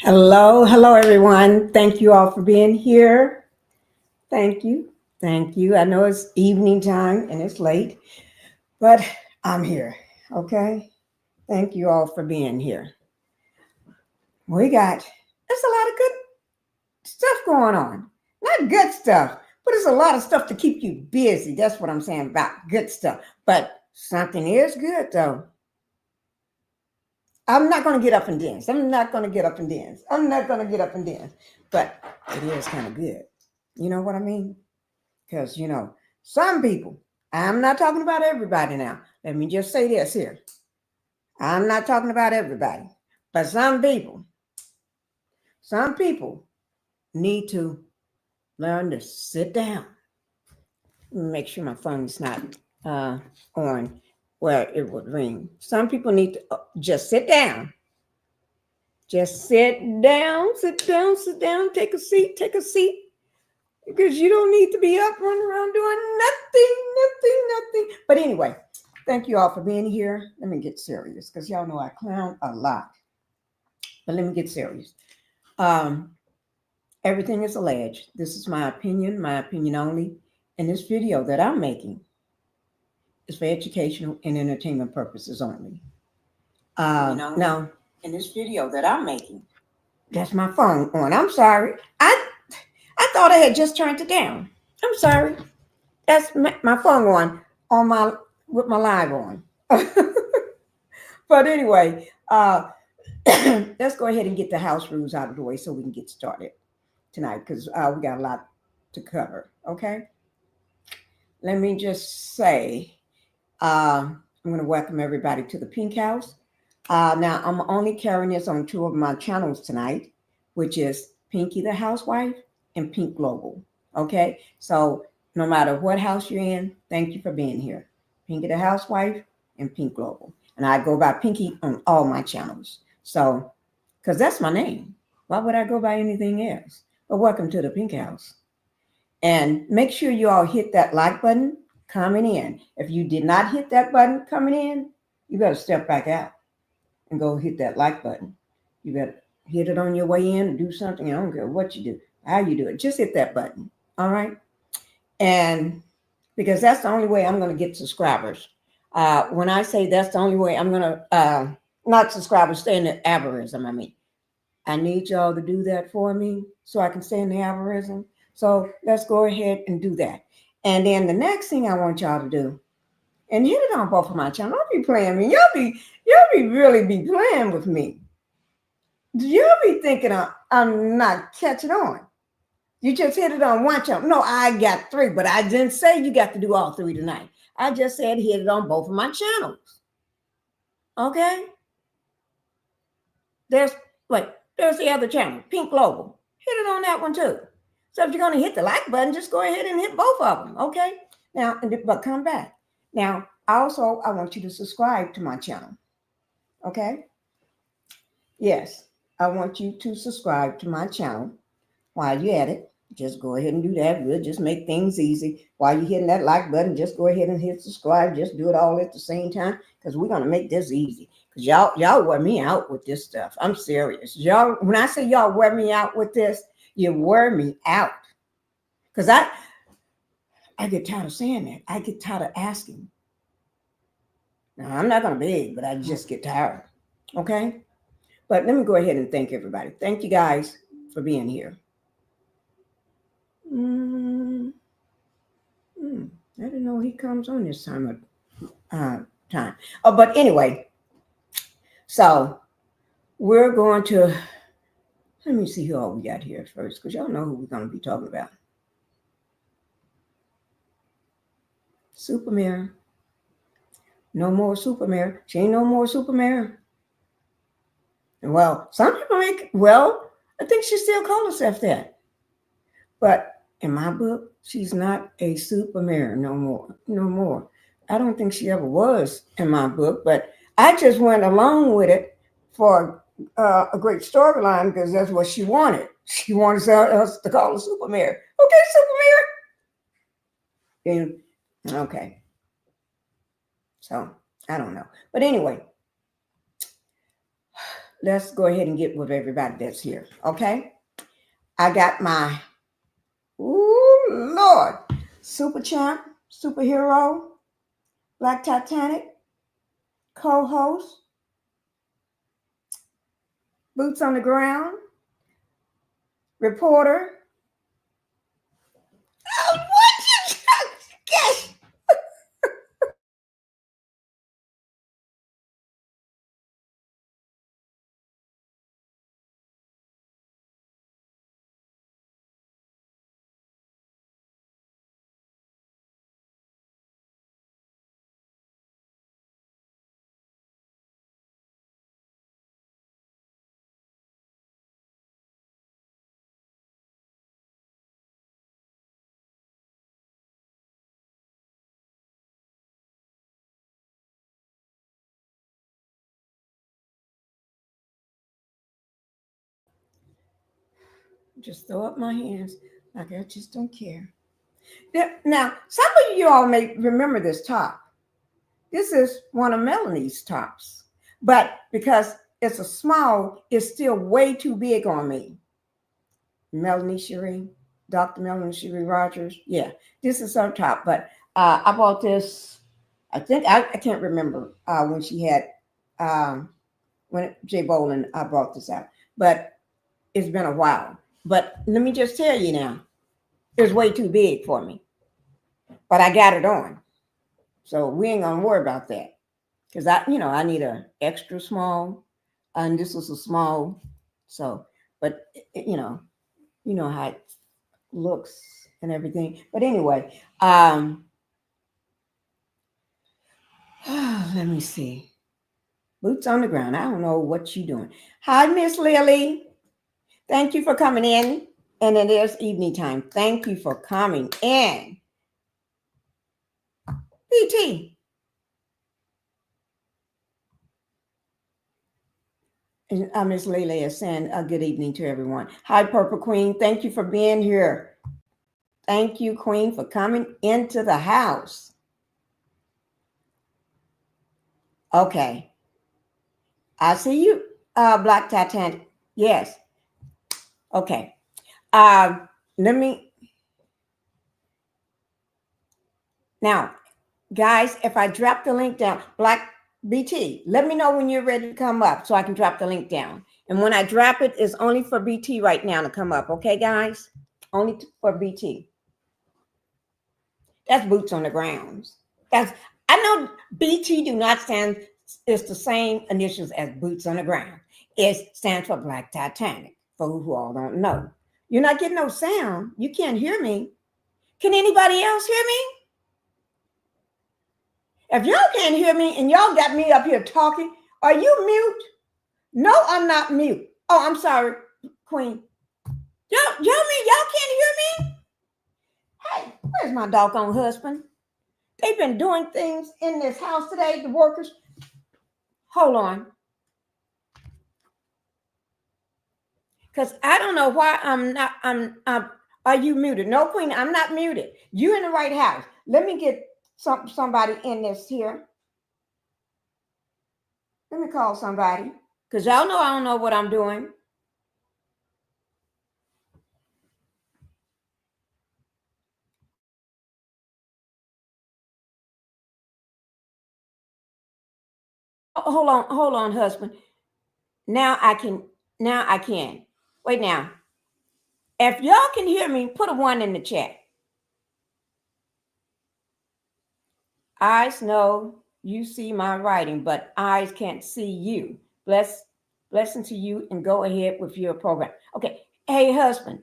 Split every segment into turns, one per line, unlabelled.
Hello, everyone. Thank you all for being here. Thank you. I know it's evening time and it's late, but I'm here. Okay. Thank you all for being here. There's a lot of good stuff going on. Not good stuff, but it's a lot of stuff to keep you busy. That's what I'm saying about good stuff. But something is good though. I'm not going to get up and dance. I'm not going to get up and dance. I'm not going to get up and dance. But it is kind of good. You know what I mean? Because, some people, I'm not talking about everybody now. Let me just say this here. I'm not talking about everybody. But some people need to learn to sit down. Make sure my phone's not on where it would ring. Some people need to just sit down. Just sit down, take a seat. Because you don't need to be up running around doing nothing. But anyway, thank you all for being here. Let me get serious because y'all know I clown a lot. But let me get serious. Everything is alleged. This is my opinion only. And this video that I'm making is for educational and entertainment purposes only. Now, in this video that I'm making, that's my phone on. I'm sorry. I thought I had just turned it down. I'm sorry. That's my phone on with my live on. But anyway, let's go ahead and get the house rules out of the way so we can get started tonight because we got a lot to cover. Okay. Let me just say, I'm going to welcome everybody to the Pink House. Now, I'm only carrying this on two of my channels tonight, which is Pinkie the Housewife and Pink Global. Okay, so no matter what house you're in, thank you for being here. Pinkie the Housewife and Pink Global. And I go by Pinkie on all my channels. So, because that's my name. Why would I go by anything else? But welcome to the Pink House. And make sure you all hit that like button coming in. If you did not hit that button coming in, you better step back out and go hit that like button. You better hit it on your way in and do something. I don't care what you do, how you do it. Just hit that button. All right. And because that's the only way I'm going to get subscribers. When I say that's the only way I'm going to, not subscribers, stay in the algorithm. I need y'all to do that for me so I can stay in the algorithm. So let's go ahead and do that. And then the next thing I want y'all to do, and hit it on both of my channels. Don't be playing me. Y'all really be playing with me. Y'all be thinking I'm not catching on. You just hit it on one channel. No, I got three, but I didn't say you got to do all three tonight. I just said hit it on both of my channels. Okay? There's the other channel, Pink Global. Hit it on that one too. So if you're going to hit the like button, just go ahead and hit both of them. Okay? Now, but come back. Now, also, I want you to subscribe to my channel. Okay? Yes, I want you to subscribe to my channel. While you're at it, just go ahead and do that. We'll just make things easy. While you're hitting that like button, just go ahead and hit subscribe. Just do it all at the same time because we're going to make this easy. Because y'all wear me out with this stuff. I'm serious. Y'all, when I say y'all wear me out with this, you wear me out. Because I get tired of saying that. I get tired of asking. Now, I'm not going to beg, but I just get tired. Okay? But let me go ahead and thank everybody. Thank you guys for being here. I didn't know he comes on this time of time. Oh, but anyway, so we're going to, let me see who all we got here first, because y'all know who we're going to be talking about. Super Mayor. No more Super Mayor. She ain't no more Super Mayor. Well, some people I think she still calls herself that. But in my book, she's not a super mayor no more. I don't think she ever was in my book, but I just went along with it for a great storyline because that's what she wanted. She wanted us to call her super mayor. Okay, super mayor. And, okay. So I don't know. But anyway, let's go ahead and get with everybody that's here. Okay. I got my, ooh, Lord, super champ, superhero, Black Titanic, co-host, boots on the ground, reporter. Oh, what you guess? Just throw up my hands like I just don't care. Now, some of you all may remember this top. This is one of Melanie's tops, but because it's a small, it's still way too big on me. Melanie Cherie, Dr. Melanie Cherie Rogers. Yeah, this is her top, but I bought this. I think I can't remember when she had when Jay Bolin. I brought this out, but it's been a while. But let me just tell you now, it's way too big for me. But I got it on, so we ain't gonna worry about that because I need a extra small, and this was a small. So, but you know how it looks and everything. But anyway, let me see. Boots on the ground. I don't know what you're doing. Hi, Miss Lily. Thank you for coming in. And it is evening time. Thank you for coming in. BT. And Miss Lily is saying a good evening to everyone. Hi, Purple Queen. Thank you for being here. Thank you, Queen, for coming into the house. Okay. I see you, Black Titanic. Yes. Okay. Let me now, guys. If I drop the link down, Black BT, let me know when you're ready to come up so I can drop the link down. And when I drop it, it's only for BT right now to come up. Okay, guys? Only for BT. That's boots on the ground. I know BT do not stand. It's the same initials as boots on the ground. It stands for Black Titanic. For who all don't know, you're not getting no sound. You can't hear me. Can anybody else hear me? If y'all can't hear me and y'all got me up here talking, are you mute? No, I'm not mute. Oh, I'm sorry, Queen. Y'all can't hear me? Hey, where's my doggone husband? They've been doing things in this house today, the workers. Hold on. Because I don't know why are you muted? No, Queen, I'm not muted. You in the right house. Let me get somebody in this here. Let me call somebody. Because y'all know I don't know what I'm doing. Hold on, husband. Now I can. Wait now. If y'all can hear me, put a 1 in the chat. Eyes know you see my writing, but eyes can't see you. Blessing to you, and go ahead with your program. Okay. Hey, husband.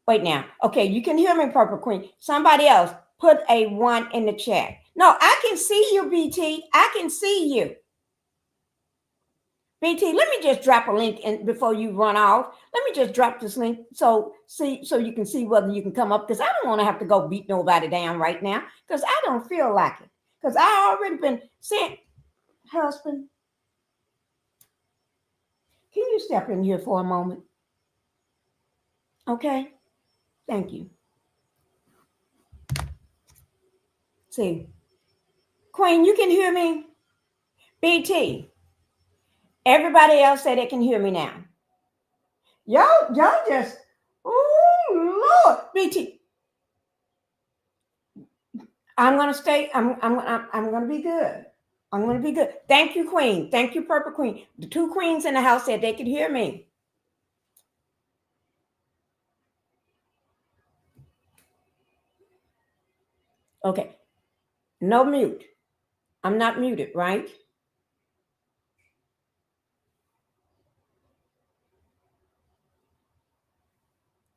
Wait now. Okay, you can hear me, Purple Queen. Somebody else, put a 1 in the chat. No, I can see you, BT. I can see you. BT, let me just drop a link in before you run off. Let me just drop this link so you can see whether you can come up, because I don't want to have to go beat nobody down right now because I don't feel like it. Because I already been sent. Husband, can you step in here for a moment? Okay, thank you. See, Queen, you can hear me? BT, Everybody else say they can hear me now. Y'all just, oh Lord, BT. I'm gonna stay. I'm gonna be good. I'm gonna be good. Thank you, Queen. Thank you, Purple Queen. The two queens in the house said they could hear me. Okay. No mute. I'm not muted, right?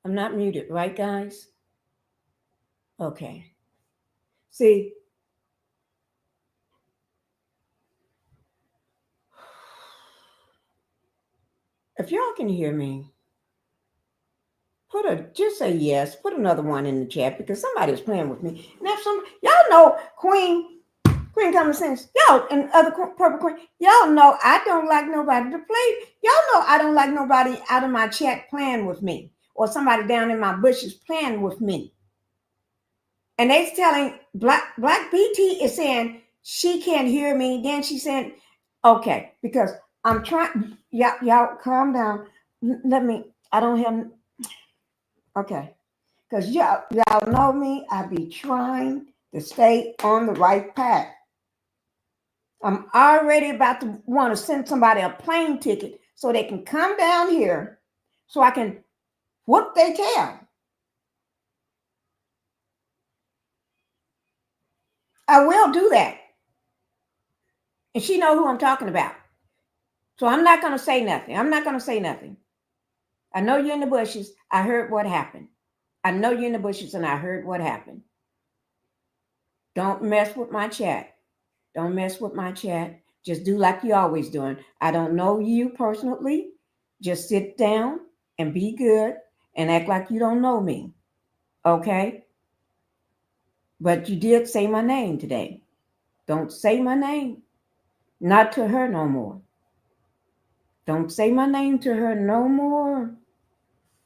I'm not muted, right, guys? Okay. See, if y'all can hear me, just say yes. Put another one in the chat because somebody's playing with me. And if y'all know Queen Common Sense, y'all and other Purple Queen, y'all know I don't like nobody to play. Y'all know I don't like nobody out of my chat playing with me or somebody down in my bushes playing with me. And they's telling Black BT is saying she can't hear me. Then she's saying, okay, because I'm trying. Y'all calm down. Let me. I don't have. Okay, because y'all know me. I be trying to stay on the right path. I'm already about to want to send somebody a plane ticket so they can come down here so I can whoop their tail. I will do that. And she know who I'm talking about. So I'm not going to say nothing. I'm not going to say nothing. I know you're in the bushes. I heard what happened. I know you're in the bushes and I heard what happened. Don't mess with my chat. Don't mess with my chat. Just do like you always doing. I don't know you personally. Just sit down and be good and act like you don't know me. Okay? But you did say my name today. Don't say my name. Not to her no more. Don't say my name to her no more.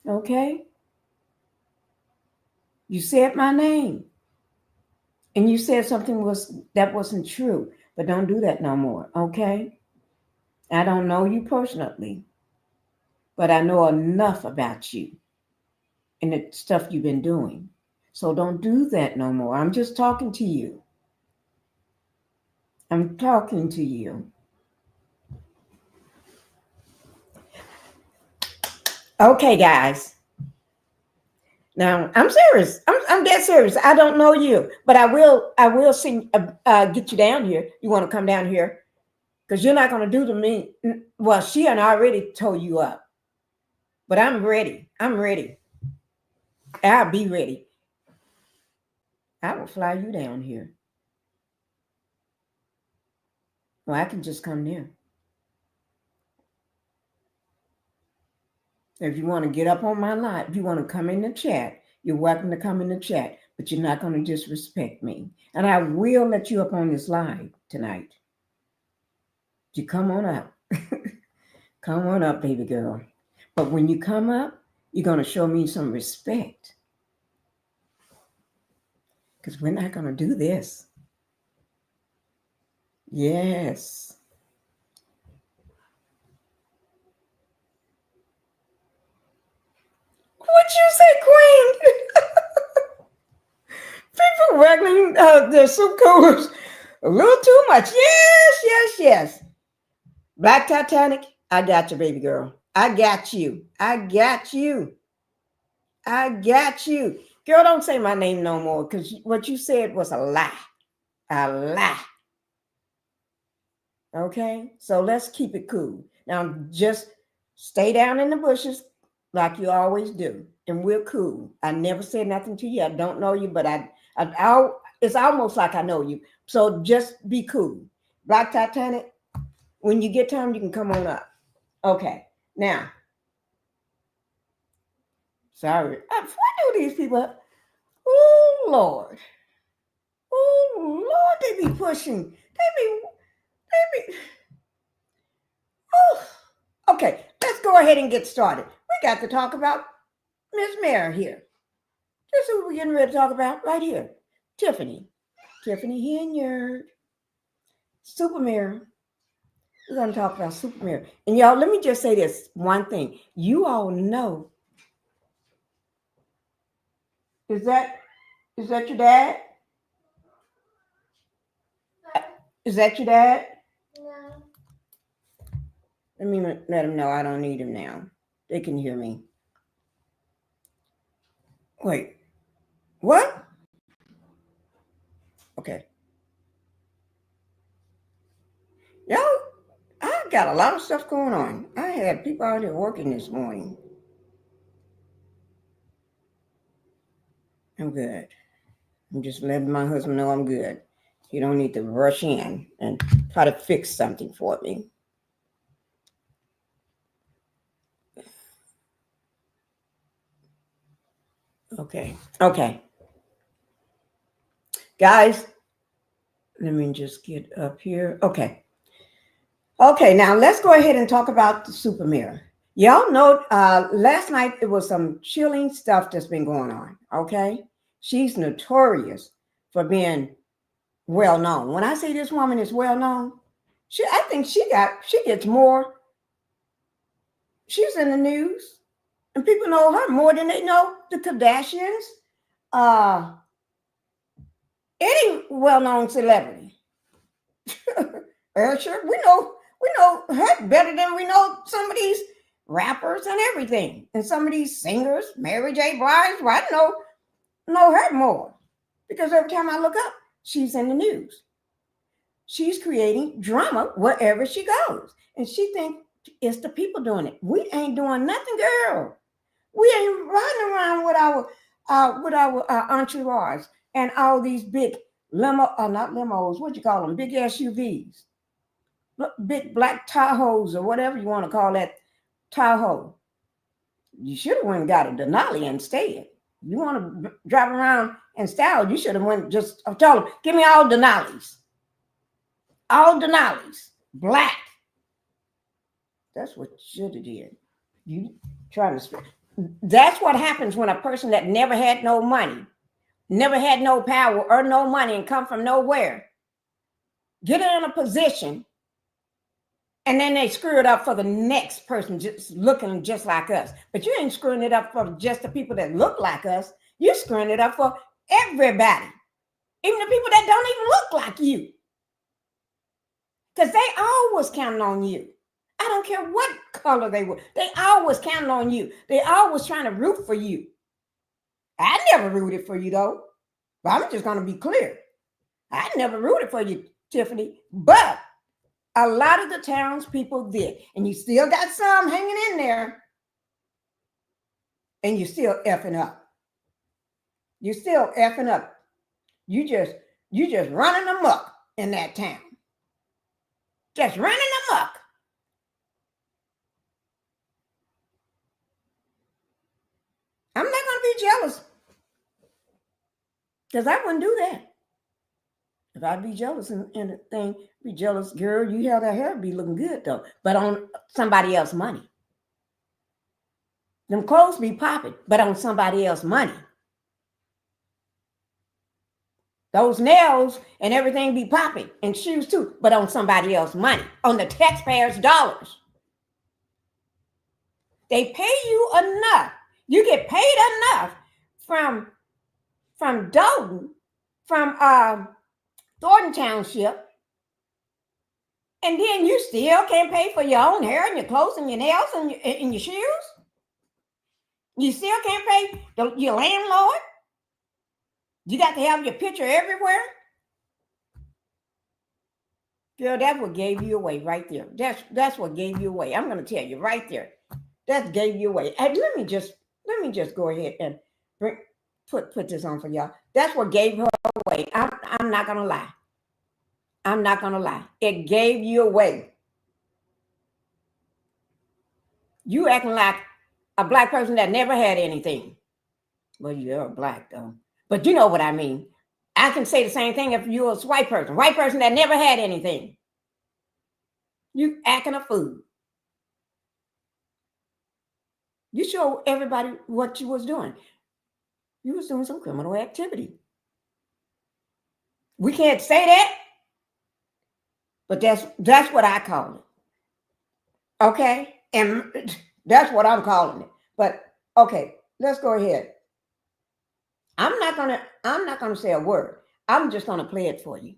Okay? You said my name. And you said something that wasn't true. But don't do that no more. Okay? I don't know you personally. But I know enough about you and the stuff you've been doing. So don't do that no more. I'm just talking to you. I'm talking to you. Okay, guys. Now I'm serious. I'm dead serious. I don't know you, but I will sing. Get you down here. You want to come down here because you're not going to do to me. Well, she and I already told you up, but I'm ready. I'm ready. I'll be ready. I will fly you down here. Well, I can just come near. If you want to get up on my live, if you want to come in the chat, you're welcome to come in the chat, but you're not going to disrespect me. And I will let you up on this live tonight. You come on up. Come on up, baby girl. But when you come up, you're going to show me some respect. Because we're not going to do this. Yes. What'd you say, Queen? People regularly the soup coolers a little too much. Yes. Black Titanic, I got you, baby girl. I got you. Girl, don't say my name no more because what you said was a lie. A lie. Okay? So let's keep it cool. Now just stay down in the bushes like you always do. And we're cool. I never said nothing to you. I don't know you, but it's almost like I know you. So just be cool. Black Titanic, when you get time, you can come on up. Okay. Now, sorry. What do these people? Oh, Lord. They be pushing. They be. Oh. Okay, let's go ahead and get started. We got to talk about Miss Mayor here. This is who we're getting ready to talk about right here. Tiffany Henyard, Super Mayor. We're going to talk about super mirror. And y'all, let me just say this one thing. You all know. Is that your dad? Is that your dad? No. Let me let him know I don't need him now. They can hear me. Wait. What? Okay. Y'all, I got a lot of stuff going on. I had people out there working this morning. I'm good. I'm just letting my husband know I'm good. You don't need to rush in and try to fix something for me. Okay. Guys, let me just get up here. Okay, now let's go ahead and talk about the super mirror. Y'all know last night it was some chilling stuff that's been going on, okay? She's notorious for being well known. When I say this woman is well known, I think she gets more. She's in the news, and people know her more than they know the Kardashians. Any well-known celebrity. Sure, we know her better than we know some of these rappers and everything, and some of these singers. Mary J. Blige, well, I know her more because every time I look up, she's in the news. She's creating drama wherever she goes, and she thinks it's the people doing it. We ain't doing nothing, girl. We ain't riding around with our entourage and all these big not limos, what you call them, big SUVs, big black Tahoes or whatever you want to call that Tahoe. You should have went and got a Denali instead. You want to drive around in style, you should have went just told them, give me all Denalis. All Denalis, black. That's what you should have did. You trying to. That's what happens when a person that never had no money, never had no power or no money, and come from nowhere, get in a position, and then they screw it up for the next person just looking just like us. But you ain't screwing it up for just the people that look like us. You're screwing it up for everybody, even the people that don't even look like you, because they always counting on you. I don't care what color they were. They always counting on you. They always trying to root for you. I never rooted for you, though. But I'm just going to be clear. I never rooted for you, Tiffany. But a lot of the townspeople did. And you still got some hanging in there. And you're still effing up. You're still effing up. You just running amok in that town. Just running amok. I'm not going to be jealous, because I wouldn't do that. If I'd be jealous and a thing, be jealous, girl, you have that hair be looking good though, but on somebody else's money. Them clothes be popping, but on somebody else's money. Those nails and everything be popping, and shoes too, but on somebody else's money, on the taxpayers' dollars. They pay you enough. You get paid enough from Dolton, from Thornton Township, and then you still can't pay for your own hair and your clothes and your nails and your shoes. You still can't pay your landlord. You got to have your picture everywhere. Girl, that's what gave you away right there. That's what gave you away. I'm going to tell you right there. That gave you away. And let me just go ahead and put this on for y'all. That's what gave her away. I'm not going to lie. I'm not going to lie. It gave you away. You acting like a black person that never had anything. Well, you're black though. But you know what I mean. I can say the same thing if you're a white person that never had anything. You acting a fool. You show everybody what you was doing. You was doing some criminal activity. We can't say that, but that's what I call it. Okay, and that's what I'm calling it. But okay, let's go ahead. I'm not gonna say a word. I'm just gonna play it for you,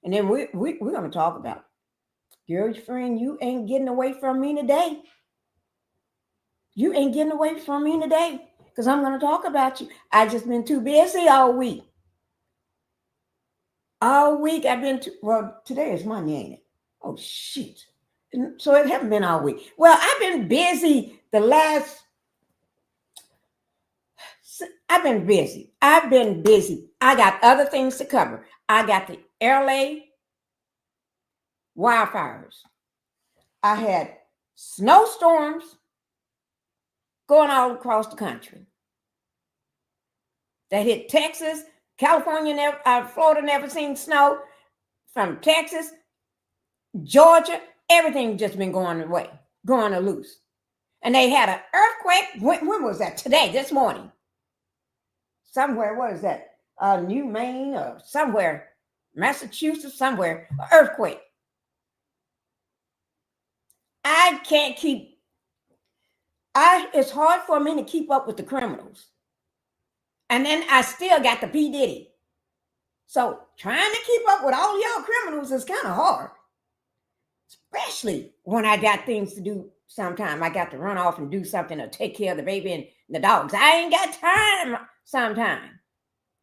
and then we're gonna talk about it. Girlfriend, you ain't getting away from me today. You ain't getting away from me today because I'm gonna talk about you. I just been too busy all week. All week I've been well. Today is Monday, ain't it? Oh shit! So it hasn't been all week. Well, I've been busy the last. I've been busy. I've been busy. I got other things to cover. I got the LA wildfires. I had snowstorms going all across the country that hit Texas, California, Florida never seen snow. From Texas, Georgia, everything just been going away, going loose. And they had an earthquake. When was that? Today, this morning. Somewhere, what is that? New Maine or somewhere, Massachusetts, somewhere, an earthquake. I can't keep, it's hard for me to keep up with the criminals. And then I still got the P. Diddy. So trying to keep up with all y'all criminals is kind of hard. Especially when I got things to do sometime. I got to run off and do something or take care of the baby and the dogs. I ain't got time sometime.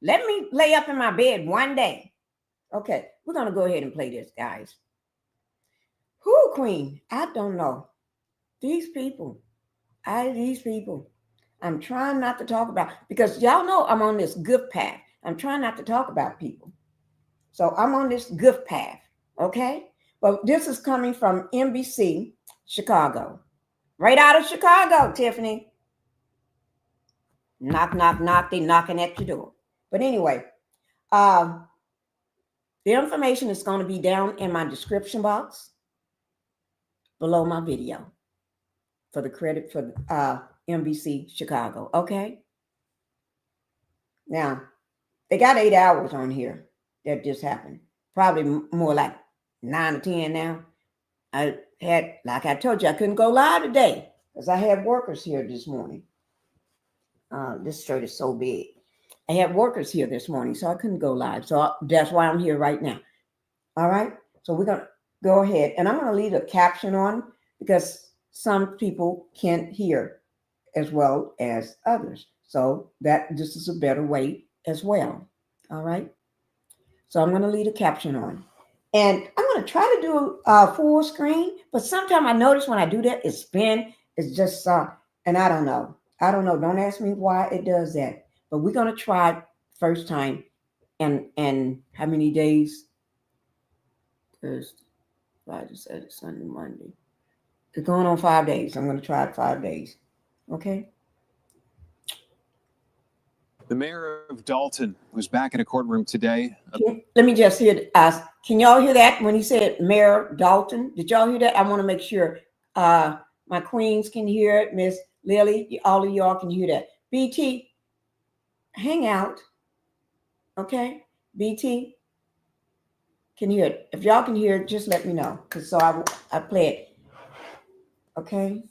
Let me lay up in my bed one day. Okay, we're going to go ahead and play this, guys. Who, Queen? I don't know. These people. I'm trying not to talk about, because y'all know I'm on this good path. I'm trying not to talk about people. So I'm on this good path, okay? But this is coming from NBC, Chicago. Right out of Chicago, Tiffany. Knock, knock, knock. They knocking at your door. But anyway, the information is going to be down in my description box below my video for the credit for NBC Chicago, okay? Now, they got 8 hours on here that just happened. Probably more like 9 or 10 now. I had, like I told you, I couldn't go live today because I had workers here this morning. This shirt is so big. I had workers here this morning, so I couldn't go live. So that's why I'm here right now. All right? So we're going to go ahead. And I'm going to leave a caption on because some people can't hear as well as others. So this is a better way as well. All right? So I'm going to leave a caption on. And I'm going to try to do a full screen, but sometimes I notice when I do that, it spins. It's just, and I don't know. Don't ask me why it does that. But we're going to try first time. And how many days? Thursday, Friday, Saturday, Sunday, Monday. It's going on 5 days. I'm going to try it 5 days. Okay?
The mayor of Dolton was back in a courtroom today.
Let me just hear. Can y'all hear that when he said Mayor Dolton? Did y'all hear that? I want to make sure my queens can hear it. Miss Lily, all of y'all can hear that. BT, hang out. Okay? BT, can hear it. If y'all can hear it, just let me know. So I play it. Okay?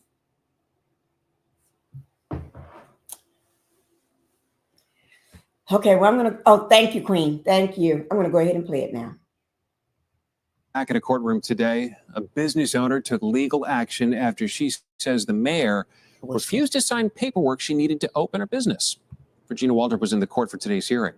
Okay, well, I'm going to, thank you, Queen. Thank you. I'm going to go ahead and play it now.
Back in a courtroom today, a business owner took legal action after she says the mayor refused to sign paperwork she needed to open her business. Regina Walter was in the court for today's hearing.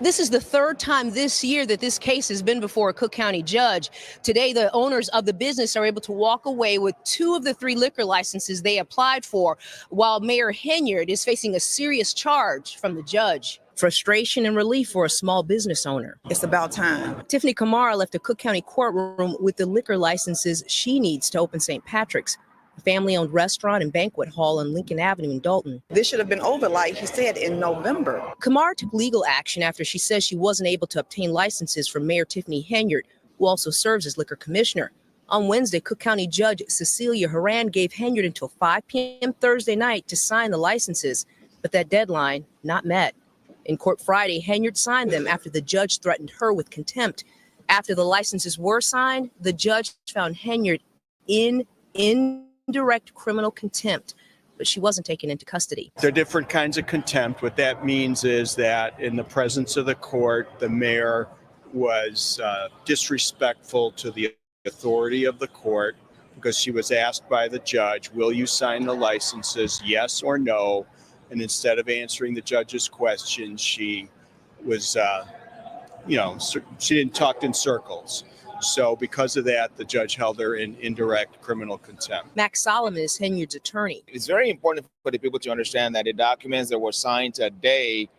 This is the third time this year that this case has been before a Cook County judge. Today, the owners of the business are able to walk away with 2 of the 3 liquor licenses they applied for, while Mayor Henyard is facing a serious charge from the judge. Frustration and relief for a small business owner.
It's about time.
Tiffany Kamara left the Cook County courtroom with the liquor licenses she needs to open St. Patrick's, a family-owned restaurant and banquet hall on Lincoln Avenue in Dolton.
This should have been over, like he said, in November.
Kamara took legal action after she says she wasn't able to obtain licenses from Mayor Tiffany Henyard, who also serves as liquor commissioner. On Wednesday, Cook County Judge Cecilia Horan gave Henyard until 5 p.m. Thursday night to sign the licenses, but that deadline not met. In court Friday, Henyard signed them after the judge threatened her with contempt. After the licenses were signed, the judge found Henyard in indirect criminal contempt, but she wasn't taken into custody.
There are different kinds of contempt. What that means is that in the presence of the court, the mayor was disrespectful to the authority of the court because she was asked by the judge, will you sign the licenses, yes or no? And instead of answering the judge's question, she was, she didn't talk in circles. So because of that, the judge held her in indirect criminal contempt.
Max Solomon is Henyard's attorney.
It's very important for the people to understand that the documents that were signed today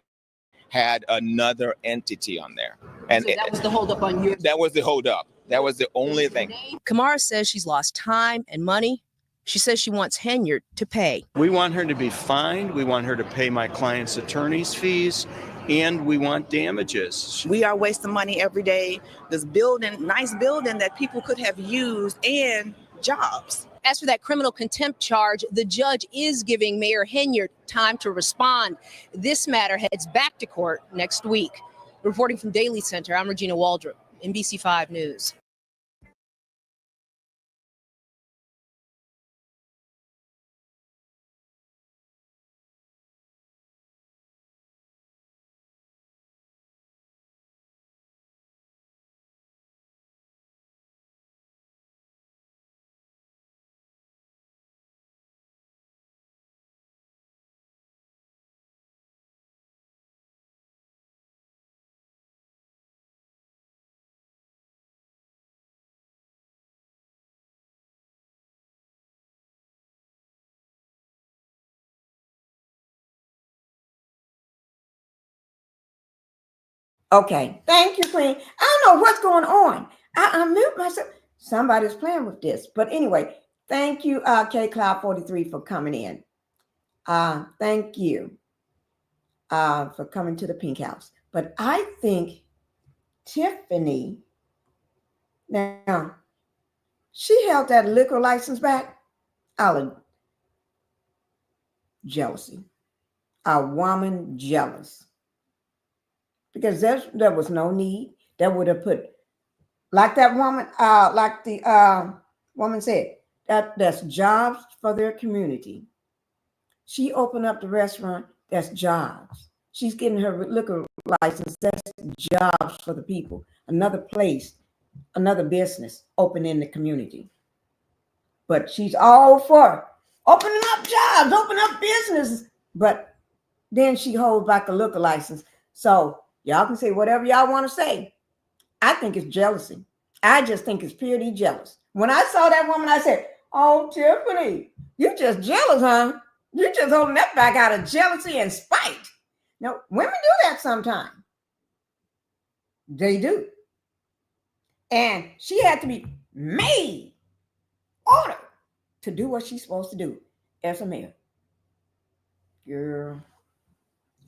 had another entity on there. And
So that was the holdup on your.
that was the holdup. That was the only thing.
Kamara says she's lost time and money. She says she wants Henyard to pay.
We want her to be fined. We want her to pay my client's attorney's fees, and we want damages.
We are wasting money every day. This building, nice building that people could have used, and jobs.
As for that criminal contempt charge, the judge is giving Mayor Henyard time to respond. This matter heads back to court next week. Reporting from Daily Center, I'm Regina Waldrop, NBC5 News.
Okay, thank you, Queen. I don't know what's going on. I mute myself. Somebody's playing with this. But anyway, thank you, K Cloud 43, for coming in. Thank you for coming to the Pink House. But I think Tiffany, now, she held that liquor license back out of jealousy. A woman jealous. Because there was no need. That would have put, like that woman, like the woman said, that's jobs for their community. She opened up the restaurant, that's jobs. She's getting her liquor license, that's jobs for the people. Another place, another business open in the community. But she's all for opening up jobs, open up businesses. But then she holds back a liquor license. So y'all can say whatever y'all want to say. I think it's jealousy. I just think it's purely jealous. When I saw that woman, I said, oh, Tiffany, you just jealous, huh? You're just holding that back out of jealousy and spite. No, women do that sometimes. They do. And she had to be made, ordered to do what she's supposed to do as a mayor. Girl,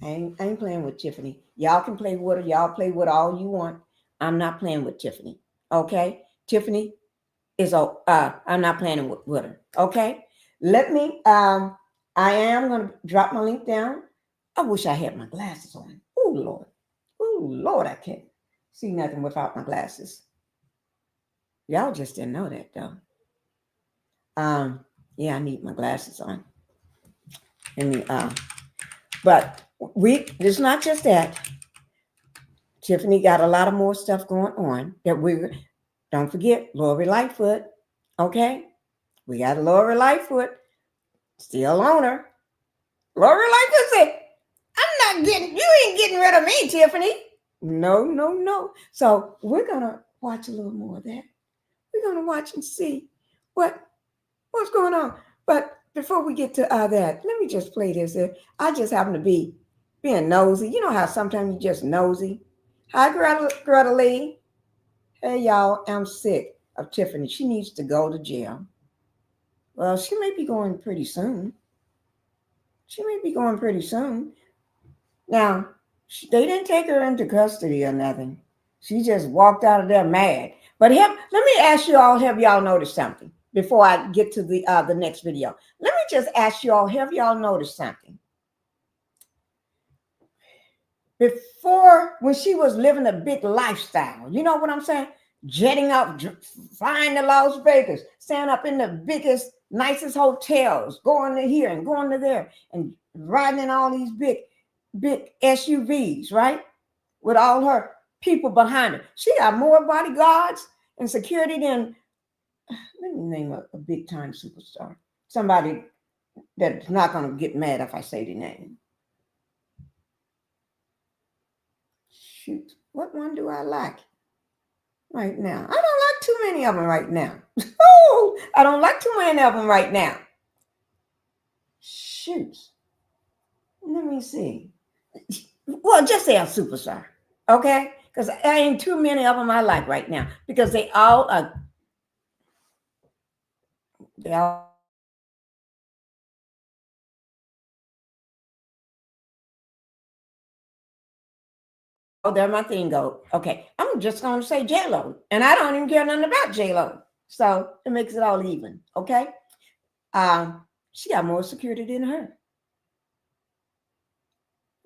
I ain't playing with Tiffany. Y'all can play with her. Y'all play with all you want. I'm not playing with Tiffany. Okay? Tiffany is, I'm not playing with her. Okay? Let me, I am going to drop my link down. I wish I had my glasses on. Oh, Lord. Oh, Lord, I can't see nothing without my glasses. Y'all just didn't know that, though. Yeah, I need my glasses on. But it's not just that. Tiffany got a lot of more stuff going on that don't forget, Lori Lightfoot. Okay? We got Lori Lightfoot, still on her. Lori Lightfoot said, you ain't getting rid of me, Tiffany. No. So we're going to watch a little more of that. We're going to watch and see what's going on. But before we get to that, let me just play this. I just happen to be being nosy. You know how sometimes you're just nosy. Hi, Greta Lee. Hey, y'all, I'm sick of Tiffany. She needs to go to jail. Well, she may be going pretty soon. Now, they didn't take her into custody or nothing. She just walked out of there mad. But let me ask you all, have y'all noticed something before I get to the next video? Let me just ask you all, have y'all noticed something? Before, when she was living a big lifestyle, you know what I'm saying? jetting up, flying to Las Vegas, staying up in the biggest, nicest hotels, going to here and going to there, and riding in all these big SUVs, right? With all her people behind her. She got more bodyguards and security than, let me name a big time superstar. Somebody that's not going to get mad if I say the name. Shoot, what one do I like right now? I don't like too many of them right now. Oh, I don't like too many of them right now. Shoot. Let me see. Well, just say a superstar, okay? Because I ain't too many of them I like right now because they all are. They all. Oh, there my thing go. Okay, I'm just going to say J-Lo, and I don't even care nothing about J-Lo, so it makes it all even. Okay, she got more security than her.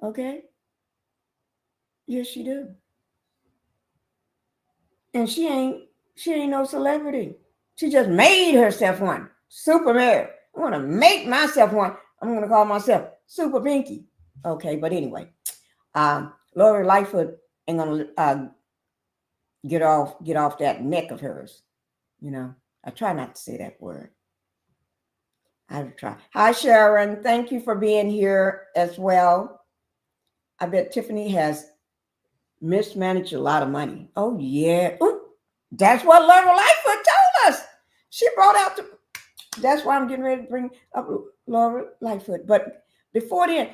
Okay, yes, she do, and she ain't no celebrity. She just made herself one. Super Mayor. I want to make myself one. I'm going to call myself Super Pinky. Okay, but anyway, Lori Lightfoot ain't gonna get off that neck of hers. You know, I try not to say that word. I try. Hi, Sharon. Thank you for being here as well. I bet Tiffany has mismanaged a lot of money. Oh, yeah. Ooh, that's what Lori Lightfoot told us. She brought out that's why I'm getting ready to bring up Lori Lightfoot. But before then,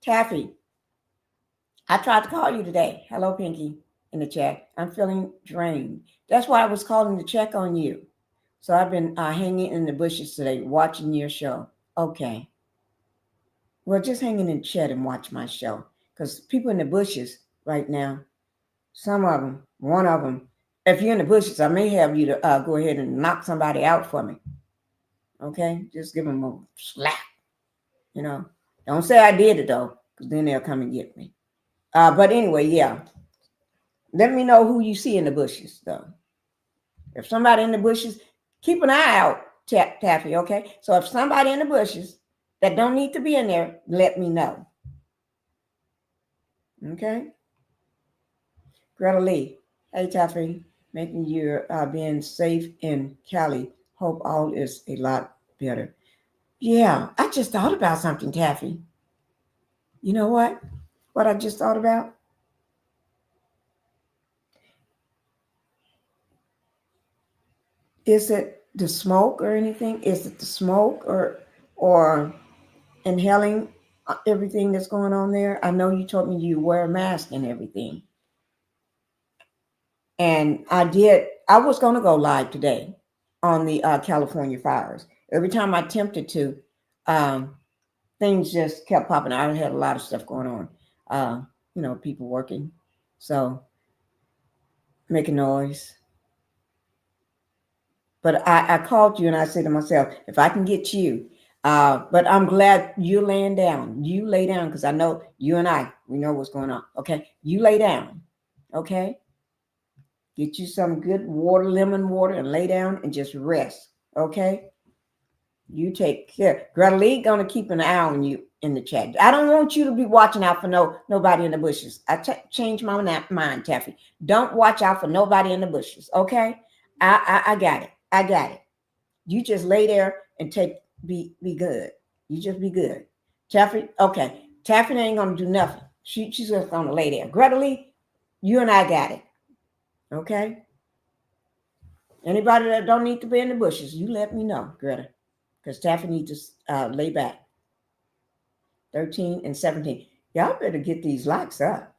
Taffy, I tried to call you today. Hello, Pinky, in the chat. I'm feeling drained. That's why I was calling to check on you. So I've been hanging in the bushes today, watching your show. Okay. Well, just hang in the chat and watch my show. Because people in the bushes right now, some of them, one of them, if you're in the bushes, I may have you to go ahead and knock somebody out for me. Okay? Just give them a slap. You know? Don't say I did it, though, because then they'll come and get me. But anyway, yeah. Let me know who you see in the bushes, though. If somebody in the bushes, keep an eye out, Taffy, okay? So if somebody in the bushes that don't need to be in there, let me know. Okay? Greta Lee. Hey, Taffy. Making you being safe in Cali. Hope all is a lot better. Yeah, I just thought about something, Taffy. You know what? What I just thought about? Is it the smoke or anything? Is it the smoke or inhaling everything that's going on there? I know you told me you wear a mask and everything. And I was going to go live today on the California fires. Every time I attempted to, things just kept popping out. I had a lot of stuff going on. People working. So making noise. But I called you and I said to myself, if I can get you, but I'm glad you're laying down. You lay down because I know you and we know what's going on. Okay. You lay down. Okay. Get you some good water, lemon water, and lay down and just rest. Okay. You take care. Greta Lee gonna keep an eye on you in the chat. I don't want you to be watching out for nobody in the bushes. I changed my mind, Taffy. Don't watch out for nobody in the bushes. Okay. I got it. I got it. You just lay there and be good. You just be good. Taffy, okay. Taffy ain't gonna do nothing. She's just gonna lay there. Greta Lee, you and I got it. Okay. Anybody that don't need to be in the bushes, you let me know, Greta. Because Taffy needs to lay back. 13 and 17. Y'all better get these likes up.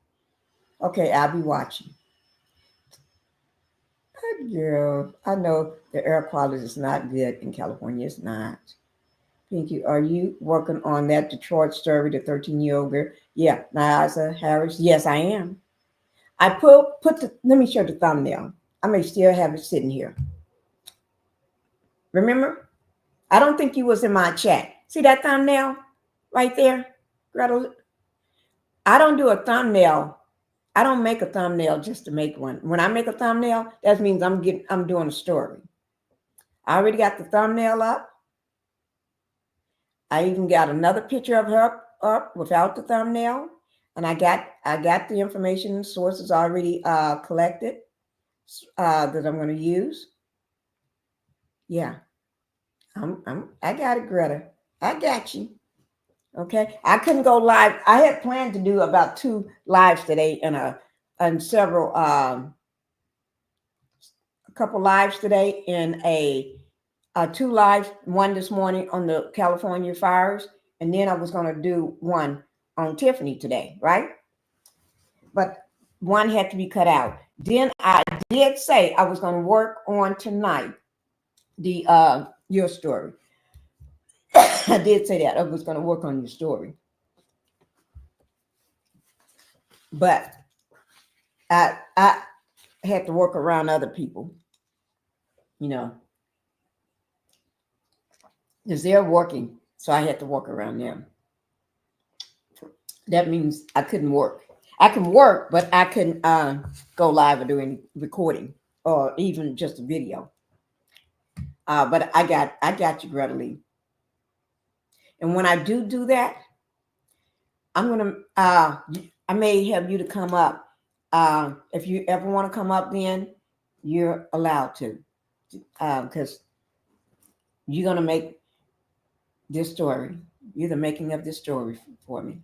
Okay, I'll be watching. Girl, I know the air quality is not good in California. It's not. Pinky, are you working on that Detroit story, the 13-year-old girl? Yeah, Nyasa Harris. Yes, I am. I let me show the thumbnail. I may still have it sitting here. Remember? I don't think you was in my chat. See that thumbnail right there, Gretel? I don't do a thumbnail I don't make a thumbnail just to make one. When I make a thumbnail, that means I'm doing a story. I already got the thumbnail up. I even got another picture of her up without the thumbnail, and I got the information sources already collected that I'm going to use. Yeah, I got it, Greta. I got you. Okay, I couldn't go live. I had planned to do about 2 lives today and several a couple lives today in a 2 lives, one this morning on the California fires, and then I was going to do one on Tiffany today, right? But one had to be cut out. Then I did say I was going to work on tonight the your story. I did say that I was going to work on your story, but I had to work around other people, you know, because they're working, so I had to work around them. That means I couldn't work. I can work, but I couldn't go live or do any recording or even just a video. But I got you, Greta Lee. And when I do that, I'm gonna I may have you to come up. If you ever want to come up, then you're allowed to, because you're gonna make this story. You're the making of this story for me.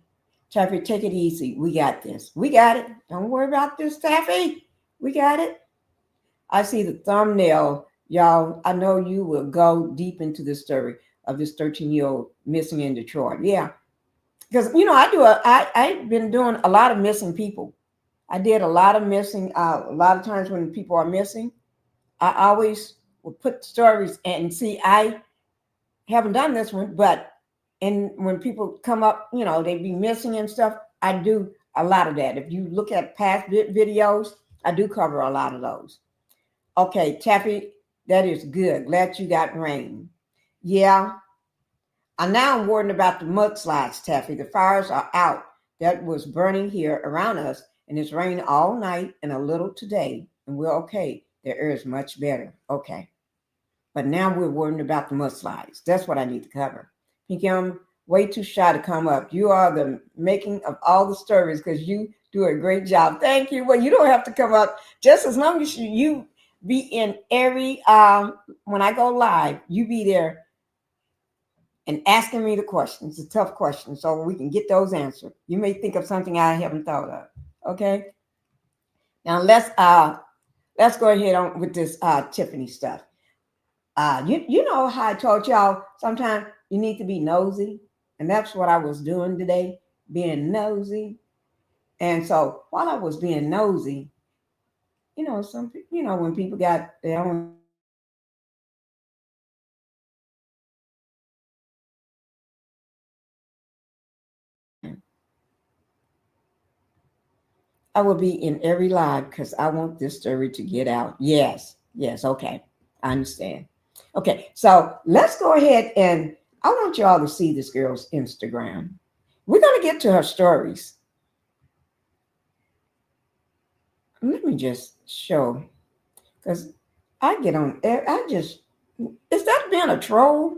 Taffy, take it easy. We got this. We got it. Don't worry about this, Taffy. We got it. I see the thumbnail, y'all. I know you will go deep into the story of this 13-year-old missing in Detroit. Yeah, because I've been doing a lot of missing people. I did a lot of missing. A lot of times when people are missing, I always will put stories and see. I haven't done this one, but when people come up, they be missing and stuff. I do a lot of that. If you look at past videos, I do cover a lot of those. Okay, Taffy, that is good. Glad you got rain. Yeah. And now I'm worried about the mudslides, Taffy. The fires are out. That was burning here around us, and it's rained all night and a little today, and we're okay. The air is much better. Okay. But now we're worried about the mudslides. That's what I need to cover. Pinkie, I'm way too shy to come up. You are the making of all the stories because you do a great job. Thank you. Well, you don't have to come up. Just as long as you be in every, when I go live, you be there and asking me the questions, the tough questions, so we can get those answered. You may think of something I haven't thought of. Okay. Now let's go ahead on with this Tiffany stuff. You know how I told y'all sometimes you need to be nosy, and that's what I was doing today, being nosy. And so while I was being nosy, some people, when people got their own, I will be in every live because I want this story to get out. Yes, okay, I understand. Okay, so let's go ahead, and I want y'all to see this girl's Instagram. We're going to get to her stories. Let me just show, because I get on, is that being a troll?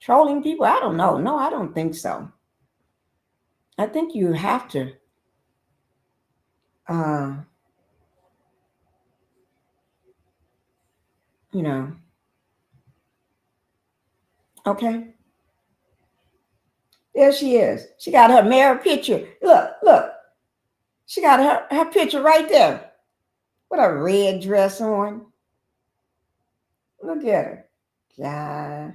Trolling people? I don't know. No, I don't think so. I think you have to, okay. There she is. She got her mayor picture. Look. She got her picture right there with a red dress on. Look at her. Yeah.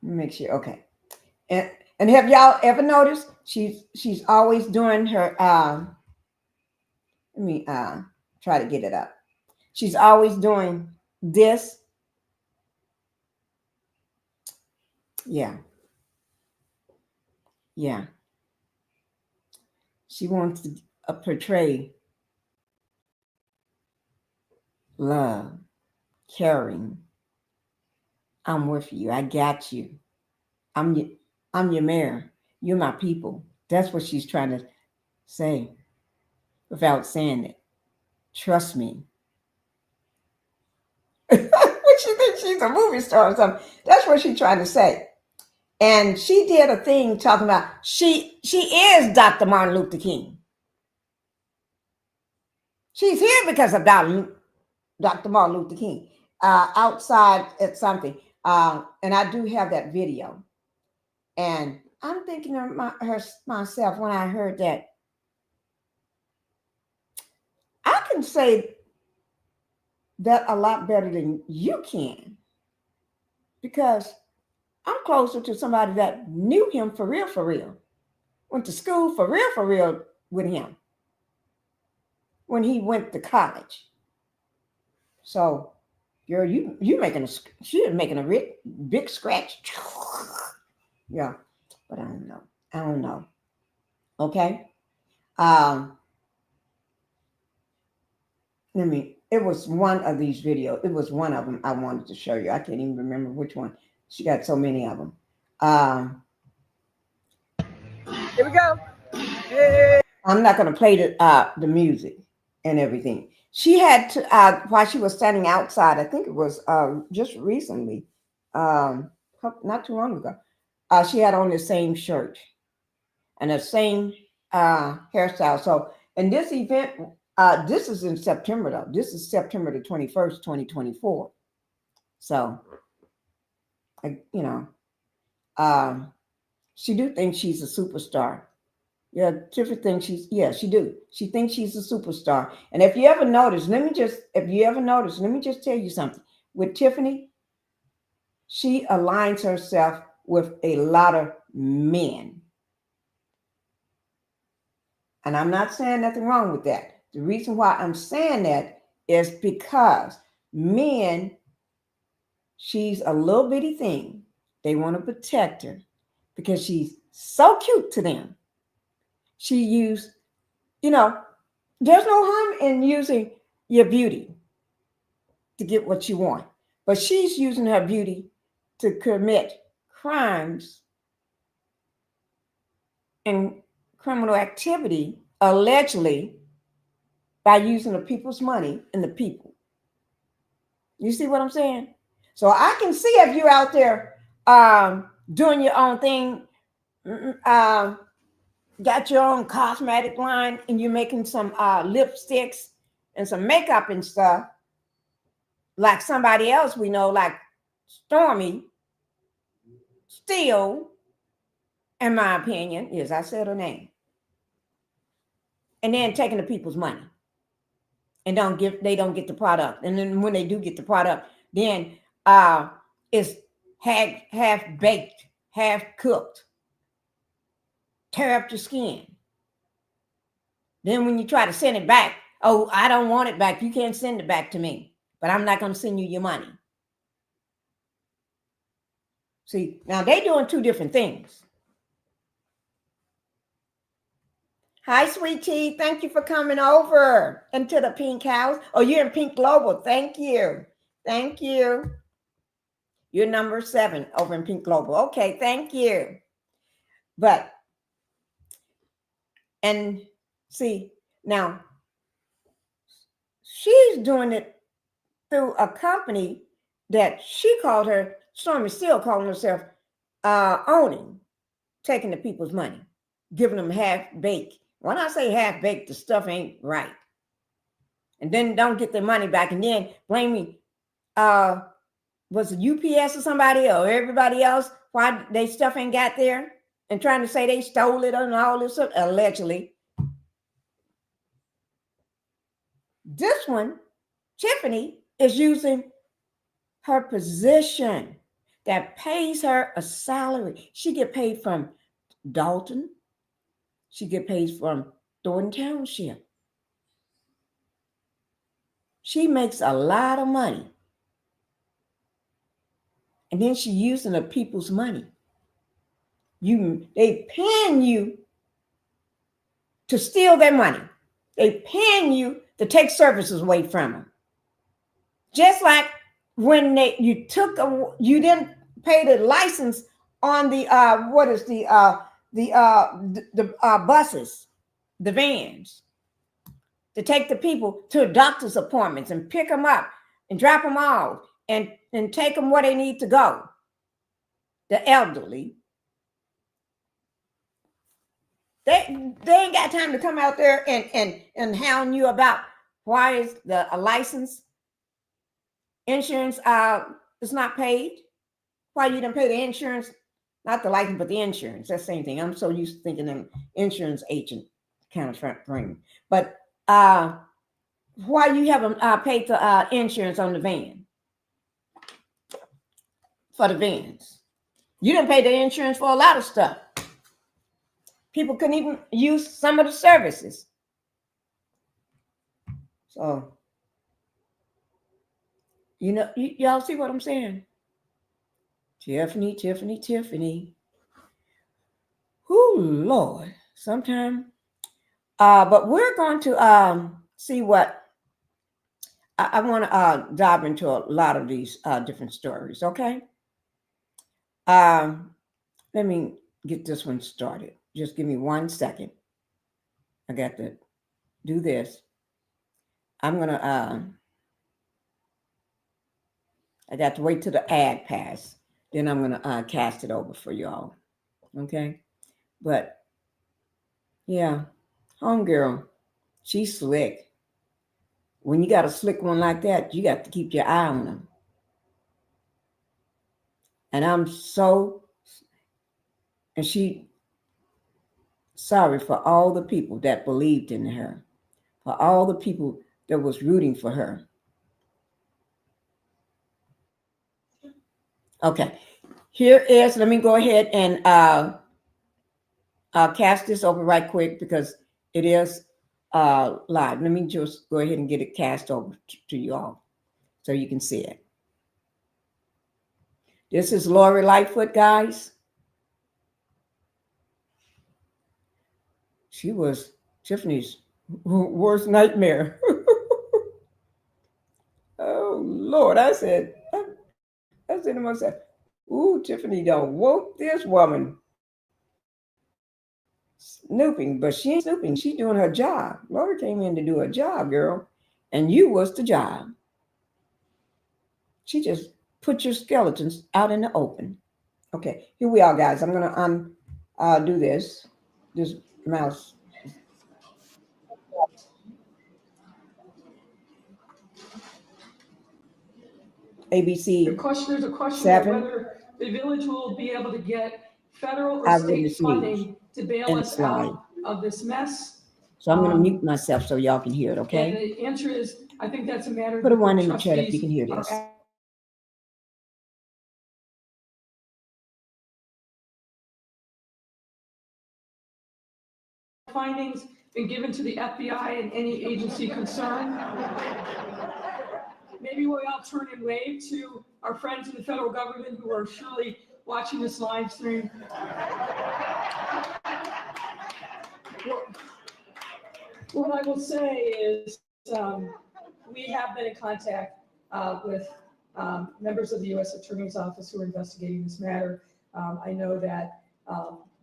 Make sure. Okay. And have y'all ever noticed she's always doing her let me try to get it up. She's always doing this. Yeah. She wants to portray love, caring. I'm with you. I got you. I'm your mayor. You're my people. That's what she's trying to say without saying it. Trust me. What she thinks she's a movie star or something. That's what she's trying to say. And she did a thing talking about she is Dr. Martin Luther King. She's here because of Dr. Martin Luther King. Outside at something. And I do have that video. And I'm thinking of myself when I heard that. I can say that a lot better than you can. Because I'm closer to somebody that knew him for real. Went to school for real with him. When he went to college. So, girl, she's making a big scratch. Yeah, but I don't know. Okay. It was one of these videos. It was one of them I wanted to show you. I can't even remember which one. She got so many of them.
Here we go.
I'm not going to play the music and everything. She had to, while she was standing outside, I think it was just recently, not too long ago, she had on the same shirt and the same hairstyle. So in this event, this is in September though. This is September the 21st, 2024. So, she do think she's a superstar. Yeah, Tiffany thinks she do. She thinks she's a superstar. And if you ever notice, let me just tell you something. With Tiffany, she aligns herself with a lot of men. And I'm not saying nothing wrong with that. The reason why I'm saying that is because men, she's a little bitty thing. They want to protect her because she's so cute to them. She used, there's no harm in using your beauty to get what you want. But she's using her beauty to commit crimes and criminal activity, allegedly, by using the people's money and the people. You see what I'm saying? So I can see if you're out there doing your own thing, got your own cosmetic line, and you're making some lipsticks and some makeup and stuff, like somebody else we know, like Stormy Steele, in my opinion, yes, I said her name, and then taking the people's money, and they don't get the product, and then when they do get the product, then it's half baked, half cooked, tear up your skin. Then when you try to send it back, oh, I don't want it back. You can't send it back to me, but I'm not going to send you your money. See, now they're doing two different things. Hi, sweet tea. Thank you for coming over into the Pink House. Oh, you're in Pink Global. Thank you. Thank you. You're number 7 over in Pink Global. Okay, thank you. And see, now she's doing it through a company that she called her, Stormy still calling herself, owning, taking the people's money, giving them half-baked. When I say half-baked, the stuff ain't right. And then don't get their money back and then blame me. Was it UPS or somebody or everybody else why they stuff ain't got there and trying to say they stole it and all this stuff, allegedly. This one, Tiffany, is using her position that pays her a salary. She get paid from Dolton. She get paid from Thornton Township. She makes a lot of money. And then she using the people's money. They paying you to steal their money. They paying you to take services away from them. Just like when you didn't pay the license on the buses, the vans to take the people to doctor's appointments and pick them up and drop them off and take them where they need to go. The elderly. They ain't got time to come out there and hound you about why is a license insurance is not paid. Why you didn't pay the insurance, not the license, but the insurance. That's the same thing. I'm so used to thinking an insurance agent kind of frame. But why you haven't paid the insurance on the van? For the vans. You didn't pay the insurance for a lot of stuff. People couldn't even use some of the services. So, you know, y'all see what I'm saying? Tiffany. Oh, Lord. Sometime. But we're going to see what I want to dive into a lot of these different stories, okay? Let me get this one started. Just give me 1 second. I got to do this. I'm going to, I got to wait till the ad pass. Then I'm going to cast it over for y'all. Okay? But, yeah, homegirl, she's slick. When you got a slick one like that, you got to keep your eye on them. And I'm so, and she, sorry for all the people that believed in her, for all the people that was rooting for her. Okay, here is, let me go ahead and cast this over right quick because it is live. Let me just go ahead and get it cast over to you all so you can see it. This is Lori Lightfoot, guys. She was Tiffany's worst nightmare. Oh, Lord, I said to myself, ooh, Tiffany don't woke this woman snooping, but she ain't snooping. She's doing her job. Lori came in to do her job, girl, and you was the job. She just put your skeletons out in the open. Okay, here we are, guys. I'm gonna do this mouse. ABC.
The question is a question
7.
of whether the village will be able to get federal or
Eyewitness
state funding to bail
and
us
slide.
out of this mess.
So I'm going to mute myself so y'all can hear it, okay?
And the answer is, I think that's a matter
Put a
that
1
the
in the chat if you
trustees
can hear
are
this.
findings been given to the FBI and any agency concerned. Maybe we all turn and wave to our friends in the federal government who are surely watching this live stream. What I will say is we have been in contact with members of the U.S. Attorney's Office who are investigating this matter. I know that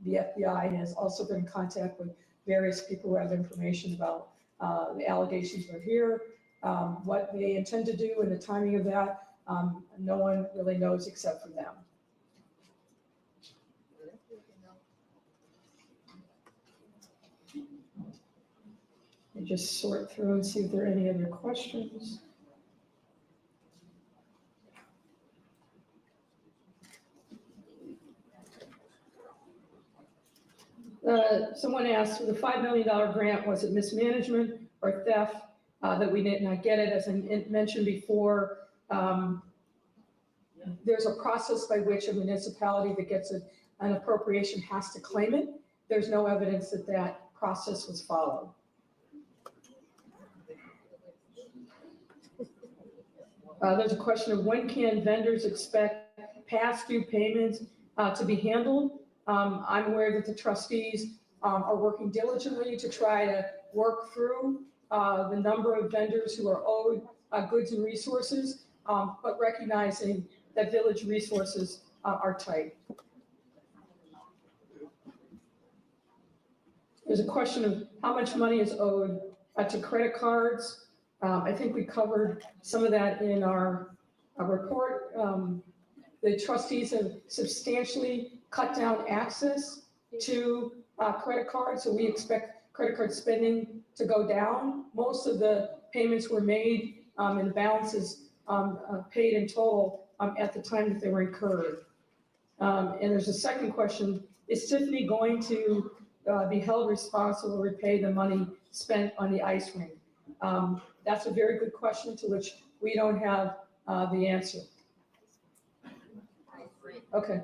the FBI has also been in contact with various people who have information about the allegations that are here, what they intend to do and the timing of that. No one really knows except for them. And just sort through and see if there are any other questions. Someone asked, the $5 million grant, was it mismanagement or theft that we did not get it? As I mentioned before, there's a process by which a municipality that gets an appropriation has to claim it. There's no evidence that that process was followed. There's a question of when can vendors expect past due payments to be handled? I'm aware that the trustees are working diligently to try to work through the number of vendors who are owed goods and resources, but recognizing that village resources are tight. There's a question of how much money is owed to credit cards. I think we covered some of that in our report. The trustees have substantially cut down access to credit cards, so we expect credit card spending to go down. Most of the payments were made and the balances paid in total at the time that they were incurred. And there's a second question: is Tiffany going to be held responsible to repay the money spent on the ice rink? That's a very good question to which we don't have the answer. Okay,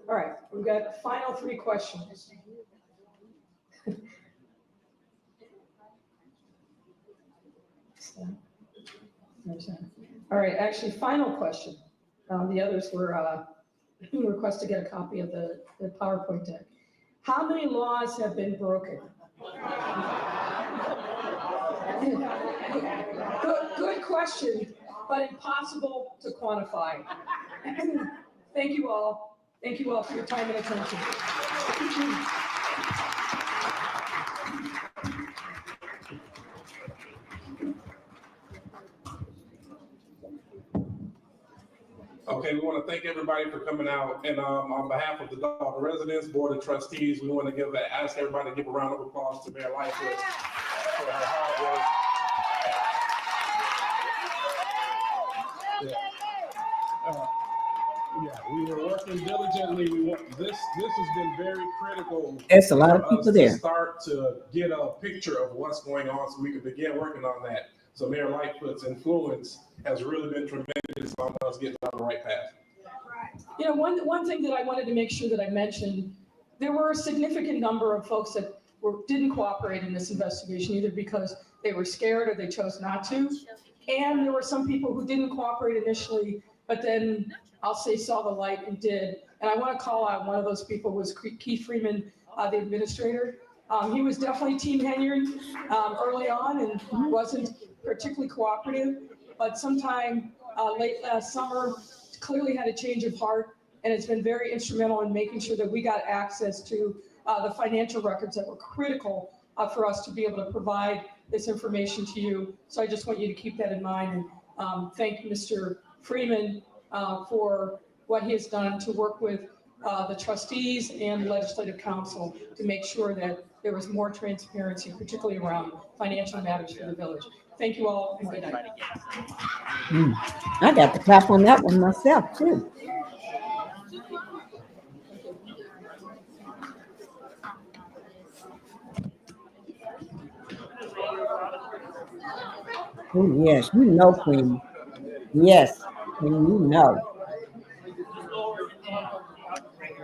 all right, we've got final 3 questions. All right, actually, final question. The others were request to get a copy of the PowerPoint deck. How many laws have been broken? Good question, but impossible to quantify. Thank you all. Thank you all for your time and attention.
Okay, we want to thank everybody for coming out, and on behalf of the Dolton residents, board of trustees, we want to ask everybody to give a round of applause to Mayor Lightfoot for her hard work. We were working diligently. This has been very critical.
There's a lot of people there.
To start to get a picture of what's going on, so we can begin working on that. So Mayor Lightfoot's influence has really been tremendous on us getting on the right path.
You know, one thing that I wanted to make sure that I mentioned, there were a significant number of folks that didn't cooperate in this investigation, either because they were scared or they chose not to. And there were some people who didn't cooperate initially, but then I'll say saw the light and did. And I want to call out one of those people was Keith Freeman, the administrator. He was definitely Team Henyard early on and wasn't particularly cooperative, but sometime late last summer, clearly had a change of heart, and it's been very instrumental in making sure that we got access to the financial records that were critical for us to be able to provide this information to you. So I just want you to keep that in mind, and thank Mr. Freeman for what he has done to work with the trustees and legislative council to make sure that there was more transparency, particularly around financial matters for the village. Thank you all, and good night.
I got to clap on that one myself, too. Oh, yes, you know, Queen. Yes, Queen, you know.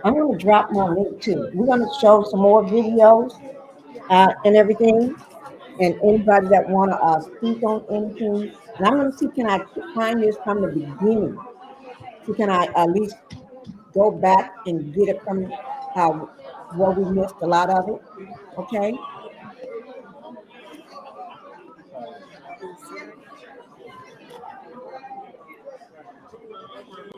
I'm going to drop my link, too. We're going to show some more videos and everything. And anybody that want to speak on anything. And I'm going to see, can I find this from the beginning? So can I at least go back and get it from where we missed a lot of it? Okay.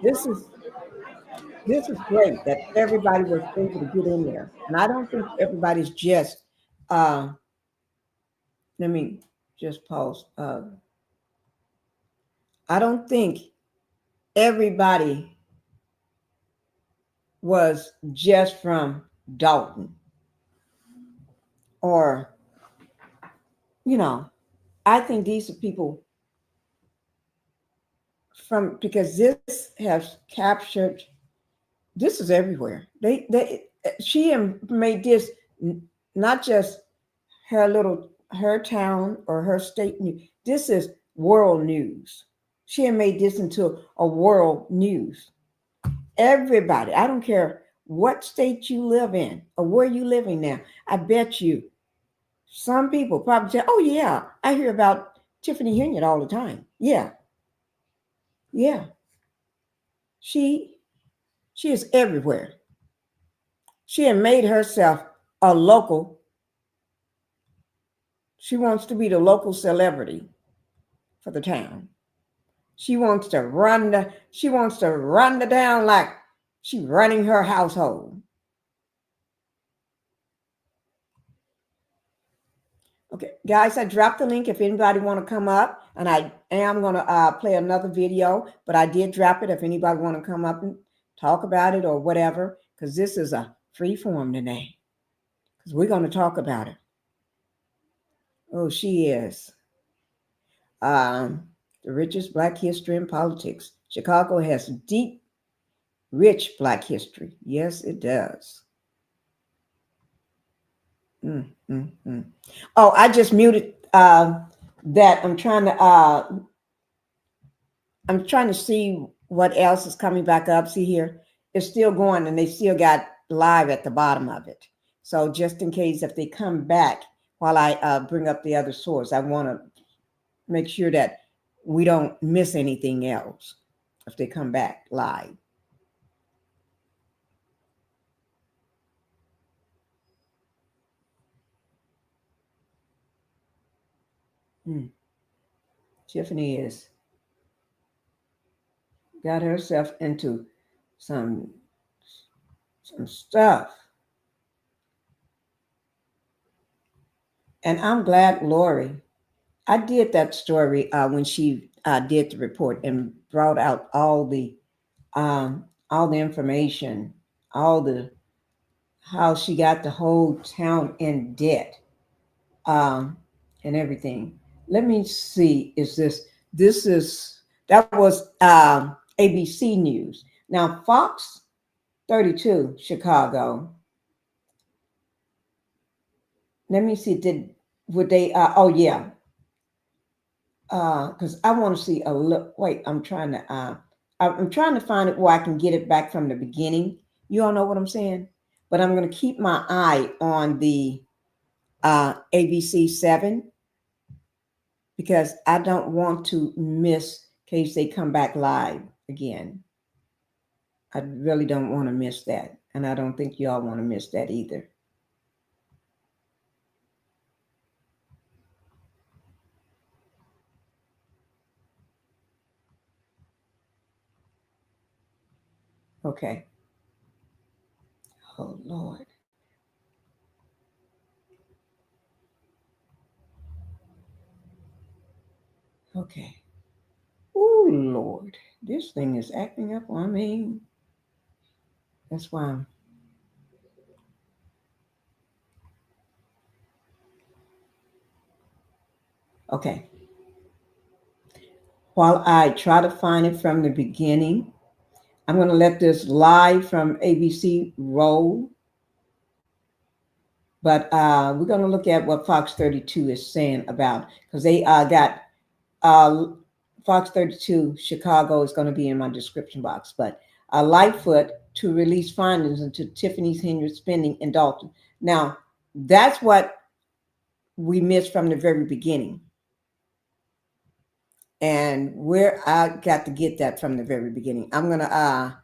This is great that everybody was able to get in there. And I don't think everybody's just, let me just pause. I don't think everybody was just from Dolton or, you know, I think these are people from, because this has captured, this is everywhere. She made this not just her town or her state news. This is world news. She had made this into a world news. Everybody, I don't care what state you live in or where you living now. I bet you some people probably say, oh yeah, I hear about Tiffany Henyard all the time. Yeah. She is everywhere. She had made herself a local. She wants to be the local celebrity for the town. She wants to run the town like she's running her household. guys, I dropped the link if anybody want to come up, and I am going to play another video, but I did drop it if anybody want to come up and talk about it or whatever, because this is a free forum today, because we're going to talk about it. Oh, she is the richest Black history in politics. Chicago has deep, rich Black history. Yes, it does. Oh, I just muted that. I'm trying to see what else is coming back up. See here, it's still going, and they still got live at the bottom of it. So just in case if they come back while I bring up the other source, I want to make sure that we don't miss anything else if they come back live. Tiffany has got herself into some stuff. And I'm glad Lori, I did that story when she did the report and brought out all the information, how she got the whole town in debt and everything. Let me see, that was ABC News. Now, Fox 32, Chicago. Let me see, would they, oh yeah. Because I want to see a look, wait, I'm trying to find it where I can get it back from the beginning. You all know what I'm saying? But I'm going to keep my eye on the ABC 7 because I don't want to miss in case they come back live again. I really don't want to miss that. And I don't think y'all want to miss that either. Okay. Oh, Lord. Okay. Oh, Lord. This thing is acting up on me. That's why I'm... Okay. While I try to find it from the beginning, I'm going to let this live from ABC roll. But we're going to look at what Fox 32 is saying about, because they got Fox 32 Chicago is going to be in my description box. But Lightfoot to release findings into Tiffany Henyard spending in Dolton. Now, that's what we missed from the very beginning. And where I got to get that from the very beginning. I'm going to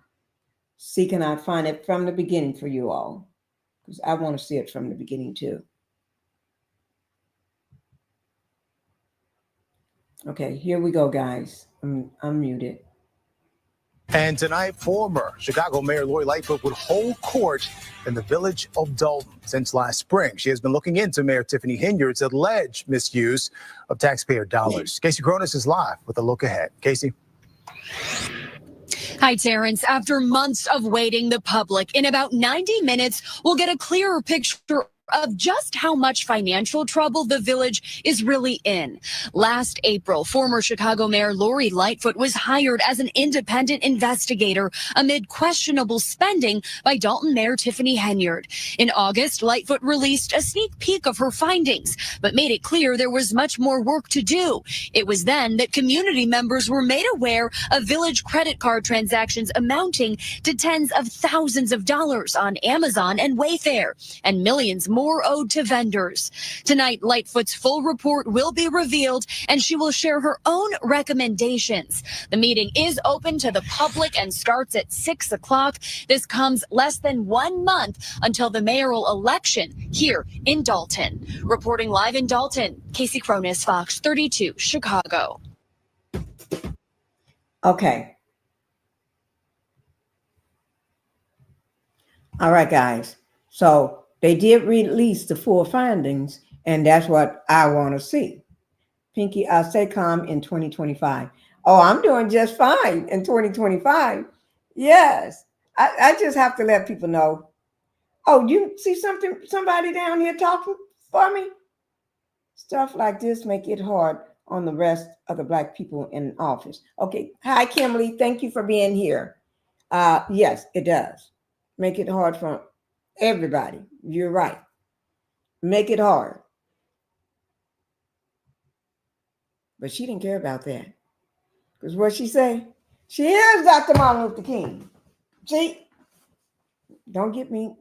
see, can I find it from the beginning for you all? Because I want to see it from the beginning too. Okay, here we go, guys. I'm muted.
And tonight, former Chicago Mayor Lori Lightfoot would hold court in the village of Dolton. Since last spring, she has been looking into Mayor Tiffany Henyard's alleged misuse of taxpayer dollars. Casey Cronus is live with a look ahead. Casey.
Hi, Terrence. After months of waiting, the public, in about 90 minutes, will get a clearer picture of just how much financial trouble the village is really in. Last April, former Chicago Mayor Lori Lightfoot was hired as an independent investigator amid questionable spending by Dolton Mayor Tiffany Henyard. In August, Lightfoot released a sneak peek of her findings, but made it clear there was much more work to do. It was then that community members were made aware of village credit card transactions amounting to tens of thousands of dollars on Amazon and Wayfair, and millions more owed to vendors. Tonight, Lightfoot's full report will be revealed, and she will share her own recommendations. The meeting is open to the public and starts at 6 o'clock. This comes less than 1 month until the mayoral election here in Dolton. Reporting live in Dolton, Casey Cronus, Fox 32, Chicago.
Okay. All right, guys. So they did release the full findings, And that's what I want to see. Pinkie, stay calm in 2025. Oh, I'm doing just fine in 2025. Yes. I just have to let people know. Oh, you see somebody down here talking for me? Stuff like this make it hard on the rest of the Black people in office. Okay. Hi, Kimberly. Thank you for being here. Yes, it does. Make it hard for everybody. You're right. Make it hard. But she didn't care about that. Because what she say? She is Dr. Martin Luther King. See? Don't get me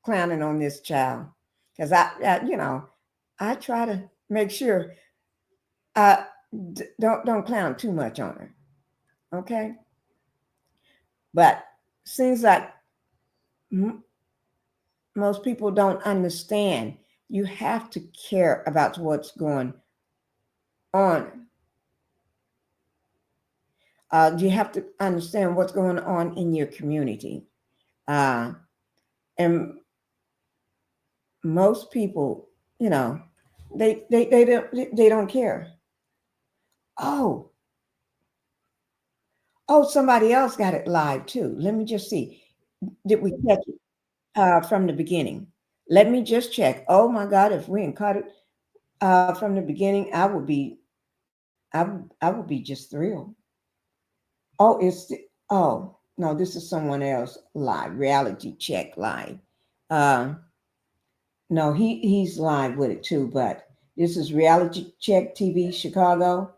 clowning on this child. Because I try to make sure don't clown too much on her. Okay? But seems like most people don't understand. You have to care about what's going on. You have to understand what's going on in your community. And most people, they don't care. Oh, somebody else got it live too. Let me just see. Did we catch it from the beginning? Let me just check. Oh my God, if we ain't caught it from the beginning, I would be just thrilled. Oh, no, this is someone else live, reality check live. No, he's live with it too, but this is reality check TV Chicago.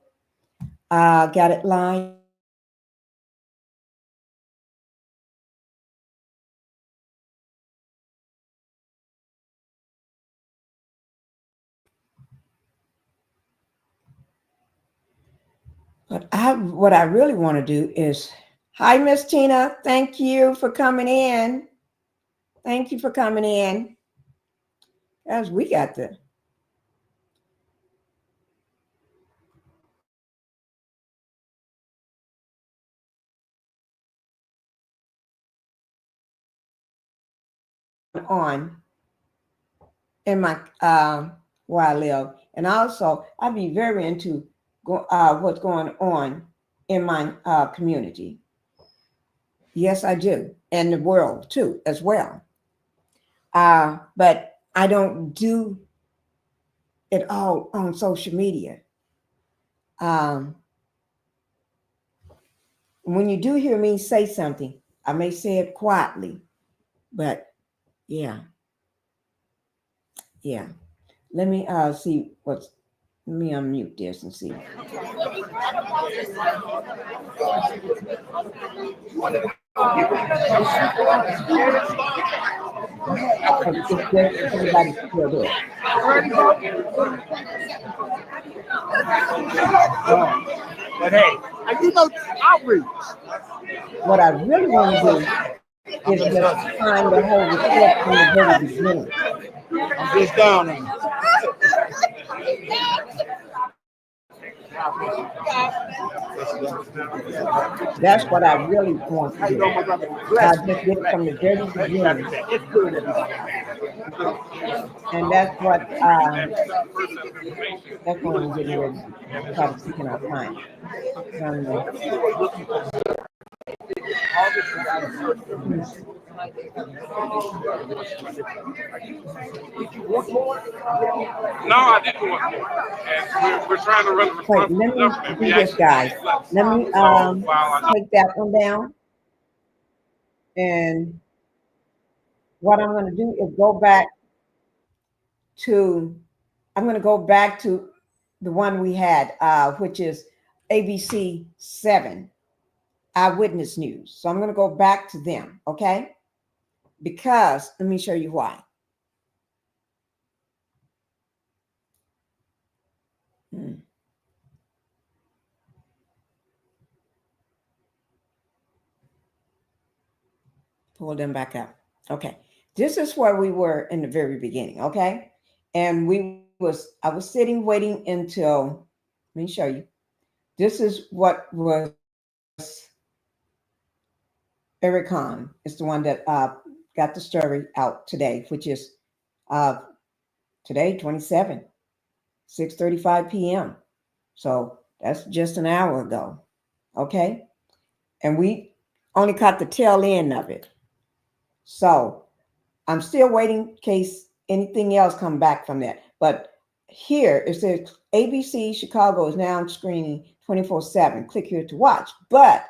Got it live. But what I really want to do is, hi, Miss Tina. Thank you for coming in. Thank you for coming in. As we got the on in my where I live, and also I'd be very into what's going on in my community. Yes, I do, and the world too, as well. But I don't do it all on social media. When you do hear me say something, I may say it quietly, but yeah. Let me see let me unmute this and see. Everybody's still there.
But hey, outreach.
What I really want to do is just find the whole report from the very beginning.
I'm just down on
That's what I really want to do. Just get it from the very beginning. And that's what I'm getting ready to try to seek out time.
No, I didn't want more. And we're trying to run the
Wait, let me do this, guys. Let me take that one down. And what I'm going to do is I'm going to go back to the one we had, which is ABC 7, Eyewitness News. So I'm going to go back to them, okay? Because let me show you why. Pull them back up. Okay. This is where we were in the very beginning, okay? And I was sitting waiting until, let me show you. This is what was Eric Hahn is the one that got the story out today, which is Today, 27, 6:35 p.m. So that's just an hour ago. Okay. And we only caught the tail end of it. So I'm still waiting in case anything else come back from that. But here it says ABC Chicago is now screening 24/7. Click here to watch. But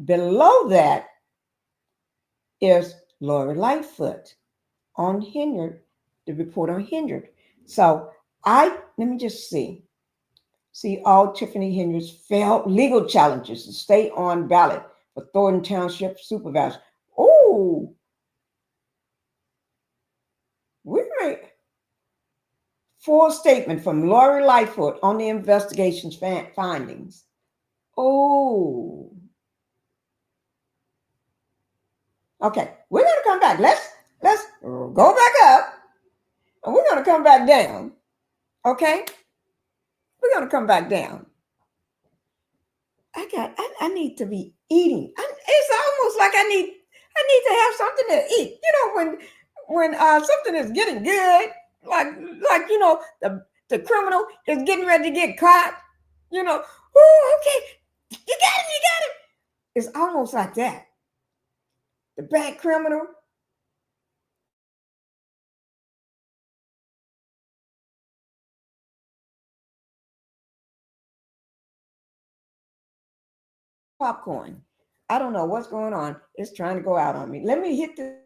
below that is Lori Lightfoot on Henyard, the report on Henyard. So let me just see all Tiffany Henyard's failed legal challenges to stay on ballot for Thornton Township supervisor. Oh, we made full statement from Lori Lightfoot on the investigation's findings. Oh, okay, we're gonna come back. Let's go back up, and we're gonna come back down. Okay, we're gonna come back down. I need to be eating. It's almost like I need to have something to eat. You know, when something is getting good, like you know, the criminal is getting ready to get caught. You know, oh, okay, you got him. It's almost like that. The bad criminal. Popcorn. I don't know what's going on. It's trying to go out on me. Let me hit the.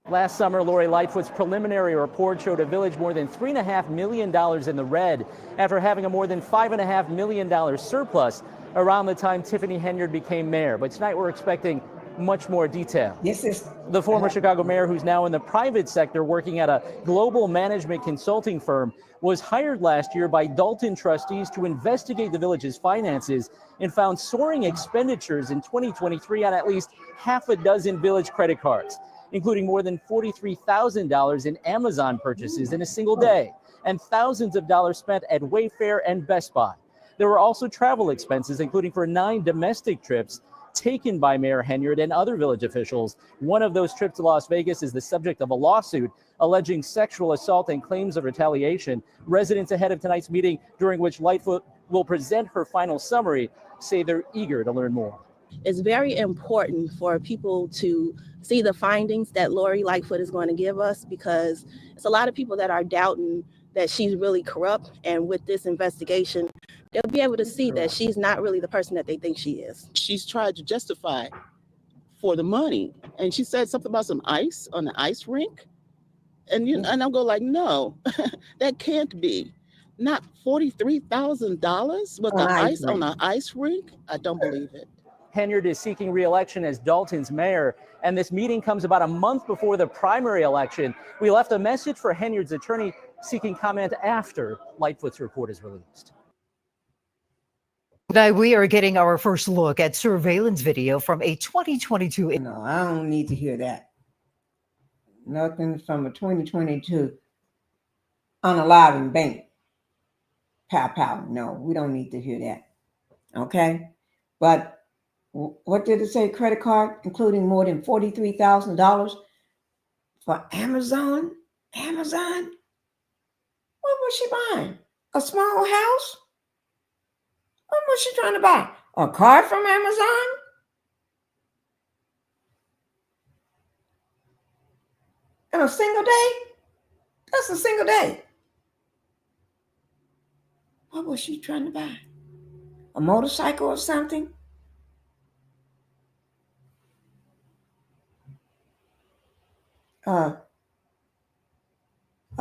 Last summer, Lori Lightfoot's preliminary report showed a village more than $3.5 million in the red after having a more than $5.5 million surplus around the time Tiffany Henyard became mayor. But tonight we're expecting much more detail.
Yes,
the former Chicago mayor, who's now in the private sector working at a global management consulting firm, was hired last year by Dolton trustees to investigate the village's finances and found soaring expenditures in 2023 on at least half a dozen village credit cards, including more than $43,000 in Amazon purchases in a single day and thousands of dollars spent at Wayfair and Best Buy. There were also travel expenses, including for 9 domestic trips taken by Mayor Henyard and other village officials. One of those trips to Las Vegas is the subject of a lawsuit alleging sexual assault and claims of retaliation. Residents ahead of tonight's meeting, during which Lightfoot will present her final summary, say they're eager to learn more.
It's very important for people to see the findings that Lori Lightfoot is going to give us, because it's a lot of people that are doubting that she's really corrupt. And with this investigation, they'll be able to see that she's not really the person that they think she is.
She's tried to justify for the money. And she said something about some ice on the ice rink. And and I'll go like, no, that can't be. Not $43,000 with the ice on an ice rink. I don't believe it.
Henyard is seeking re-election as Dolton's mayor, and this meeting comes about a month before the primary election. We left a message for Henyard's attorney seeking comment after Lightfoot's report is released.
Now we are getting our first look at surveillance video from a 2022.
No, I don't need to hear that. Nothing from a 2022 unaliving bank. Pow, pow. No, we don't need to hear that. Okay? But what did it say? Credit card, including more than $43,000 for Amazon? Amazon? What was she buying? A small house? What was she trying to buy? A car from Amazon? In a single day? That's a single day. What was she trying to buy? A motorcycle or something? A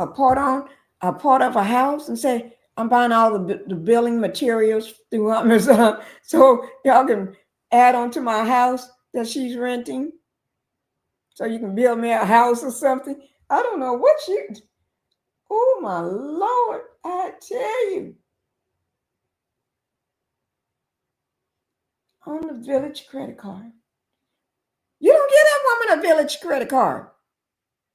part of a house and say, I'm buying all the building materials through Amazon so y'all can add on to my house that she's renting. So you can build me a house or something. I don't know what oh my Lord, I tell you. On the village credit card. You don't give that woman a village credit card.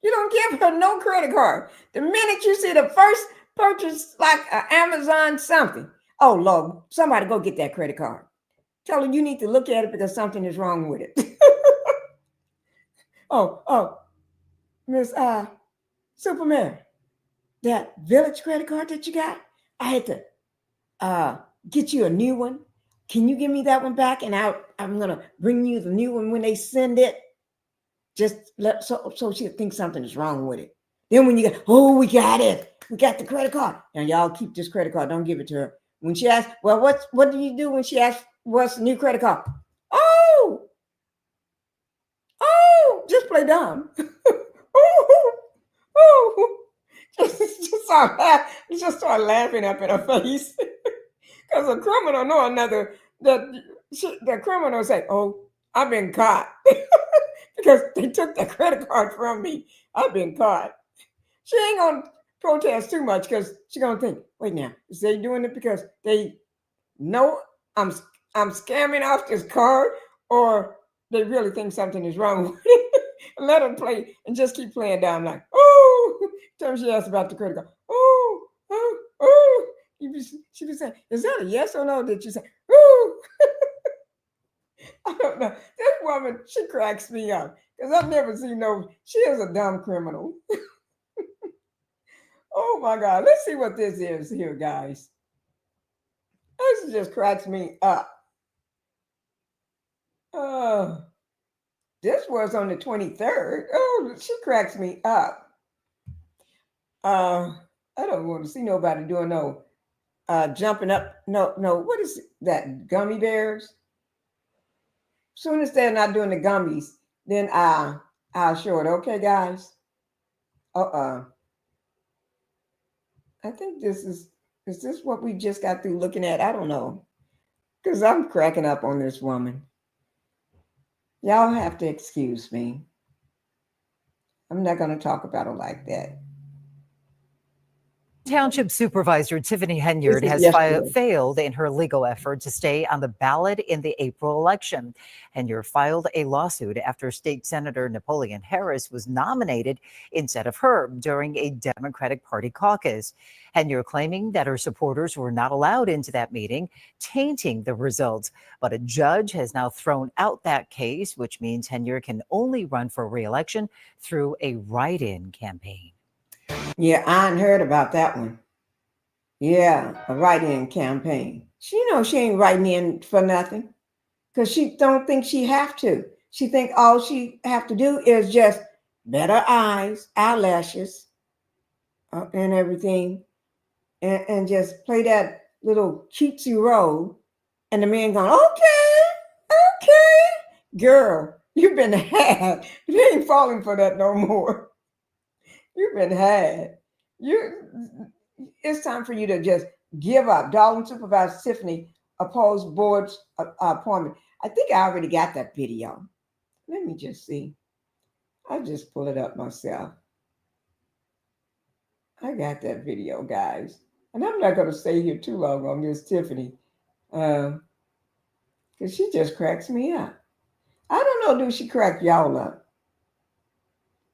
You don't give her no credit card. The minute you see the first purchase, like Amazon something, oh Lord, somebody go get that credit card. Tell her you need to look at it because something is wrong with it. Oh, Miss Superman, that Village credit card that you got, I had to get you a new one. Can you give me that one back? And I'm gonna bring you the new one when they send it. Just so she'll think something is wrong with it. Then when you go, we got it. We got the credit card. Now y'all keep this credit card. Don't give it to her. When she asks, well, what do you do when she asks what's the new credit card? Oh, just play dumb. Just start laughing up in her face. Because a criminal know another, the criminal say, oh, I've been caught. Because they took the credit card from me. I've been caught. She ain't going to protest too much because she's going to think, wait now, is they doing it because they know I'm scamming off this card, or they really think something is wrong with it? Let her play and just keep playing down like, oh, time she asked about the credit card. Oh. She was saying, is that a yes or no? Did you say, oh? I don't know. This woman, she cracks me up because I've never seen she is a dumb criminal. Oh my God. Let's see what this is here, guys. This just cracks me up. This was on the 23rd. Oh, she cracks me up. I don't want to see nobody doing jumping up. No, what is that? Gummy bears? Soon as they're not doing the gummies, then I'll show it. Okay, guys. I think is this what we just got through looking at? I don't know. Because I'm cracking up on this woman. Y'all have to excuse me. I'm not going to talk about her like that.
Township Supervisor Tiffany Henyard has failed in her legal effort to stay on the ballot in the April election. Henyard filed a lawsuit after State Senator Napoleon Harris was nominated instead of her during a Democratic Party caucus. Henyard claiming that her supporters were not allowed into that meeting, tainting the results. But a judge has now thrown out that case, which means Henyard can only run for re-election through a write-in campaign.
Yeah, I hadn't heard about that one. Yeah, a write-in campaign. She ain't writing in for nothing because she don't think she have to. She think all she have to do is just better eyes, eyelashes, and everything, and just play that little cutesy role. And the man going, okay, girl, you've been had. You ain't falling for that no more. You've been had. It's time for you to just give up. Dolton Supervisor Tiffany opposed board's appointment. I think I already got that video. Let me just see. I'll just pull it up myself. I got that video, guys. And I'm not going to stay here too long on Miss Tiffany because she just cracks me up. I don't know, do she crack y'all up?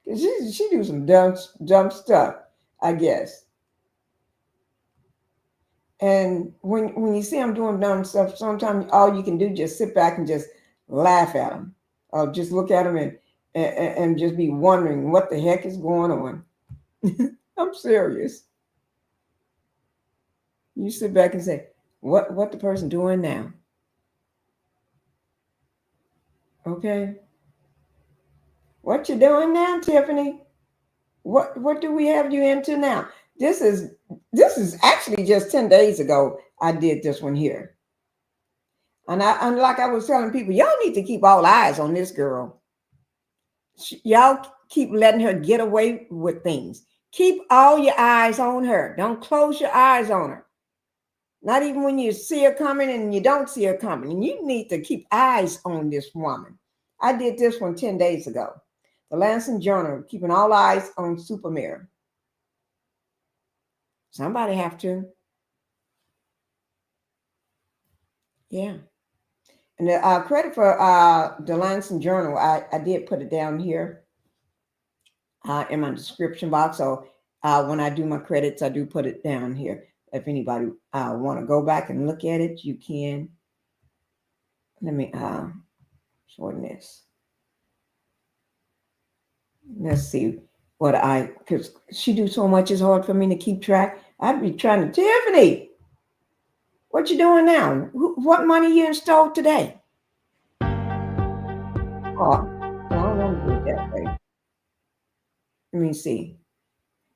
She do some dumb stuff, I guess. And when you see them doing dumb stuff, sometimes all you can do is just sit back and just laugh at them, or just look at them and just be wondering what the heck is going on. I'm serious. You sit back and say, what the person doing now? Okay. What you doing now, Tiffany? What do we have you into now? This is actually just 10 days ago I did this one here. And like I was telling people, y'all need to keep all eyes on this girl. Y'all keep letting her get away with things. Keep all your eyes on her. Don't close your eyes on her. Not even when you see her coming and you don't see her coming. And you need to keep eyes on this woman. I did this one 10 days ago. The Lansing Journal, keeping all eyes on Super Mayor. Somebody have to. Yeah. And the credit for the Lansing Journal, I did put it down here in my description box. So when I do my credits, I do put it down here. If anybody want to go back and look at it, you can. Let me shorten this. Let's see what because she do so much, it's hard for me to keep track. I'd be trying to, Tiffany, what you doing now? What money you installed today? Oh, I don't want to do it that way. Let me see.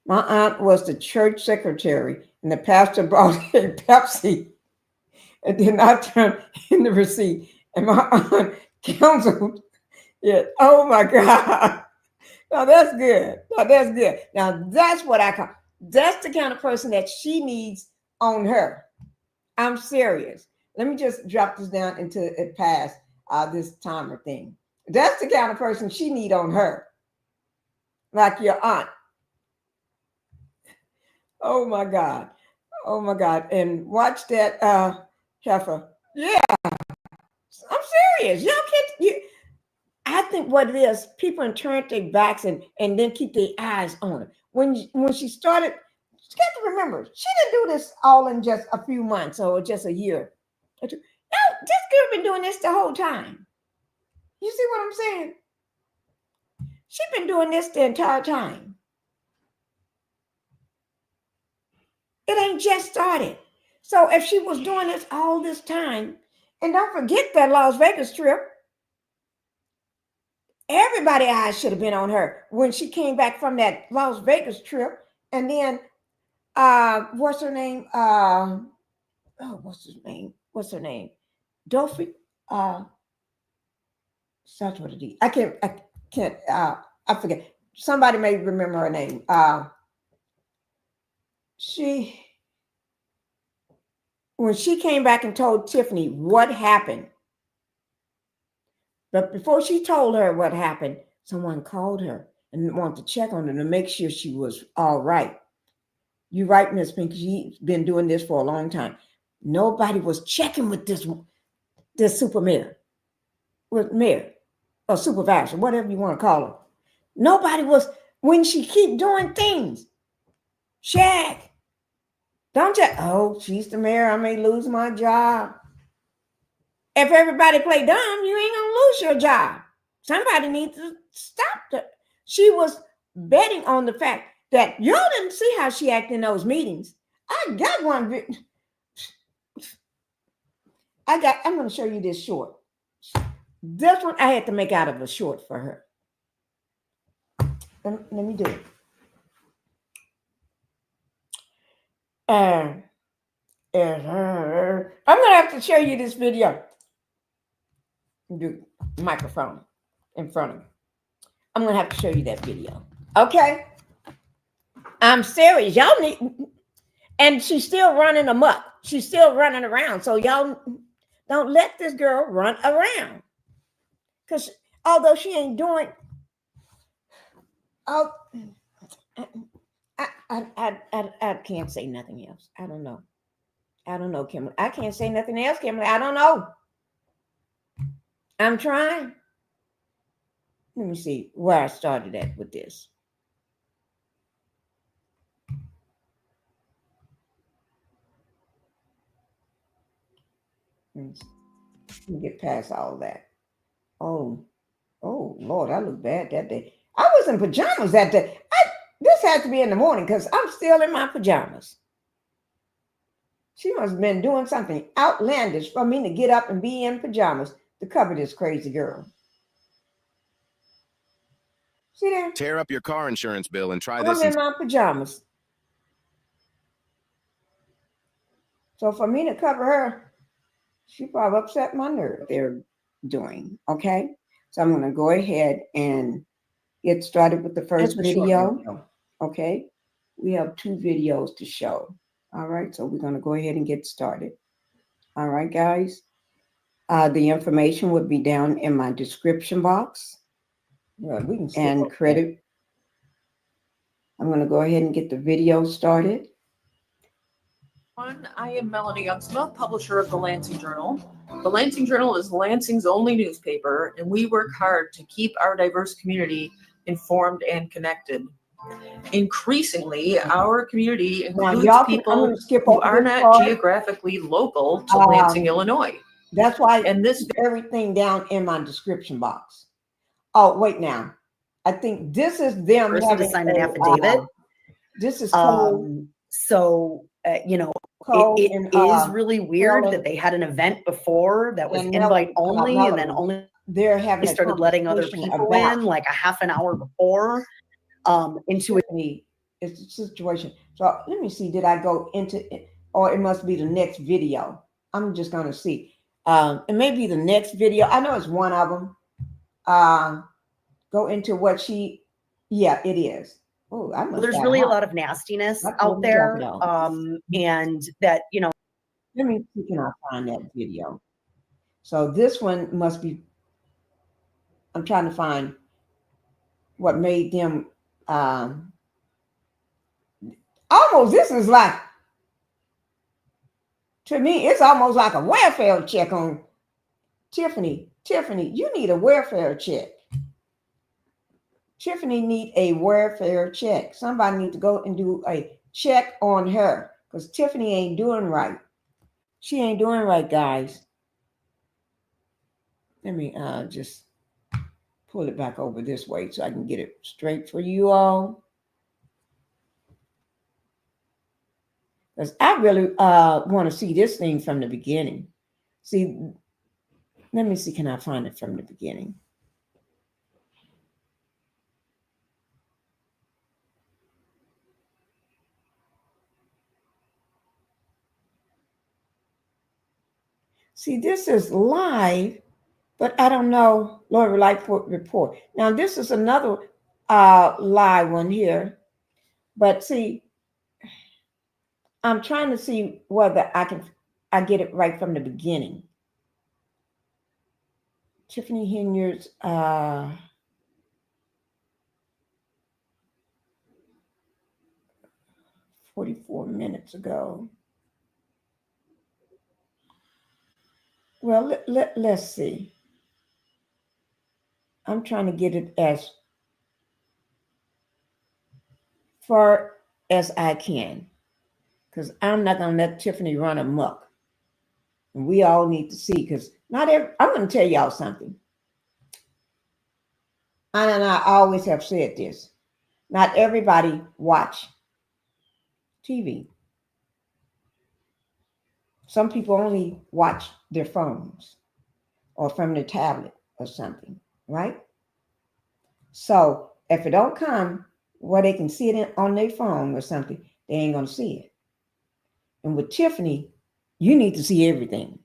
My aunt was the church secretary, and the pastor brought a Pepsi, and then I turned in the receipt, and my aunt counseled it. Oh my God. Now that's good. Now that's good. Now that's what I call, that's the kind of person that she needs on her. I'm serious. Let me just drop this down until it pass this timer thing. That's the kind of person she need on her. Like your aunt. Oh my God. Oh my God. And watch that heifer. Yeah. I'm serious. Y'all can't. I think what it is, people turn their backs and then keep their eyes on her. When she started, you got to remember, she didn't do this all in just a few months or just a year. No, this girl been doing this the whole time. You see what I'm saying? She's been doing this the entire time. It ain't just started. So if she was doing this all this time, and don't forget that Las Vegas trip, everybody's eyes should have been on her when she came back from that Las Vegas trip. And then, what's her name? What's her name? Dolphin. Starts with a D. I forget. Somebody may remember her name. When she came back and told Tiffany what happened, but before she told her what happened, someone called her and wanted to check on her to make sure she was all right. You're right, Miss Pinkie. She's been doing this for a long time. Nobody was checking with this super mayor, with mayor or supervisor, whatever you want to call her. Nobody was, when she keep doing things. Check. Don't check. Oh, she's the mayor. I may lose my job. If everybody play dumb, you ain't gonna lose your job. Somebody needs to stop that. She was betting on the fact that y'all didn't see how she acted in those meetings. I got one. I'm going to show you this short. This one I had to make out of a short for her. Let me do it. I'm going to have to show you this video. Do microphone in front of me. I'm going to have to show you that video. Okay? I'm serious. Y'all need, and she's still running amok. She's still running around. So y'all don't let this girl run around. Because although she ain't doing, I can't say nothing else. I don't know. I don't know, Kimberly. I can't say nothing else, Kimberly. I don't know. I'm trying. Let me see where I started at with this. Let me get past all that. Oh, Lord, I look bad that day. I was in pajamas that day. This had to be in the morning because I'm still in my pajamas. She must have been doing something outlandish for me to get up and be in pajamas to cover this crazy girl. See there?
Tear up your car insurance bill and try
I'm
this.
in my pajamas. So for me to cover her, she probably upset my nerve they're doing. Okay. So I'm going to go ahead and get started with the first video. Okay. We have 2 videos to show. All right. So we're going to go ahead and get started. All right, guys. The information would be down in my description box. Yeah, we can and credit. I'm going to go ahead and get the video started.
I am Melanie Youngsma, publisher of the Lansing Journal. The Lansing Journal is Lansing's only newspaper, and we work hard to keep our diverse community informed and connected. Increasingly, our community includes people who are not geographically local to Lansing, Illinois.
That's why and this everything down in my description box. Oh, wait now. I think this is them
person to
having
sign an affidavit.
This is Cole.
You know,
Cole
it
and,
is really weird
Paula
that they had an event before that was
and
invite
Melody,
only, and then only
they're having
they started letting other
conversation
people
about
in like a half an hour before. Into it.
It's a situation. So let me see. Did I go into it, or it must be the next video? I'm just gonna see. It may be the next video. I know it's one of them. Go into what she. Yeah, it is. Oh, I must.
Well, there's
have
really a
hot.
lot of nastiness
That's
out
what
there,
we're talking about.
and that, you know.
Let me see. Can I find that video? So this one must be. I'm trying to find what made them. Almost. This is like. To me, it's almost like a welfare check on Tiffany. Tiffany, you need a welfare check. Tiffany need a welfare check. Somebody need to go and do a check on her because Tiffany ain't doing right. She ain't doing right, guys. Let me just pull it back over this way so I can get it straight for you all. Because I really want to see this thing from the beginning. See, let me see, can I find it from the beginning? See, this is live, but I don't know, Lori Lightfoot report. Now, this is another live one here, but see, I'm trying to see whether I get it right from the beginning. Tiffany Henyard's 44 minutes ago. Well, let's see. I'm trying to get it as far as I can because I'm not going to let Tiffany run amok. And we all need to see because I'm going to tell y'all something. And I always have said this. Not everybody watch TV. Some people only watch their phones or from their tablet or something, right? So if it don't come where they can see it on their phone or something, they ain't going to see it. And with Tiffany, you need to see everything.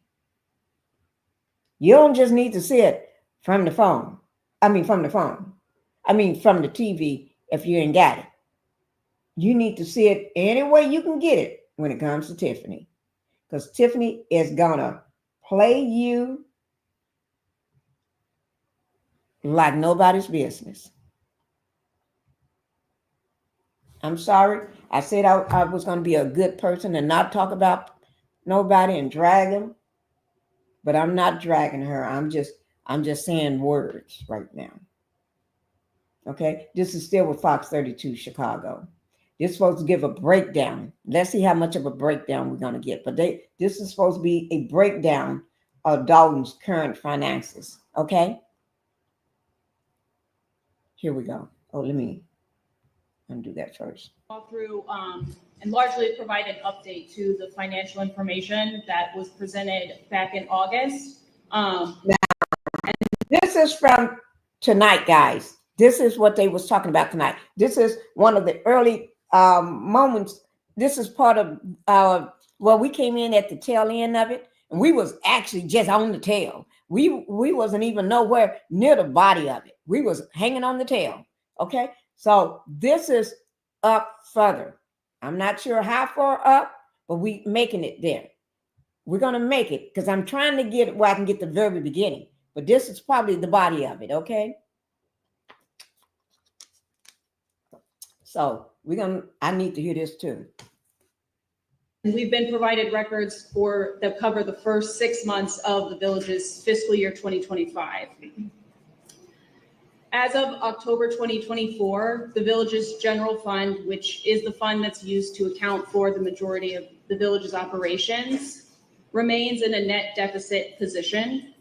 You don't just need to see it from the phone. From the TV if you ain't got it. You need to see it any way you can get it when it comes to Tiffany. Because Tiffany is going to play you like nobody's business. I'm sorry. I said I was going to be a good person and not talk about nobody and drag them. But I'm not dragging her. I'm just saying words right now. Okay? This is still with Fox 32 Chicago. This is supposed to give a breakdown. Let's see how much of a breakdown we're going to get. But this is supposed to be a breakdown of Dolton's current finances. Okay? Here we go. Oh, let me undo that first.
Through and largely provide an update to the financial information that was presented back in August.
Now, this is from tonight, guys. This is what they was talking about tonight. This is one of the early moments. This is part of we came in at the tail end of it, and we was actually just on the tail. We wasn't even nowhere near the body of it. We was hanging on the tail. Okay, so this is up further. I'm not sure how far up, but we making it there. We're gonna make it because I'm trying to get it where I can get the very beginning. But this is probably the body of it. Okay. So I need to hear this too.
We've been provided records that cover the first 6 months of the village's fiscal year 2025. As of October 2024, the village's general fund, which is the fund that's used to account for the majority of the village's operations, remains in a net deficit position.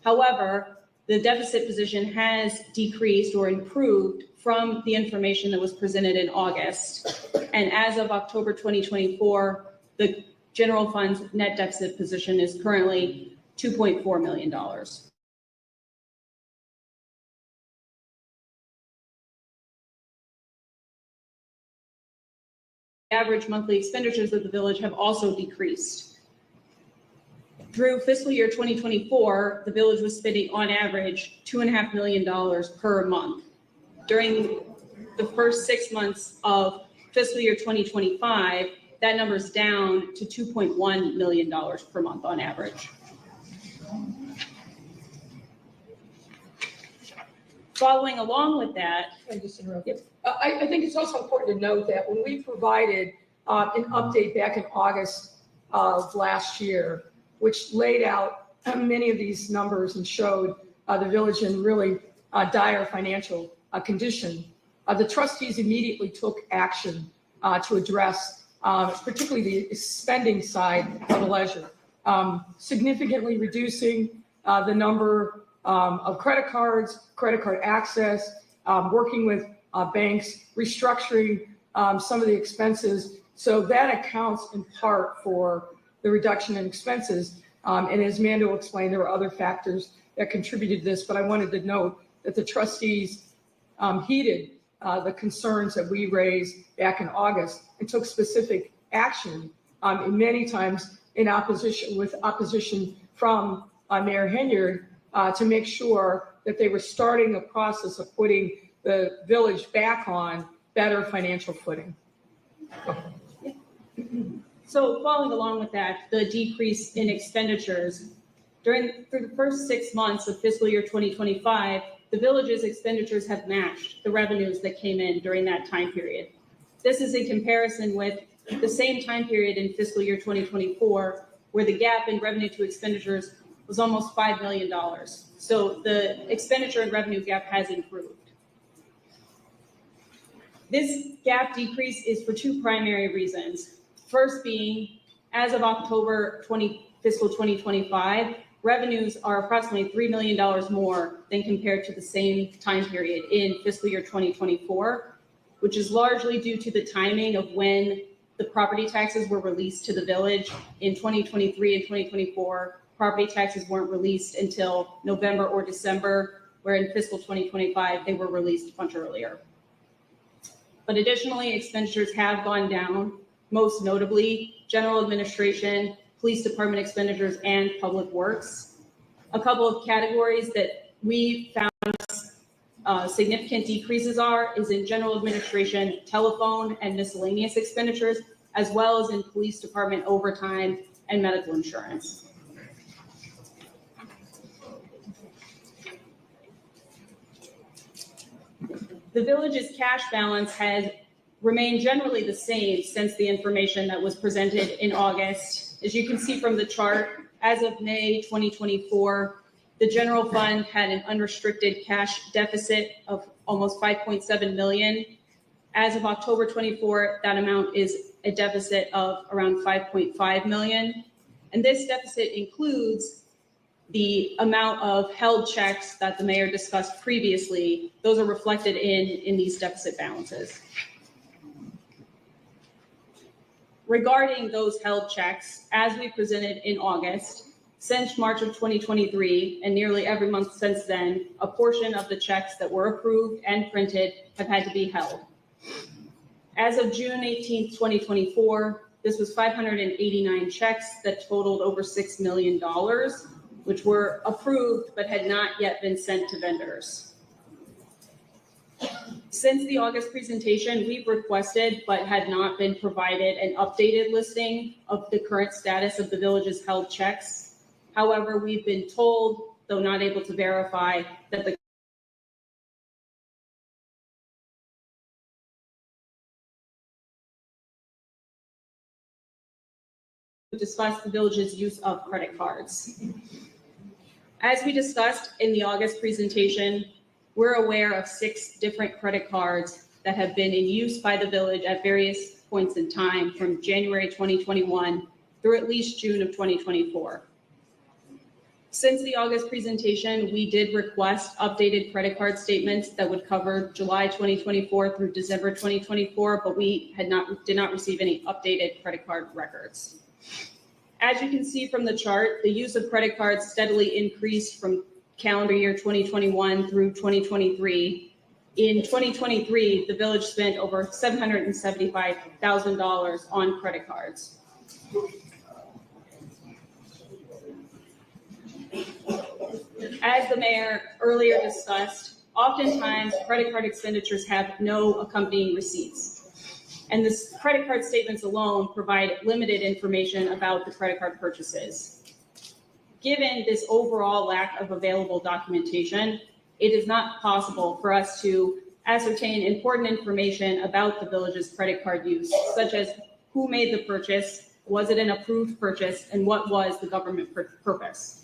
However, the deficit position has decreased or improved from the information that was presented in August. And as of October 2024, the general fund's net deficit position is currently $2.4 million. Average monthly expenditures of the village have also decreased. Through fiscal year 2024, the village was spending on average $2.5 million per month. During the first 6 months of fiscal year 2025, that number is down to $2.1 million per month on average. Following along with that,
I just interrupt. Yep. I think it's also important to note that when we provided an update back in August of last year, which laid out many of these numbers and showed the village in really dire financial condition, the trustees immediately took action to address particularly the spending side of the ledger, significantly reducing the number of credit card access, working with banks, restructuring some of the expenses. So that accounts in part for the reduction in expenses. And as Mando explained, there were other factors that contributed to this, but I wanted to note that the trustees heeded the concerns that we raised back in August and took specific action, and many times in opposition from Mayor Henyard, to make sure that they were starting the process of putting the village back on better financial footing.
So following along with that, the decrease in expenditures through the first 6 months of fiscal year 2025, the village's expenditures have matched the revenues that came in during that time period. This is in comparison with the same time period in fiscal year 2024, where the gap in revenue to expenditures was almost $5 million. So the expenditure and revenue gap has improved. This gap decrease is for two primary reasons. First being, as of October fiscal 2025, revenues are approximately $3 million more than compared to the same time period in fiscal year 2024, which is largely due to the timing of when the property taxes were released to the village. In 2023 and 2024, property taxes weren't released until November or December, where in fiscal 2025, they were released much earlier. But additionally, expenditures have gone down, most notably general administration, police department expenditures, and public works. A couple of categories that we found significant decreases is in general administration, telephone, and miscellaneous expenditures, as well as in police department overtime and medical insurance. The village's cash balance has remained generally the same since the information that was presented in August. As you can see from the chart, as of May 2024, the general fund had an unrestricted cash deficit of almost 5.7 million. As of October 24, that amount is a deficit of around 5.5 million. And this deficit includes the amount of held checks that the mayor discussed previously. Those are reflected in these deficit balances. Regarding those held checks, as we presented in August, since March of 2023 and nearly every month since then, a portion of the checks that were approved and printed have had to be held. As of June 18th, 2024, this was 589 checks that totaled over $6 million, which were approved but had not yet been sent to vendors. Since the August presentation, we've requested but had not been provided an updated listing of the current status of the village's held checks. However, we've been told, though not able to verify, that the discuss the village's use of credit cards. As we discussed in the August presentation, we're aware of 6 different credit cards that have been in use by the village at various points in time from January 2021 through at least June of 2024. Since the August presentation, we did request updated credit card statements that would cover July 2024 through December 2024, but we did not receive any updated credit card records. As you can see from the chart, the use of credit cards steadily increased from calendar year 2021 through 2023. In 2023, the village spent over $775,000 on credit cards. As the mayor earlier discussed, oftentimes credit card expenditures have no accompanying receipts. And the credit card statements alone provide limited information about the credit card purchases. Given this overall lack of available documentation, it is not possible for us to ascertain important information about the village's credit card use, such as who made the purchase, was it an approved purchase, and what was the government purpose.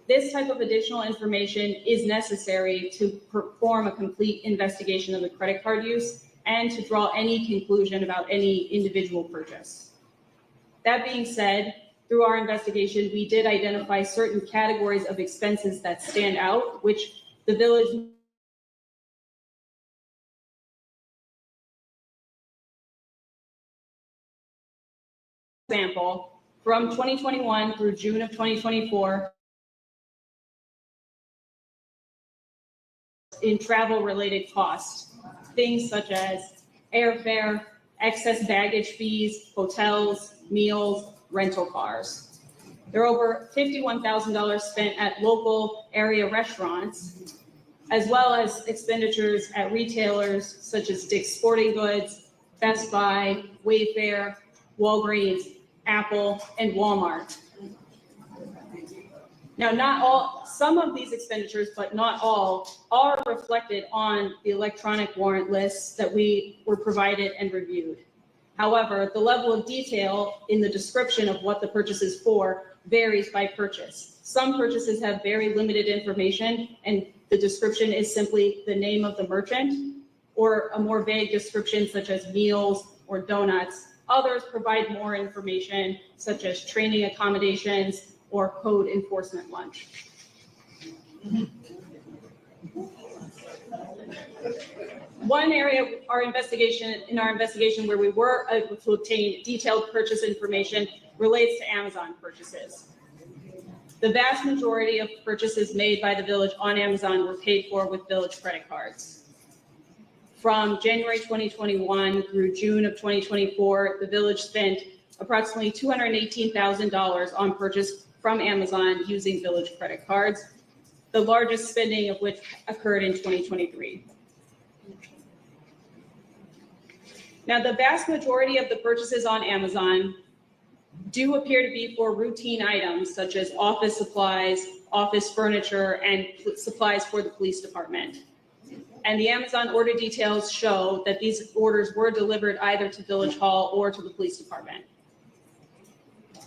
This type of additional information is necessary to perform a complete investigation of the credit card use and to draw any conclusion about any individual purchase. That being said, through our investigation, we did identify certain categories of expenses that stand out, which the village example, from 2021 through June of 2024, in travel-related costs, things such as airfare, excess baggage fees, hotels, meals, rental cars. There are over $51,000 spent at local area restaurants, as well as expenditures at retailers such as Dick's Sporting Goods, Best Buy, Wayfair, Walgreens, Apple, and Walmart. Now, some of these expenditures, but not all, are reflected on the electronic warrant lists that we were provided and reviewed. However, the level of detail in the description of what the purchase is for varies by purchase. Some purchases have very limited information, and the description is simply the name of the merchant, or a more vague description such as meals or donuts. Others provide more information, such as training accommodations or code enforcement lunch. One area in our investigation where we were able to obtain detailed purchase information relates to Amazon purchases. The vast majority of purchases made by the village on Amazon were paid for with village credit cards. From January 2021 through June of 2024, the village spent approximately $218,000 on purchase from Amazon using village credit cards, the largest spending of which occurred in 2023. Now, the vast majority of the purchases on Amazon do appear to be for routine items such as office supplies, office furniture, and supplies for the police department. And the Amazon order details show that these orders were delivered either to Village Hall or to the police department.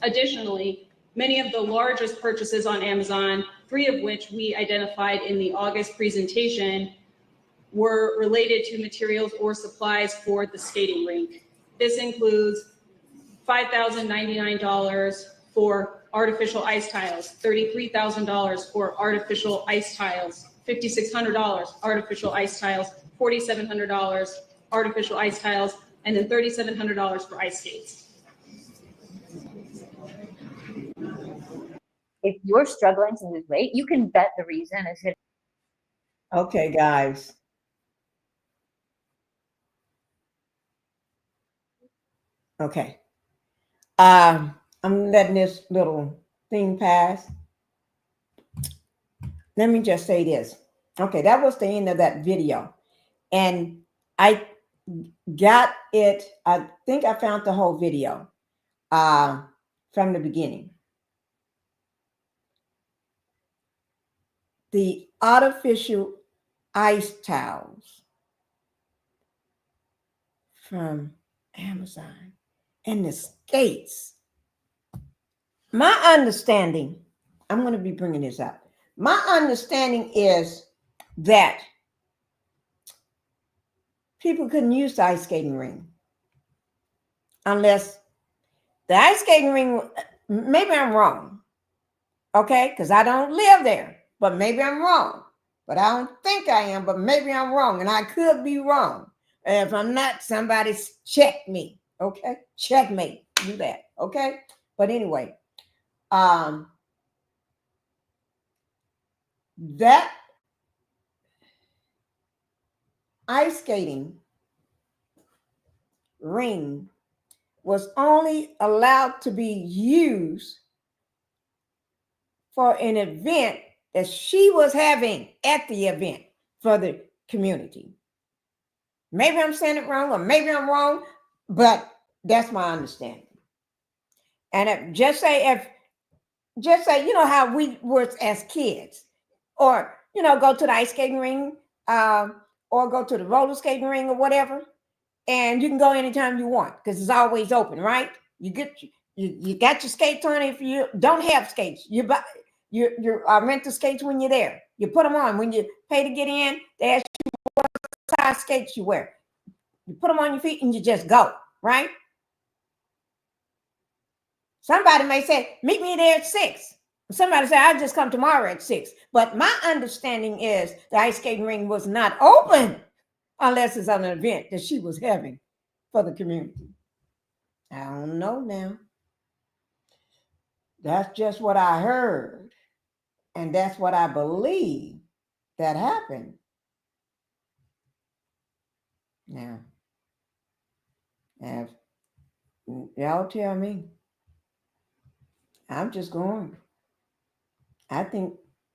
Additionally, many of the largest purchases on Amazon, 3 of which we identified in the August presentation, were related to materials or supplies for the skating rink. This includes $5,099 for artificial ice tiles, $33,000 for artificial ice tiles, $5,600 artificial ice tiles, $4,700 artificial ice tiles, and then $3,700 for ice skates.
If you're struggling to lose weight, you can bet the reason is it.
Okay, guys. Okay. I'm letting this little thing pass. Let me just say this. Okay, that was the end of that video. And I got it. I think I found the whole video from the beginning. The artificial ice towels from Amazon and the skates. My understanding, I'm going to be bringing this up. My understanding is that people couldn't use the ice skating ring unless the ice skating ring, maybe I'm wrong, okay? Because I don't live there, but maybe I'm wrong. But I don't think I am, but maybe I'm wrong, and I could be wrong. And if I'm not, somebody check me, okay? Checkmate, do that, okay? But anyway, that ice skating ring was only allowed to be used for an event that she was having at the event for the community. Maybe I'm saying it wrong, or maybe I'm wrong, but that's my understanding. And just say, you know how we were as kids, or, you know, go to the ice skating ring, or go to the roller skating ring or whatever, and you can go anytime you want because it's always open, right? You got your skates on. If you don't have skates, you rent the skates when you're there. You put them on when you pay to get in. They ask you what size skates you wear. You put them on your feet and you just go, right? Somebody may say, meet me there at 6. Somebody say, I'll just come tomorrow at 6. But my understanding is the ice skating ring was not open unless it's an event that she was having for the community. I don't know now. That's just what I heard. And that's what I believe that happened. Now, if y'all tell me, I'm just going. I think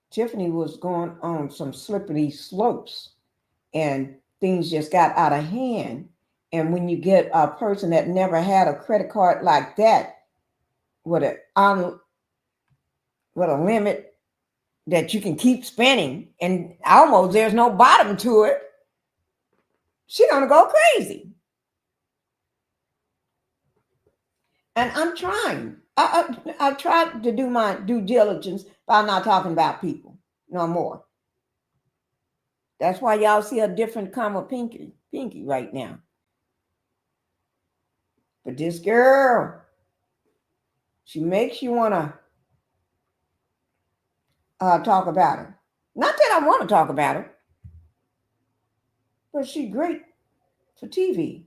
Tiffany was going on some slippery slopes and things just got out of hand. And when you get a person that never had a credit card like that, with a limit that you can keep spending, and almost there's no bottom to it, she's gonna go crazy. And I'm trying. I tried to do my due diligence, but I'm not talking about people no more. That's why y'all see a different comma Pinkie right now. But this girl, she makes you want to talk about her. Not that I want to talk about her, but she's great for TV.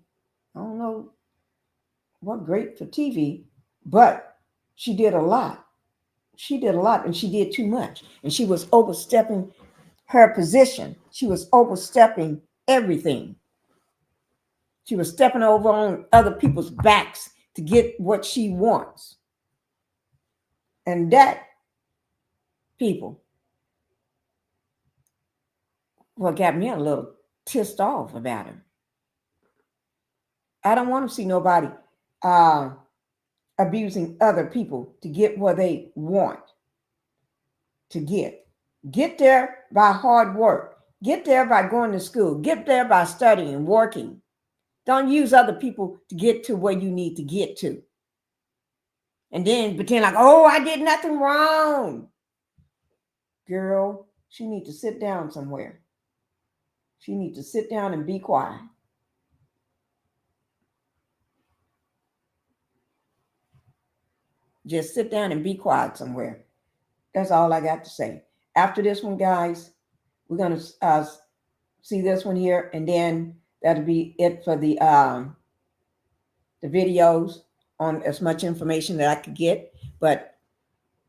I don't know what great for TV, but she did a lot. She did a lot, and she did too much. And she was overstepping her position. She was overstepping everything. She was stepping over on other people's backs to get what she wants. And that, people, what got me a little pissed off about her. I don't want to see nobody abusing other people to get what they want to get. Get there by hard work. Get there by going to school. Get there by studying, working. Don't use other people to get to where you need to get to. And then pretend like, oh, I did nothing wrong. Girl, she needs to sit down somewhere. She needs to sit down and be quiet. Just sit down and be quiet somewhere. That's all I got to say. After this one, guys, we're going to see this one here, and then that'll be it for the videos on as much information that I could get. But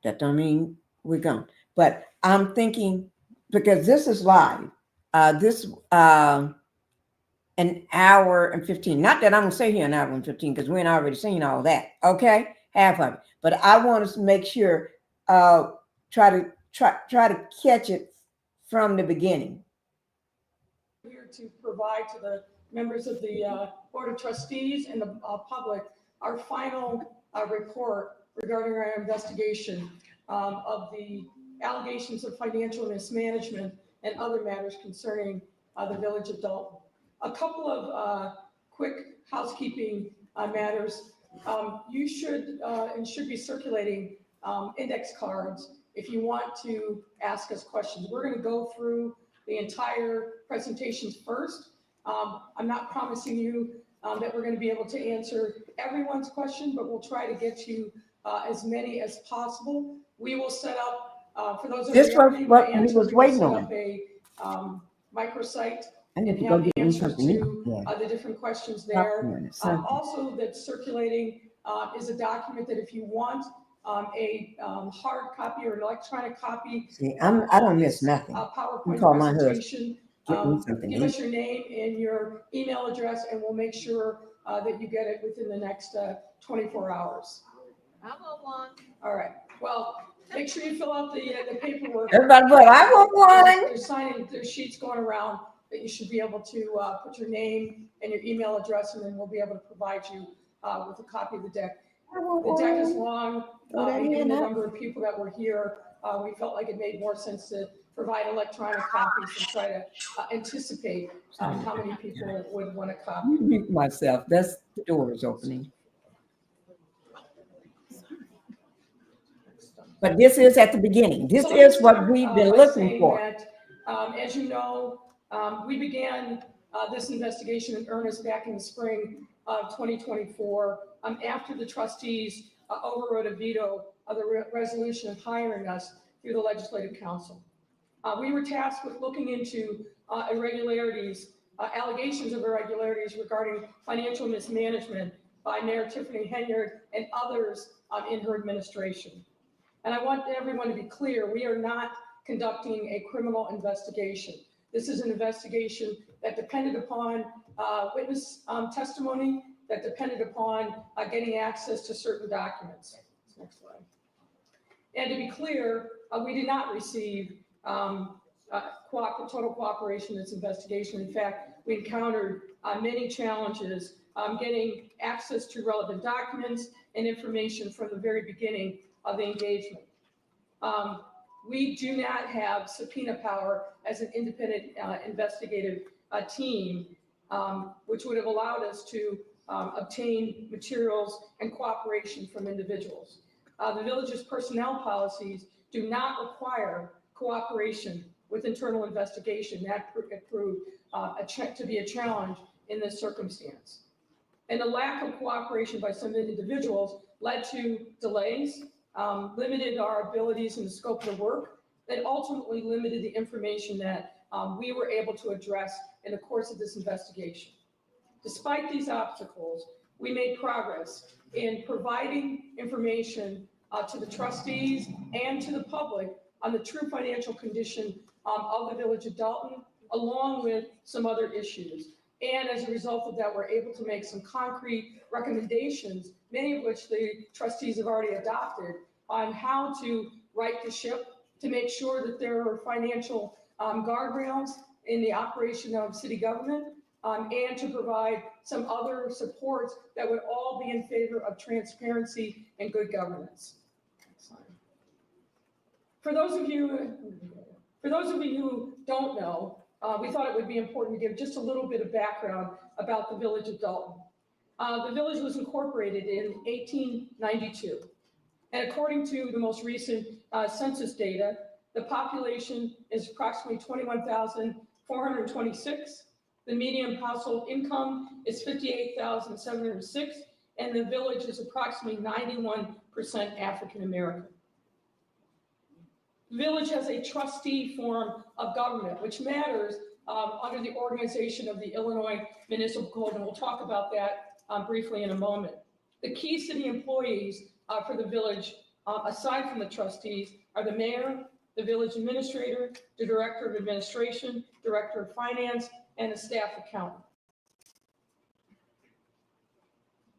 that don't mean we're gone. But I'm thinking, because this is live, an hour and 15. Not that I'm going to say here an hour and 15, because we ain't already seen all that. Okay, half of it. But I want us to make sure, try to catch it from the beginning.
Here to provide to the members of the Board of Trustees and the public our final report regarding our investigation of the allegations of financial mismanagement and other matters concerning the Village of Dolton. A couple of quick housekeeping matters. You should be circulating index cards if you want to ask us questions. We're going to go through the entire presentations first. I'm not promising you that we're going to be able to answer everyone's question, but we'll try to get you as many as possible. We will set up, for those of
This
you
was
who
what we
answer,
was
we will
waiting
set
on.
up a microsite
I need
and
to go
have
get me
answers
something to
to
eat.
the different questions
Stop
there.
doing it, something.
Also, that's circulating is a document that if you want a hard copy or an electronic copy,
See, I don't miss nothing.
PowerPoint
Call my husband.
presentation,
Get me something
give
to
us
eat.
your name and your email address, and we'll make sure that you get it within the next 24 hours.
I want one.
All right. Well, make sure you fill out the paperwork.
Everybody, but I want one.
There's signing, there's sheets going around that you should be able to put your name and your email address, and then we'll be able to provide you with a copy of the deck. The deck is long, and given the number of people that were here, we felt like it made more sense to provide electronic copies and try to anticipate how many people would want a copy.
Mute myself. That's the door is opening. But this is at the beginning. This
So let me
is what
start,
we've been
by
looking
saying
for.
that, as you know, we began this investigation in earnest back in the spring of 2024 after the trustees overrode a veto of the resolution of hiring us through the Legislative Council. We were tasked with looking into irregularities, allegations of irregularities regarding financial mismanagement by Mayor Tiffany Henyard and others in her administration. And I want everyone to be clear, we are not conducting a criminal investigation. This is an investigation that depended upon witness testimony, that depended upon getting access to certain documents. Next slide. And to be clear, we did not receive total cooperation in this investigation. In fact, we encountered many challenges getting access to relevant documents and information from the very beginning of the engagement. We do not have subpoena power as an independent investigative team, which would have allowed us to obtain materials and cooperation from individuals. The village's personnel policies do not require cooperation with internal investigation. That proved to be a challenge in this circumstance. And the lack of cooperation by some individuals led to delays, limited our abilities in the scope of the work, that ultimately limited the information that we were able to address in the course of this investigation. Despite these obstacles, we made progress in providing information to the trustees and to the public on the true financial condition of the village of Dolton, along with some other issues. And as a result of that, we're able to make some concrete recommendations, many of which the trustees have already adopted, on how to right the ship, to make sure that there are financial guardrails in the operation of city government, and to provide some other supports that would all be in favor of transparency and good governance. For those of you who don't know, we thought it would be important to give just a little bit of background about the village of Dolton. The village was incorporated in 1892. And according to the most recent census data, the population is approximately 21,426. The median household income is 58,706, and the village is approximately 91% African American. The village has a trustee form of government, which matters under the organization of the Illinois Municipal Code, and we'll talk about that briefly in a moment. The key city employees for the village, aside from the trustees, are the mayor, the village administrator, the director of administration, director of finance, and a staff accountant.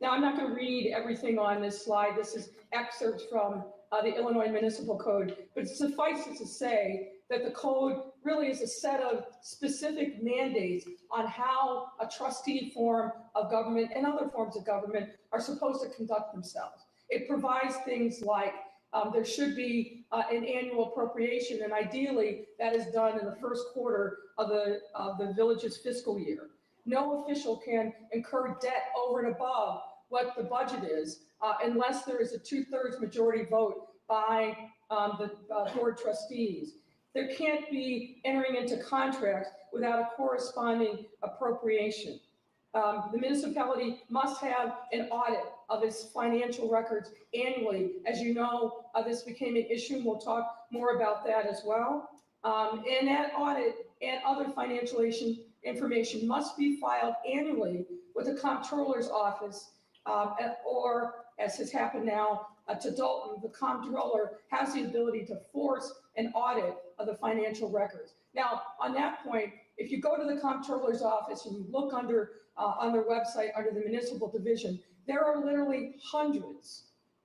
Now, I'm not going to read everything on this slide. This is excerpts from the Illinois Municipal Code, but suffice it to say that the code really is a set of specific mandates on how a trustee form of government and other forms of government are supposed to conduct themselves. It provides things like there should be an annual appropriation, and ideally that is done in the first quarter of the village's fiscal year. No official can incur debt over and above what the budget is unless there is a 2/3 majority vote by the board trustees. There can't be entering into contracts without a corresponding appropriation. The municipality must have an audit of its financial records annually. As you know, this became an issue, and we'll talk more about that as well. And that audit and other financial information must be filed annually with the comptroller's office, or as has happened now to Dolton, the comptroller has the ability to force an audit of the financial records. Now, on that point, if you go to the comptroller's office and you look under on their website under the municipal division, there are literally hundreds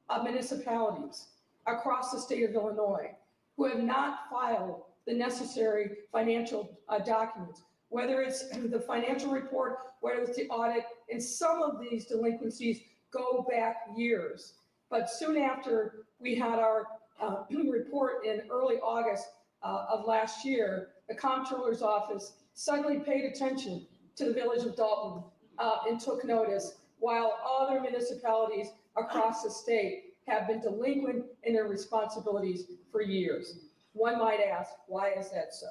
of municipalities across the state of Illinois who have not filed the necessary financial documents, whether it's the financial report, whether it's the audit, and some of these delinquencies go back years. But soon after we had our report in early August of last year, the comptroller's office suddenly paid attention to the village of Dolton and took notice, while other municipalities across the state have been delinquent in their responsibilities for years. One might ask, why is that so?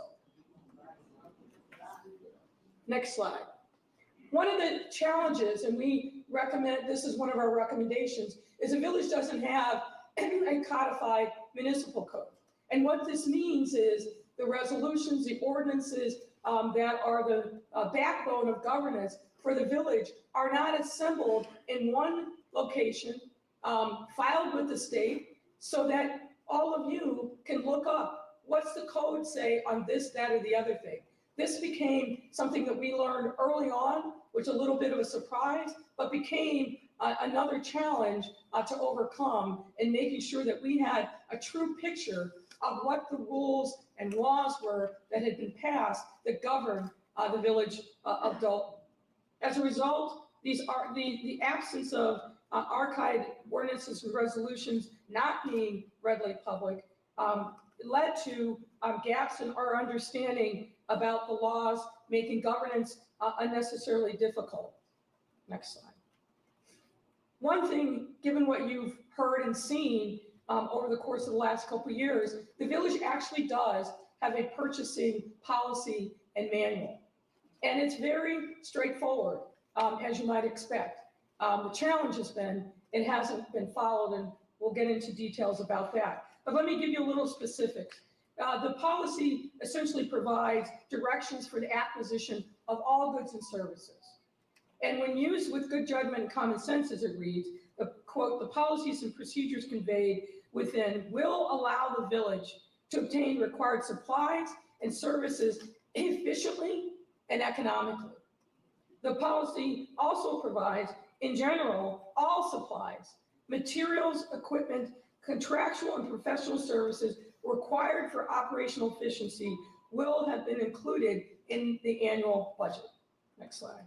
Next slide. One of the challenges, and we recommend, this is one of our recommendations, is the village doesn't have a codified municipal code. And what this means is the resolutions, the ordinances that are the backbone of governance for the village are not assembled in one location, filed with the state, so that all of you can look up what's the code say on this, that, or the other thing. This became something that we learned early on, which was a little bit of a surprise, but became another challenge to overcome in making sure that we had a true picture of what the rules and laws were that had been passed that govern the village of Dolton. As a result, these are the absence of archived ordinances and resolutions not being readily public led to gaps in our understanding about the laws, making governance unnecessarily difficult. Next slide. One thing, given what you've heard and seen over the course of the last couple of years, the village actually does have a purchasing policy and manual. And it's very straightforward, as you might expect. The challenge has been, it hasn't been followed, and we'll get into details about that. But let me give you a little specifics. The policy essentially provides directions for the acquisition of all goods and services. And when used with good judgment and common sense, as it reads, the quote, the policies and procedures conveyed within will allow the village to obtain required supplies and services efficiently and economically. The policy also provides, in general, all supplies, materials, equipment, contractual and professional services required for operational efficiency will have been included in the annual budget. Next slide.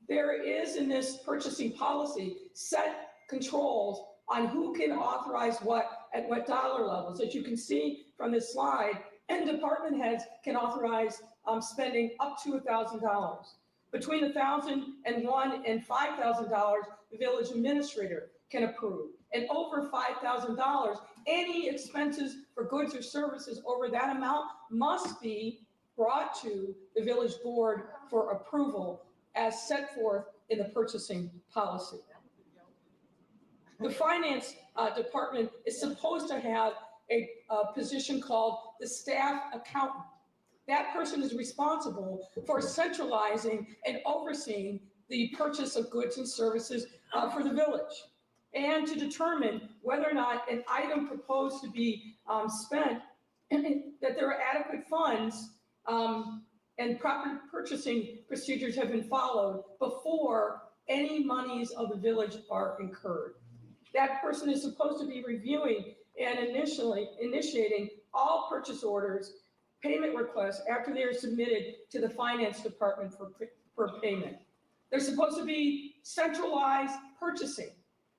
There is in this purchasing policy set controls on who can authorize what at what dollar levels. As you can see from this slide, and department heads can authorize spending up to $1,000. Between $1,001 and $5,000, the village administrator can approve. And over $5,000, any expenses for goods or services over that amount must be brought to the village board for approval as set forth in the purchasing policy. The finance department is supposed to have a position called the staff accountant. That person is responsible for centralizing and overseeing the purchase of goods and services for the village, and to determine whether or not an item proposed to be spent, that there are adequate funds and proper purchasing procedures have been followed before any monies of the village are incurred. That person is supposed to be reviewing and initiating all purchase orders, payment requests after they are submitted to the finance department for payment. They're supposed to be centralized purchasing.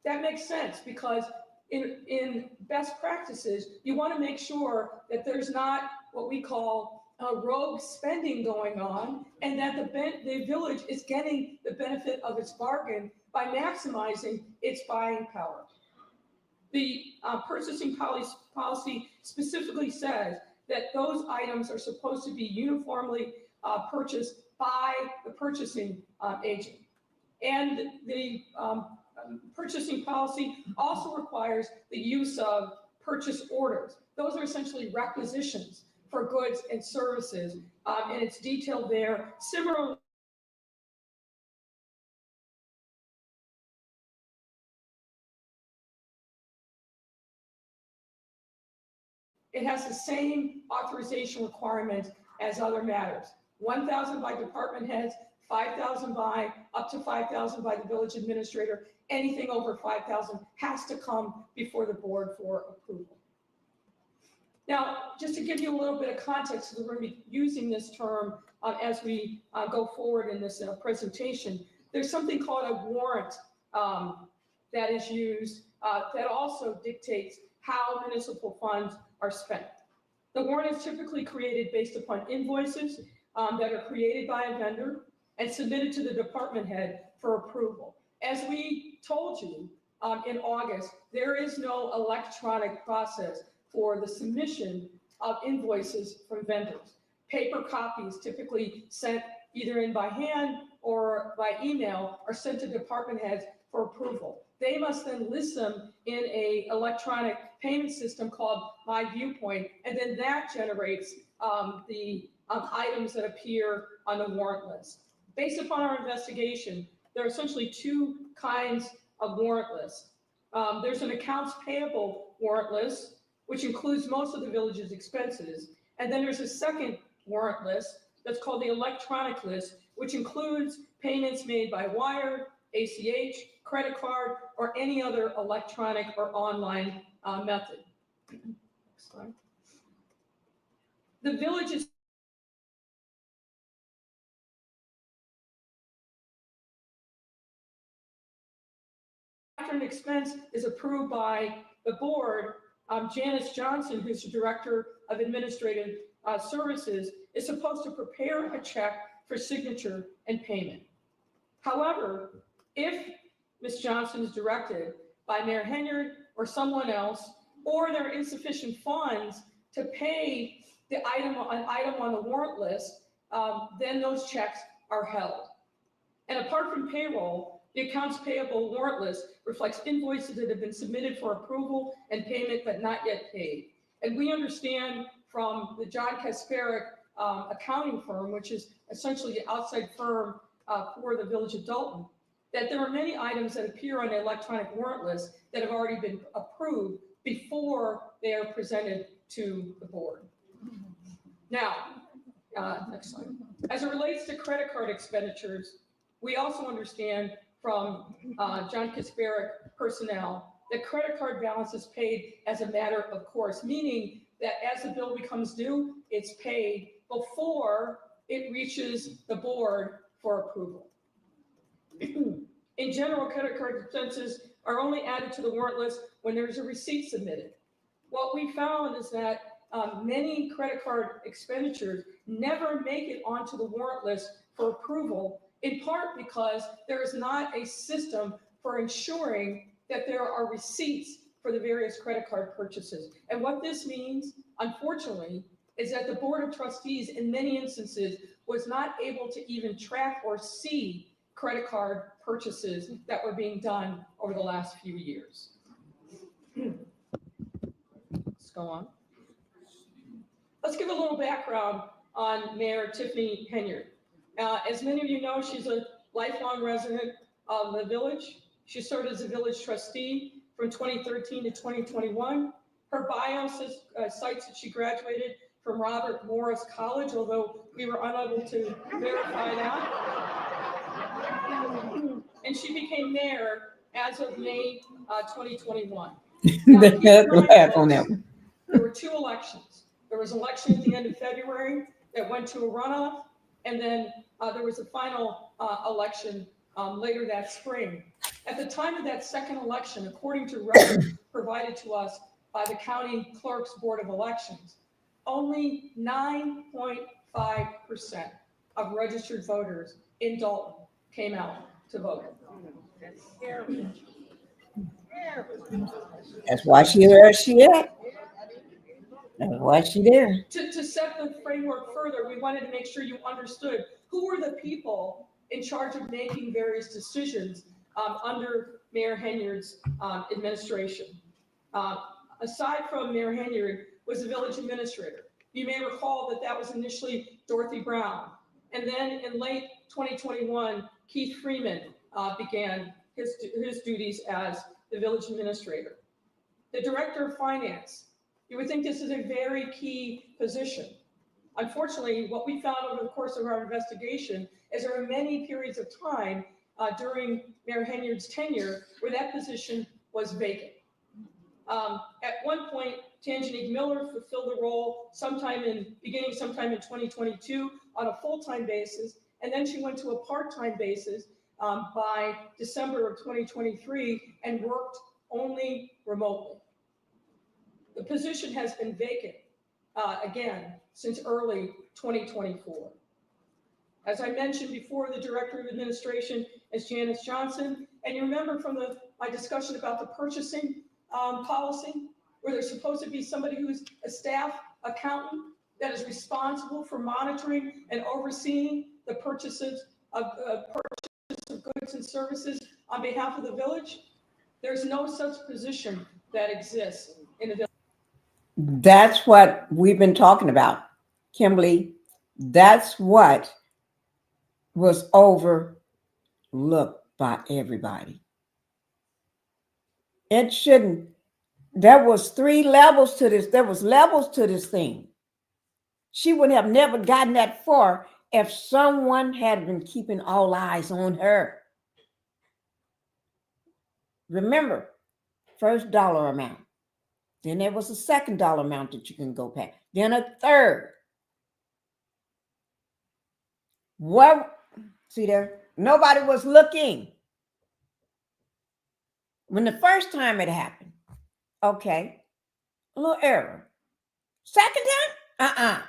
That makes sense because in best practices, you want to make sure that there's not what we call rogue spending going on, and that the village is getting the benefit of its bargain by maximizing its buying power. The purchasing policy specifically says that those items are supposed to be uniformly purchased by the purchasing agent. And the purchasing policy also requires the use of purchase orders. Those are essentially requisitions for goods and services, and it's detailed there. Similarly, it has the same authorization requirements as other matters. 1,000 by department heads, 5,000 by, up to 5,000 by the village administrator. Anything over 5,000 has to come before the board for approval. Now, just to give you a little bit of context, because we're going to be using this term as we go forward in this presentation, there's something called a warrant that is used that also dictates how municipal funds are spent. The warrant is typically created based upon invoices that are created by a vendor and submitted to the department head for approval. As we told you in August, there is no electronic process for the submission of invoices from vendors. Paper copies, typically sent either in by hand or by email, are sent to department heads for approval. They must then list them in an electronic payment system called My Viewpoint, and then that generates the items that appear on the warrant list. Based upon our investigation, there are essentially two kinds of warrant lists. There's an accounts payable warrant list, which includes most of the village's expenses. And then there's a second warrant list that's called the electronic list, which includes payments made by wire, ACH, credit card, or any other electronic or online method. Next slide. The village is after an expense is approved by the board, Janice Johnson, who's the Director of Administrative Services, is supposed to prepare a check for signature and payment. However, if Ms. Johnson is directed by Mayor Henyard or someone else, or there are insufficient funds to pay the item on the warrant list, then those checks are held. And apart from payroll, the accounts payable warrant list reflects invoices that have been submitted for approval and payment but not yet paid. And we understand from the John Kasparic accounting firm, which is essentially the outside firm for the village of Dolton, that there are many items that appear on the electronic warrant list that have already been approved before they are presented to the board. Now, next slide. As it relates to credit card expenditures, we also understand from John Kasparic personnel that credit card balance is paid as a matter of course, meaning that as the bill becomes due, it's paid before it reaches the board for approval. In general, credit card expenses are only added to the warrant list when there's a receipt submitted. What we found is that many credit card expenditures never make it onto the warrant list for approval, in part because there is not a system for ensuring that there are receipts for the various credit card purchases. And what this means, unfortunately, is that the Board of Trustees in many instances was not able to even track or see credit card purchases that were being done over the last few years. Let's go on. Let's give a little background on Mayor Tiffany Henyard. As many of you know, she's a lifelong resident of the village. She served as a village trustee from 2013 to 2021. Her bio cites that she graduated from Robert Morris College, although we were unable to verify that. And she became mayor as of May 2021.
Laugh on that one.
There were two elections. There was an election at the end of February that went to a runoff, and then there was a final election later that spring. At the time of that second election, according to records provided to us by the County Clerk's Board of Elections, only 9.5% of registered voters in Dolton came out to vote.
That's why she where she at. That's why she there.
To set the framework further, we wanted to make sure you understood who were the people in charge of making various decisions under Mayor Henyard's administration. Aside from Mayor Henyard was the village administrator. You may recall that that was initially Dorothy Brown. And then in late 2021, Keith Freeman began his duties as the village administrator. The director of finance, you would think this is a very key position. Unfortunately, what we found over the course of our investigation is there are many periods of time during Mayor Henyard's tenure where that position was vacant. At one point, Tangenique Miller fulfilled the role sometime in 2022 on a full-time basis, and then she went to a part-time basis by December of 2023 and worked only remotely. The position has been vacant again since early 2024. As I mentioned before, the Director of Administration is Janice Johnson, and you remember from my discussion about the purchasing policy, where there's supposed to be somebody who's a staff accountant that is responsible for monitoring and overseeing the purchases of goods and services on behalf of the village. There's no such position that exists in the village.
That's what we've been talking about, Kimberly. That's what was overlooked by everybody. It shouldn't. There was 3 levels to this. There was levels to this thing. She would have never gotten that far if someone had been keeping all eyes on her. Remember, first dollar amount. Then there was a second dollar amount that you can go past. Then a third. What? See there? Nobody was looking. When the first time it happened, okay, a little error. Second time,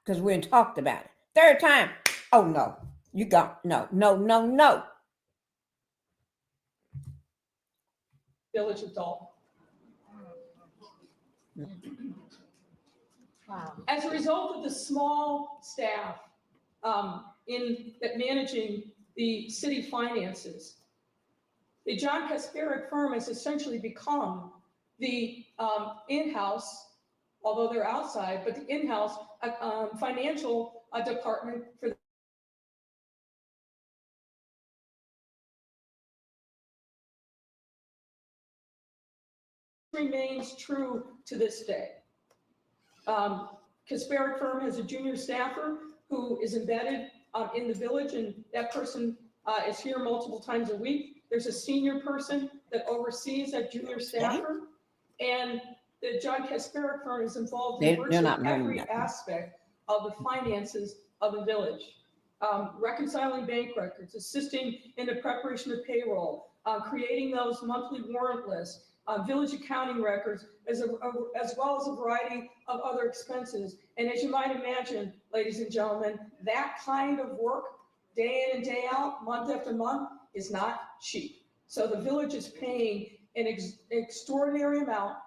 because we hadn't talked about it. Third time, oh no, you got no.
Village of Dolton.
Wow.
As a result of the small staff in managing the city finances, the John Kasparek firm has essentially become the in-house, although they're outside, but the in-house financial department for the remains true to this day. Kasparek firm has a junior staffer who is embedded in the village, and that person is here multiple times a week. There's a senior person that oversees that junior staffer, and the John Kasparek firm is involved in virtually every aspect of the finances of the village. Reconciling bank records, assisting in the preparation of payroll, creating those monthly warrant lists, village accounting records, as well as a variety of other expenses. And as you might imagine, ladies and gentlemen, that kind of work, day in and day out, month after month, is not cheap. So the village is paying an extraordinary amount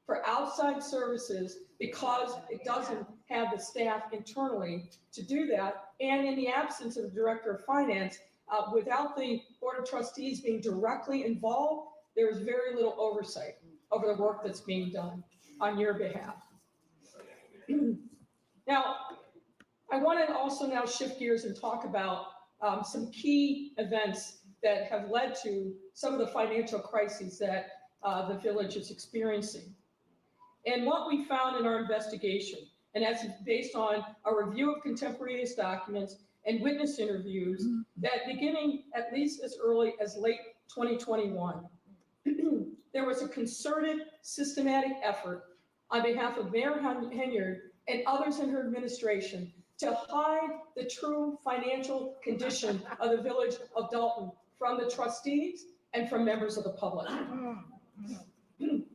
for outside services because it doesn't have the staff internally to do that. And in the absence of the director of finance, without the board of trustees being directly involved, there is very little oversight over the work that's being done on your behalf. Now, I want to also now shift gears and talk about some key events that have led to some of the financial crises that the village is experiencing. And what we found in our investigation, and that's based on a review of contemporaneous documents and witness interviews, that beginning at least as early as late 2021, there was a concerted, systematic effort on behalf of Mayor Henyard and others in her administration to hide the true financial condition of the village of Dolton from the trustees and from members of the public.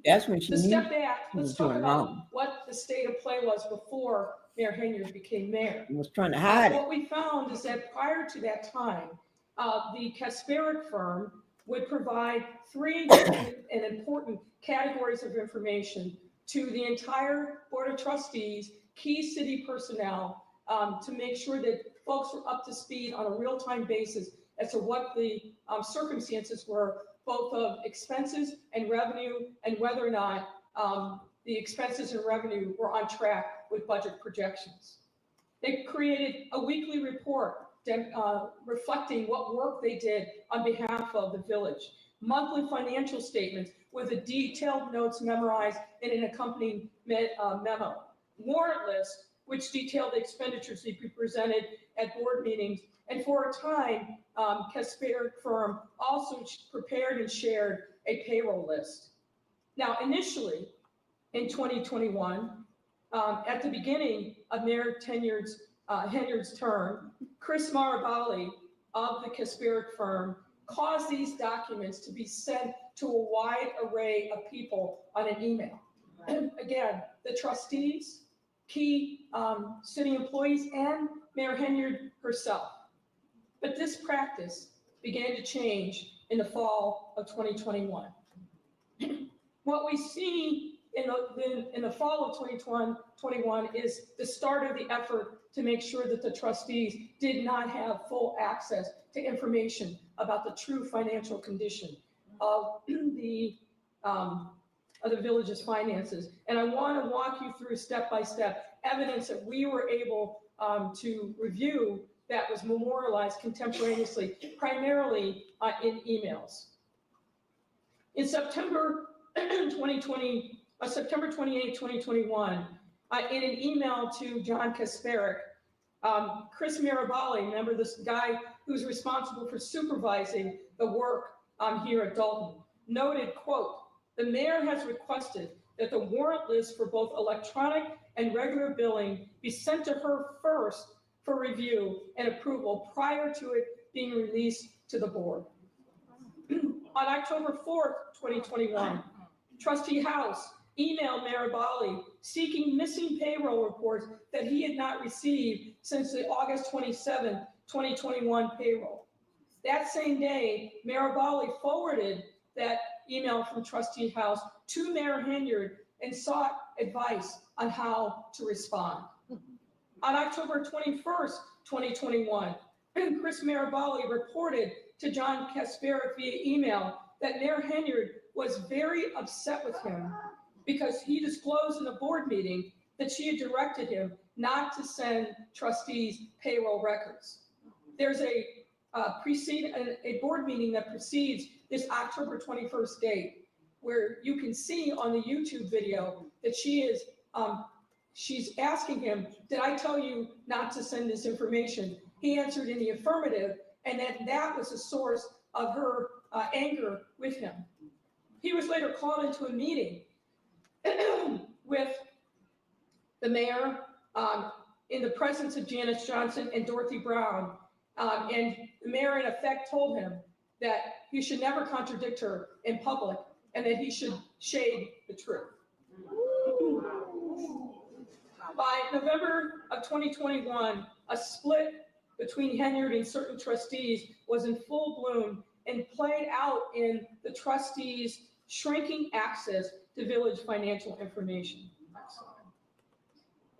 That's when she
To
knew
step back,
she was
let's talk
doing
about
wrong.
what the state of play was before Mayor Henyard became mayor.
He was trying to hide it.
What we found is that prior to that time, the Kasparek firm would provide 3 different and important categories of information to the entire board of trustees, key city personnel, to make sure that folks were up to speed on a real-time basis as to what the circumstances were, both of expenses and revenue, and whether or not the expenses and revenue were on track with budget projections. They created a weekly report reflecting what work they did on behalf of the village, monthly financial statements with the detailed notes memorized in an accompanying memo, warrant list, which detailed the expenditures to be presented at board meetings. And for a time, Kasperiak firm also prepared and shared a payroll list. Now, initially in 2021, at the beginning of Mayor Henyard's term, Chris Marabali of the Kasperiak firm caused these documents to be sent to a wide array of people on an email. Again, the trustees, key city employees, and Mayor Henyard herself. But this practice began to change in the fall of 2021. What we see in the fall of 2021 is the start of the effort to make sure that the trustees did not have full access to information about the true financial condition of the village's finances. And I want to walk you through step-by-step evidence that we were able to review that was memorialized contemporaneously, primarily in emails. In September 2020, September 28, 2021, in an email to John Kasperiak, Chris Marabali, remember this guy who's responsible for supervising the work here at Dolton, noted, quote, "The mayor has requested that the warrant list for both electronic and regular billing be sent to her first for review and approval prior to it being released to the board." On October 4th, 2021, Trustee House emailed Marabali seeking missing payroll reports that he had not received since the August 27, 2021 payroll. That same day, Marabali forwarded that email from Trustee House to Mayor Henyard and sought advice on how to respond. On October 21st, 2021, Chris Marabali reported to John Kasperiak via email that Mayor Henyard was very upset with him because he disclosed in a board meeting that she had directed him not to send trustees payroll records. There's a board meeting that precedes this October 21st date, where you can see on the YouTube video that she's asking him, "Did I tell you not to send this information?" He answered in the affirmative, and that was the source of her anger with him. He was later called into a meeting with the mayor in the presence of Janice Johnson and Dorothy Brown. And the mayor in effect told him that he should never contradict her in public and that he should shade the truth. By November of 2021, a split between Henyard and certain trustees was in full bloom and played out in the trustees' shrinking access to village financial information.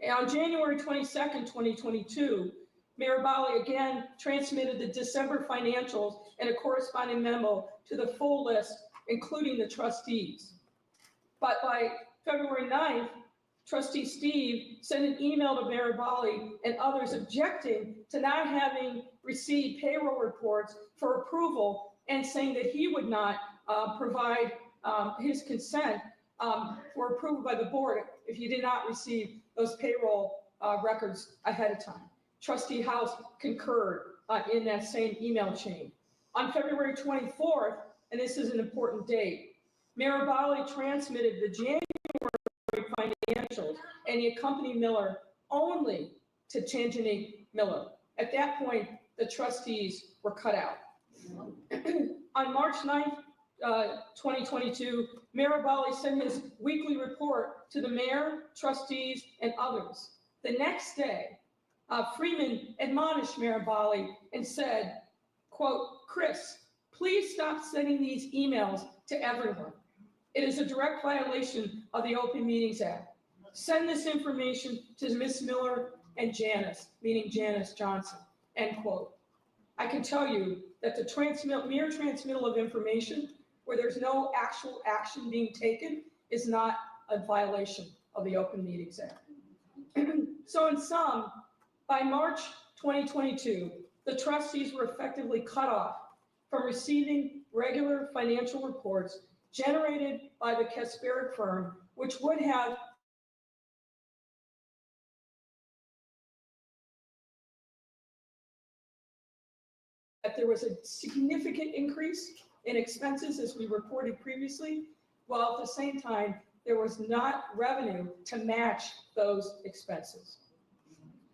And on January 22nd, 2022, Marabali again transmitted the December financials and a corresponding memo to the full list, including the trustees. But by February 9th, Trustee Steve sent an email to Marabali and others objecting to not having received payroll reports for approval and saying that he would not provide his consent for approval by the board if he did not receive those payroll records ahead of time. Trustee House concurred in that same email chain. On February 24th, and this is an important date, Marabali transmitted the January financials and the accompanying Miller only to Tanjani Miller. At that point, the trustees were cut out. On March 9th, 2022, Marabali sent his weekly report to the mayor, trustees, and others. The next day, Freeman admonished Marabali and said, quote, "Chris, please stop sending these emails to everyone. It is a direct violation of the Open Meetings Act. Send this information to Ms. Miller and Janice," meaning Janice Johnson, end quote. I can tell you that the mere transmittal of information where there's no actual action being taken is not a violation of the Open Meetings Act. So in sum, by March 2022, the trustees were effectively cut off from receiving regular financial reports generated by the Kasperick firm, which would have that there was a significant increase in expenses, as we reported previously, while at the same time, there was not revenue to match those expenses.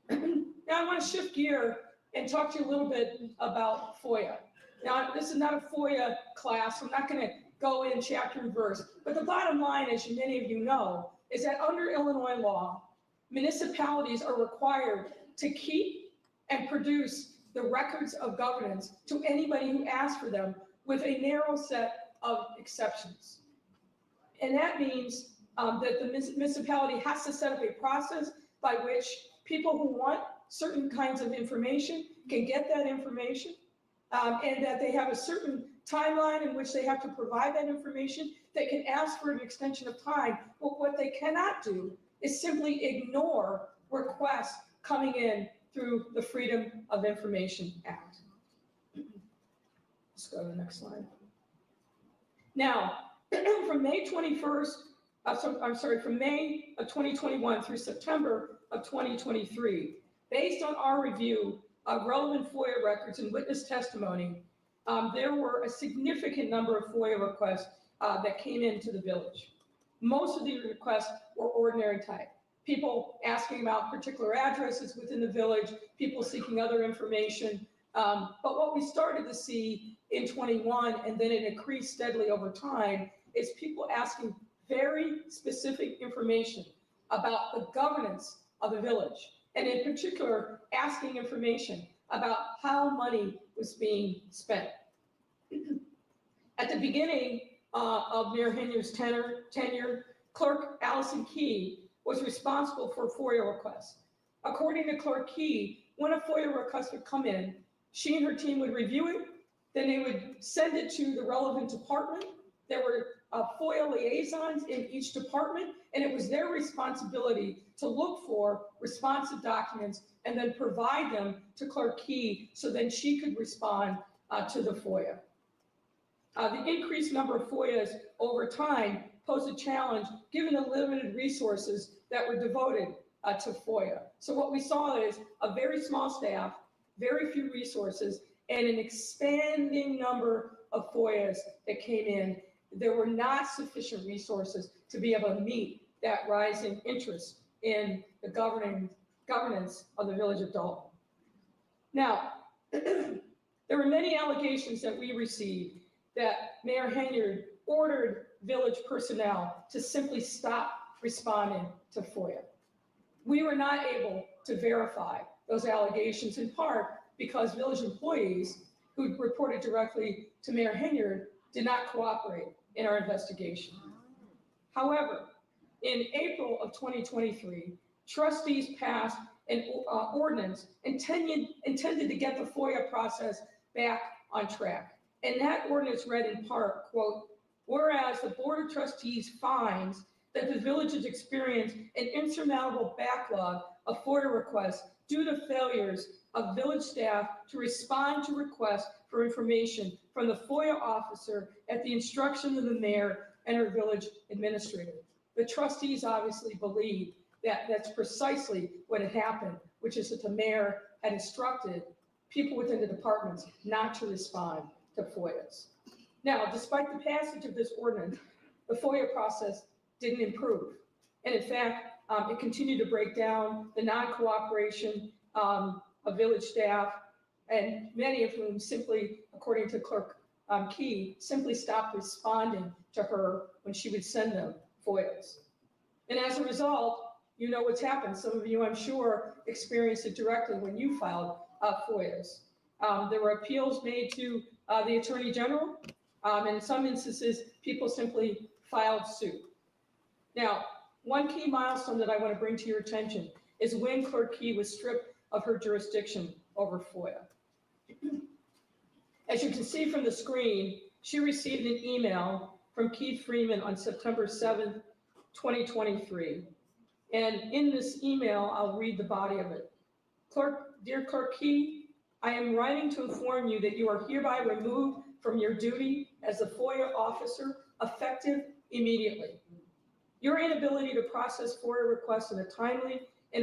Now I want to shift gear and talk to you a little bit about FOIA. Now, this is not a FOIA class. I'm not going to go in chapter and verse, but the bottom line, as many of you know, is that under Illinois law, municipalities are required to keep and produce the records of governance to anybody who asks for them, with a narrow set of exceptions. And that means that the municipality has to set up a process by which people who want certain kinds of information can get that information, and that they have a certain timeline in which they have to provide that information. They can ask for an extension of time, but what they cannot do is simply ignore requests coming in through the Freedom of Information Act. Let's go to the next slide. Now, from May 21st, from May of 2021 through September of 2023, based on our review of relevant FOIA records and witness testimony, there were a significant number of FOIA requests that came into the village. Most of these requests were ordinary type. People asking about particular addresses within the village, people seeking other information. But what we started to see in 21, and then it increased steadily over time, is people asking very specific information about the governance of the village, and in particular, asking information about how money was being spent. At the beginning of Mayor Henyard's tenure, Clerk Allison Key was responsible for FOIA requests. According to Clerk Key, when a FOIA request would come in, she and her team would review it, then they would send it to the relevant department. There were FOIA liaisons in each department, and it was their responsibility to look for responsive documents and then provide them to Clerk Key so then she could respond to the FOIA. The increased number of FOIAs over time posed a challenge given the limited resources that were devoted to FOIA. So what we saw is a very small staff, very few resources, and an expanding number of FOIAs that came in. There were not sufficient resources to be able to meet that rising interest in the governance of the village of Dolton. Now, there were many allegations that we received that Mayor Henyard ordered village personnel to simply stop responding to FOIA. We were not able to verify those allegations, in part because village employees who reported directly to Mayor Henyard did not cooperate in our investigation. However, in April of 2023, trustees passed an ordinance intended to get the FOIA process back on track. And that ordinance read in part, quote, "Whereas the Board of Trustees finds that the village has experienced an insurmountable backlog of FOIA requests due to failures of village staff to respond to requests for information from the FOIA officer at the instruction of the mayor and her village administrator." The trustees obviously believe that that's precisely what had happened, which is that the mayor had instructed people within the departments not to respond to FOIAs. Now, despite the passage of this ordinance, the FOIA process didn't improve. And in fact, it continued to break down the non-cooperation of village staff, and many of whom simply, according to Clerk Key, simply stopped responding to her when she would send them FOIAs. And as a result, you know what's happened. Some of you, I'm sure, experienced it directly when you filed FOIAs. There were appeals made to the Attorney General, and in some instances, people simply filed suit. Now, one key milestone that I want to bring to your attention is when Clerk Key was stripped of her jurisdiction over FOIA. As you can see from the screen, she received an email from Keith Freeman on September 7th, 2023. And in this email, I'll read the body of it. Dear Clerk Key, I am writing to inform you that you are hereby removed from your duty as a FOIA officer effective immediately. Your inability to process FOIA requests in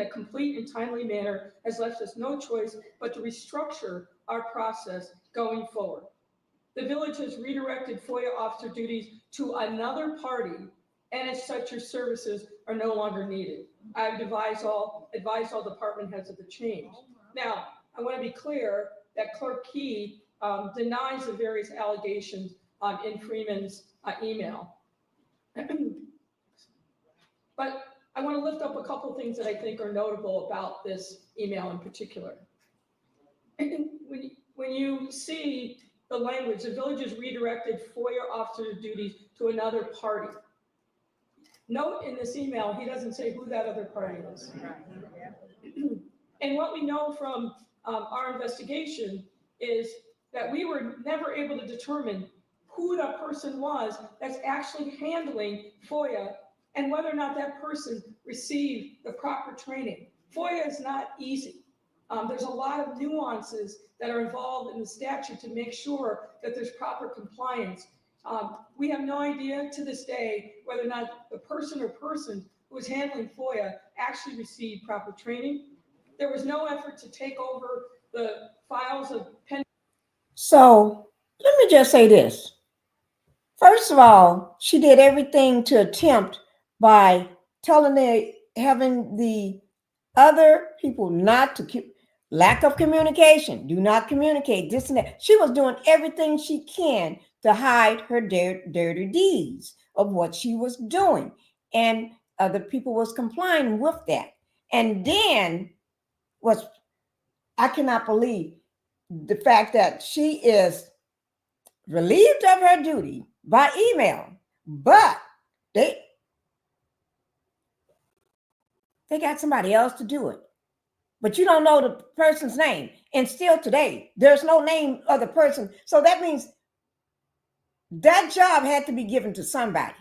a complete and timely manner has left us no choice but to restructure our process going forward. The village has redirected FOIA officer duties to another party, and as such, your services are no longer needed. I have advised all department heads of the change. Now, I want to be clear that Clerk Key denies the various allegations in Freeman's email. But I want to lift up a couple of things that I think are notable about this email in particular. When you see the language, the village has redirected FOIA officer duties to another party. Note in this email, he doesn't say who that other party is. And what we know from our investigation is that we were never able to determine who that person was that's actually handling FOIA and whether or not that person received the proper training. FOIA is not easy. There's a lot of nuances that are involved in the statute to make sure that there's proper compliance. We have no idea to this day whether or not the person who was handling FOIA actually received proper training. There was no effort to take over the files of pen.
So let me just say this. First of all, she did everything to attempt by having the other people not to lack of communication, do not communicate, this and that. She was doing everything she can to hide her dirty deeds of what she was doing. And other people was complying with that. And then I cannot believe the fact that she is relieved of her duty by email, but they got somebody else to do it. But you don't know the person's name. And still today, there's no name of the person. So that means that job had to be given to somebody.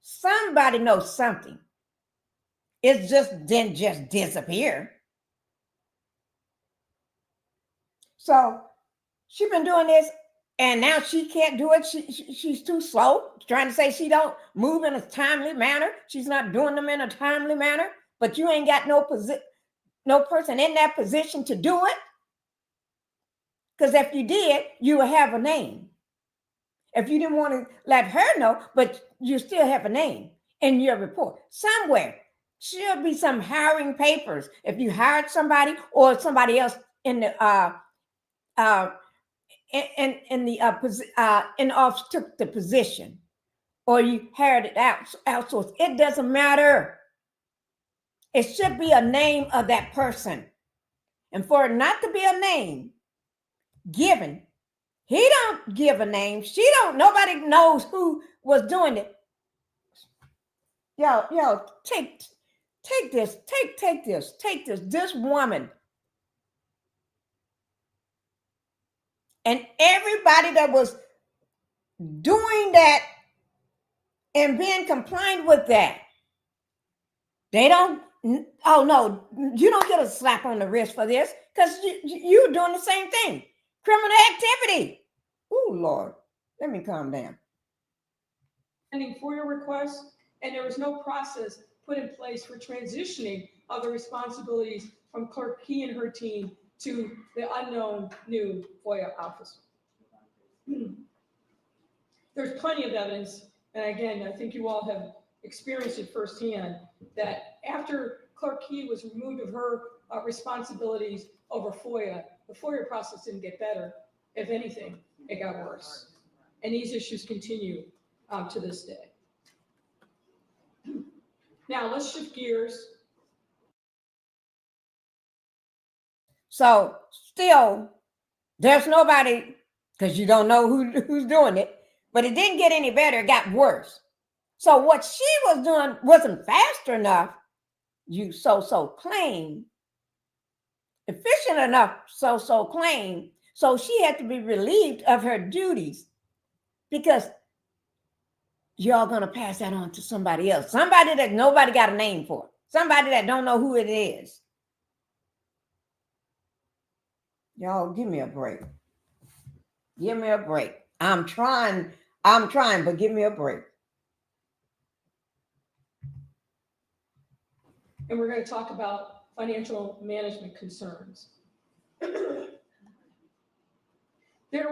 Somebody knows something. It just didn't just disappear. So she's been doing this, and now she can't do it. She's too slow, trying to say she don't move in a timely manner. She's not doing them in a timely manner, but you ain't got no person in that position to do it. Because if you did, you would have a name. If you didn't want to let her know, but you still have a name in your report. Somewhere should be some hiring papers. If you hired somebody or somebody else in the office took the position, or you hired it outsourced. It doesn't matter. It should be a name of that person. And for it not to be a name given, he don't give a name. She don't, nobody knows who was doing it. Yo, take this. This woman and everybody that was doing that and being compliant with that, they don't, oh no, you don't get a slap on the wrist for this because you're doing the same thing. Criminal activity. Oh, Lord, let me calm down.
For your requests, and there was no process put in place for transitioning of the responsibilities from Clerk Key and her team to the unknown new FOIA officer. There's plenty of evidence, and again, I think you all have experienced it firsthand, that after Clerk Key was removed of her responsibilities over FOIA, the FOIA process didn't get better. If anything, it got worse. And these issues continue to this day. Now, let's shift gears.
So still, there's nobody, because you don't know who's doing it, but it didn't get any better, it got worse. So what she was doing wasn't fast enough, you so claim, efficient enough, so claim, So she had to be relieved of her duties because y'all gonna pass that on to somebody else, somebody that nobody got a name for, somebody that don't know who it is. Y'all give me a break. Give me a break. I'm trying, but give me a break.
And we're going to talk about financial management concerns. There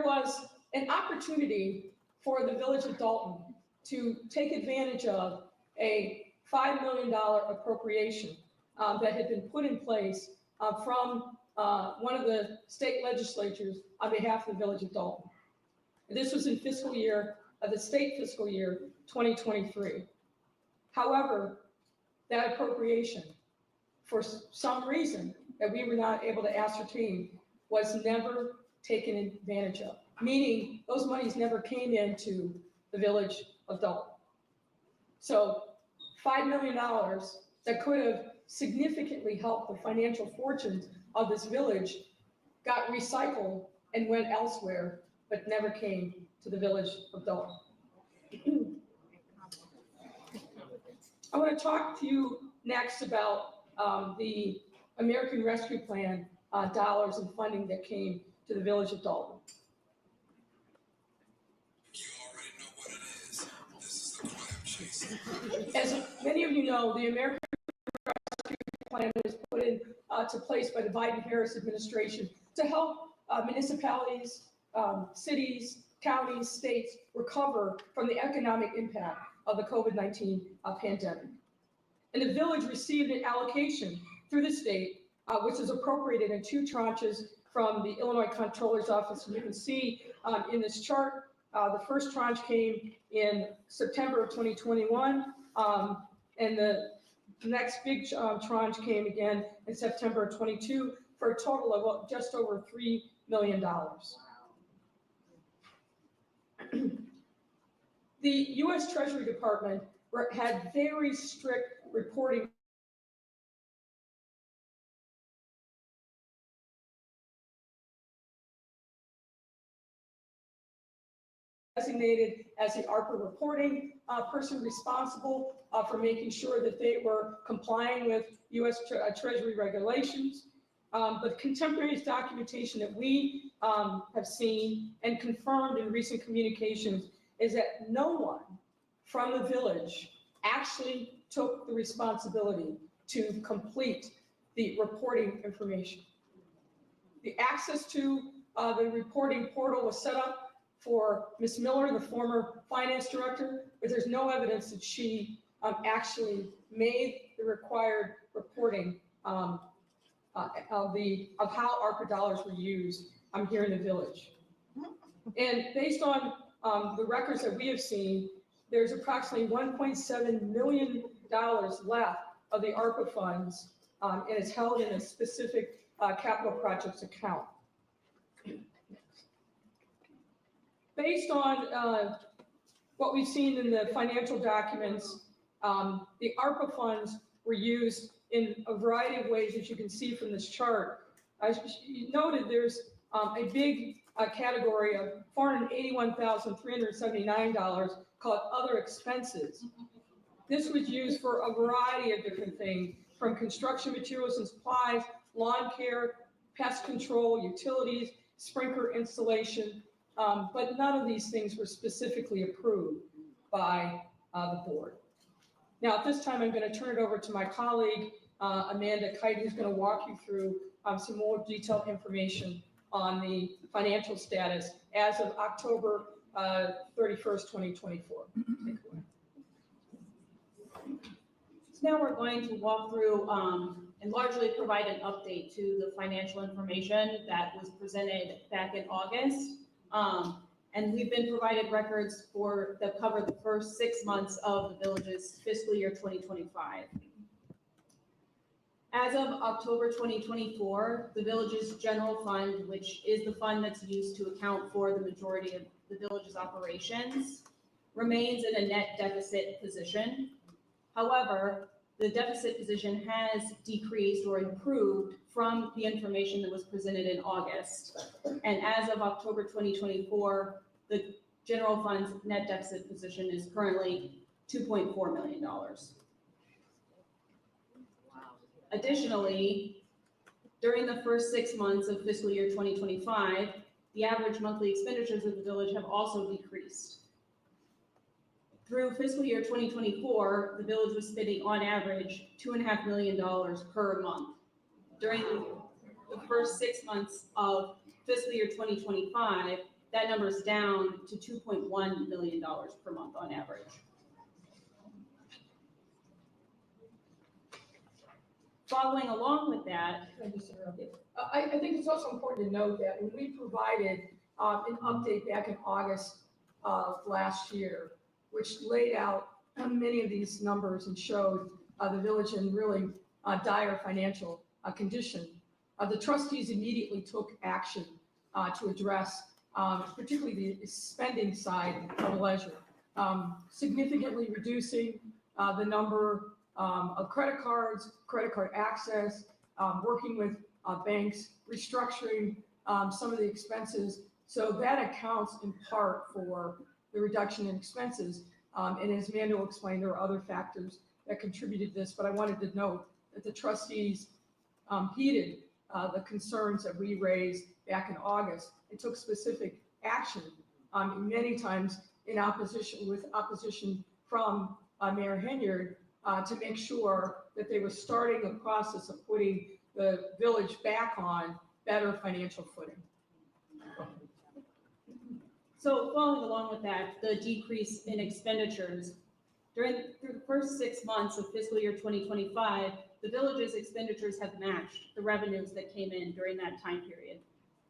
was an opportunity for the village of Dolton to take advantage of a $5 million appropriation that had been put in place from one of the state legislatures on behalf of the village of Dolton. This was in the state fiscal year 2023. However, that appropriation, for some reason that we were not able to ascertain, was never taken advantage of, meaning those monies never came into the village of Dolton. So $5 million that could have significantly helped the financial fortunes of this village got recycled and went elsewhere, but never came to the village of Dolton. I want to talk to you next about the American Rescue Plan dollars and funding that came to the village of Dolton. As many of you know, the American Rescue Plan was put into place by the Biden-Harris administration to help municipalities, cities, counties, states recover from the economic impact of the COVID-19 pandemic. And the village received an allocation through the state, which is appropriated in 2 tranches from the Illinois Comptroller's Office. And you can see in this chart, the first tranche came in September of 2021, and the next big tranche came again in September of 22 for a total of just over $3 million. The U.S. Treasury Department had very strict reporting designated as the ARPA reporting person responsible for making sure that they were complying with U.S. Treasury regulations. But contemporaneous documentation that we have seen and confirmed in recent communications is that no one from the village actually took the responsibility to complete the reporting information. The access to the reporting portal was set up for Ms. Miller, the former finance director, but there's no evidence that she actually made the required reporting of how ARPA dollars were used here in the village. And based on the records that we have seen, there's approximately $1.7 million left of the ARPA funds, and it's held in a specific capital projects account. Based on what we've seen in the financial documents, the ARPA funds were used in a variety of ways, as you can see from this chart. As you noted, there's a big category of $481,379 called other expenses. This was used for a variety of different things, from construction materials and supplies, lawn care, pest control, utilities, sprinkler installation, but none of these things were specifically approved by the board. Now, at this time, I'm going to turn it over to my colleague, Amanda Kite, who's going to walk you through some more detailed information on the financial status as of October 31st, 2024.
So now we're going to walk through and largely provide an update to the financial information that was presented back in August. And we've been provided records that cover the first 6 months of the village's fiscal year 2025. As of October 2024, the village's general fund, which is the fund that's used to account for the majority of the village's operations, remains in a net deficit position. However, the deficit position has decreased or improved from the information that was presented in August. And as of October 2024, the general fund's net deficit position is currently $2.4 million. Additionally, during the first 6 months of fiscal year 2025, the average monthly expenditures of the village have also decreased. Through fiscal year 2024, the village was spending on average $2.5 million per month. During the first 6 months of fiscal year 2025, that number is down to $2.1 million per month on average. Following along with that,
I think it's also important to note that when we provided an update back in August of last year, which laid out many of these numbers and showed the village in really dire financial condition, the trustees immediately took action to address particularly the spending side of leisure, significantly reducing the number of credit card access, working with banks, restructuring some of the expenses. So that accounts in part for the reduction in expenses. And as Manuel explained, there are other factors that contributed to this, but I wanted to note that the trustees heeded the concerns that we raised back in August and took specific action, many times in opposition from Mayor Henyard, to make sure that they were starting a process of putting the village back on better financial footing.
So following along with that, the decrease in expenditures, through the first 6 months of fiscal year 2025, the village's expenditures have matched the revenues that came in during that time period.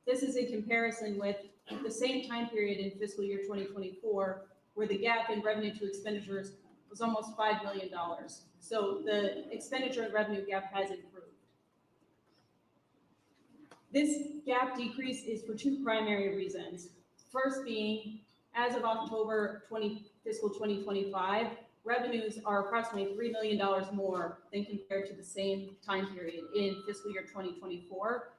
This is in comparison with the same time period in fiscal year 2024, where the gap in revenue to expenditures was almost $5 million. So the expenditure and revenue gap has improved. This gap decrease is for two primary reasons. First being, as of October fiscal 2025, revenues are approximately $3 million more than compared to the same time period in fiscal year 2024,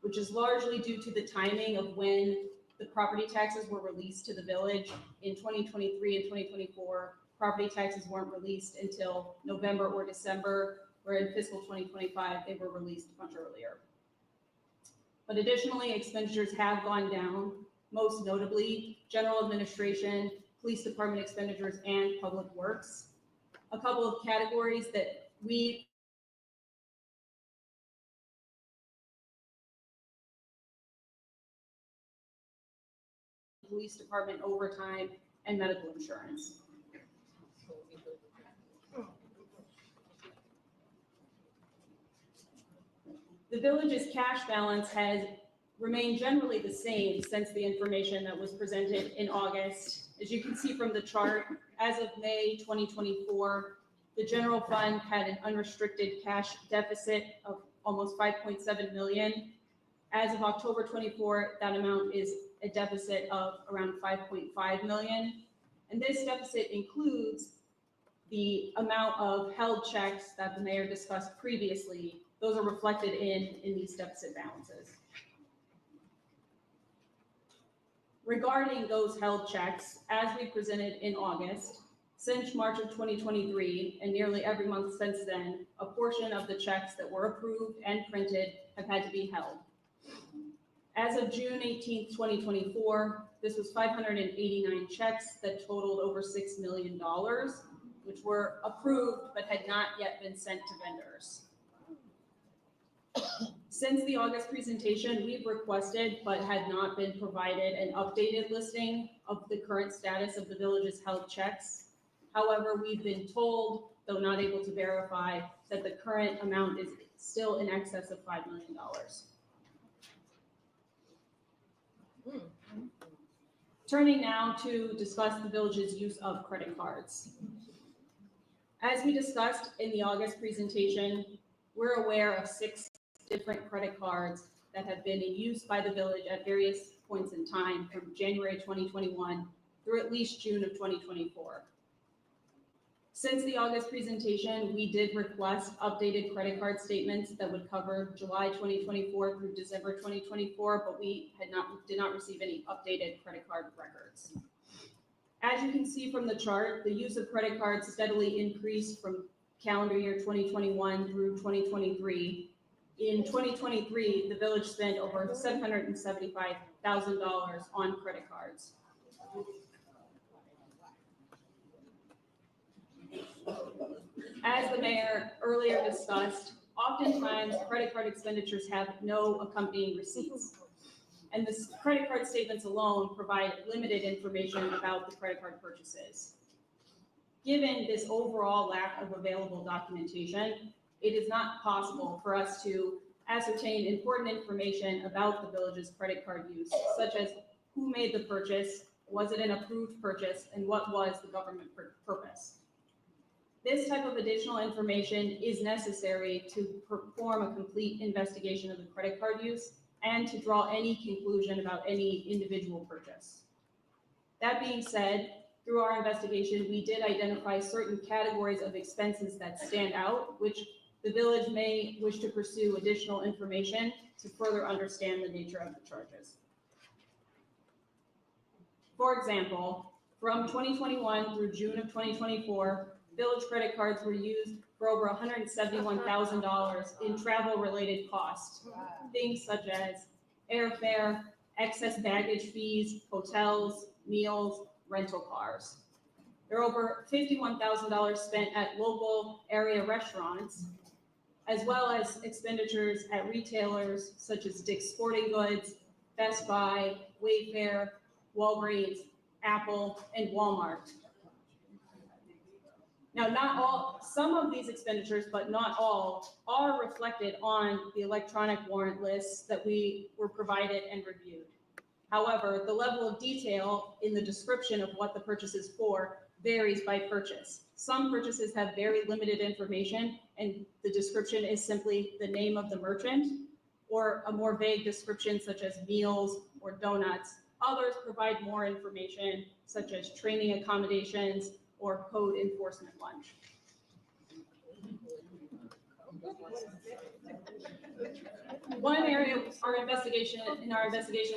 which is largely due to the timing of when the property taxes were released to the village. In 2023 and 2024, property taxes weren't released until November or December, where in fiscal 2025, they were released much earlier. But additionally, expenditures have gone down, most notably general administration, police department expenditures, and public works. A couple of categories that we police department overtime and medical insurance. The village's cash balance has remained generally the same since the information that was presented in August. As you can see from the chart, as of May 2024, the general fund had an unrestricted cash deficit of almost 5.7 million. As of October 24, that amount is a deficit of around 5.5 million. And this deficit includes the amount of held checks that the mayor discussed previously. Those are reflected in these deficit balances. Regarding those held checks, as we presented in August, since March of 2023 and nearly every month since then, a portion of the checks that were approved and printed have had to be held. As of June 18th, 2024, this was 589 checks that totaled over $6 million, which were approved but had not yet been sent to vendors. Since the August presentation, we've requested but had not been provided an updated listing of the current status of the village's held checks. However, we've been told, though not able to verify, that the current amount is still in excess of $5 million. Turning now to discuss the village's use of credit cards. As we discussed in the August presentation, we're aware of 6 different credit cards that have been in use by the village at various points in time from January 2021 through at least June of 2024. Since the August presentation, we did request updated credit card statements that would cover July 2024 through December 2024, but we did not receive any updated credit card records. As you can see from the chart, the use of credit cards steadily increased from calendar year 2021 through 2023. In 2023, the village spent over $775,000 on credit cards. As the mayor earlier discussed, oftentimes credit card expenditures have no accompanying receipts. And the credit card statements alone provide limited information about the credit card purchases. Given this overall lack of available documentation, it is not possible for us to ascertain important information about the village's credit card use, such as who made the purchase, was it an approved purchase, and what was the government purpose. This type of additional information is necessary to perform a complete investigation of the credit card use and to draw any conclusion about any individual purchase. That being said, through our investigation, we did identify certain categories of expenses that stand out, which the village may wish to pursue additional information to further understand the nature of the charges. For example, from 2021 through June of 2024, village credit cards were used for over $171,000 in travel-related costs. Things such as airfare, excess baggage fees, hotels, meals, rental cars. There are over $51,000 spent at local area restaurants, as well as expenditures at retailers such as Dick's Sporting Goods, Best Buy, Wayfair, Walgreens, Apple, and Walmart. Now, some of these expenditures, but not all, are reflected on the electronic warrant lists that we were provided and reviewed. However, the level of detail in the description of what the purchase is for varies by purchase. Some purchases have very limited information, and the description is simply the name of the merchant, or a more vague description such as meals or donuts. Others provide more information, such as training accommodations or code enforcement lunch. One area of our investigation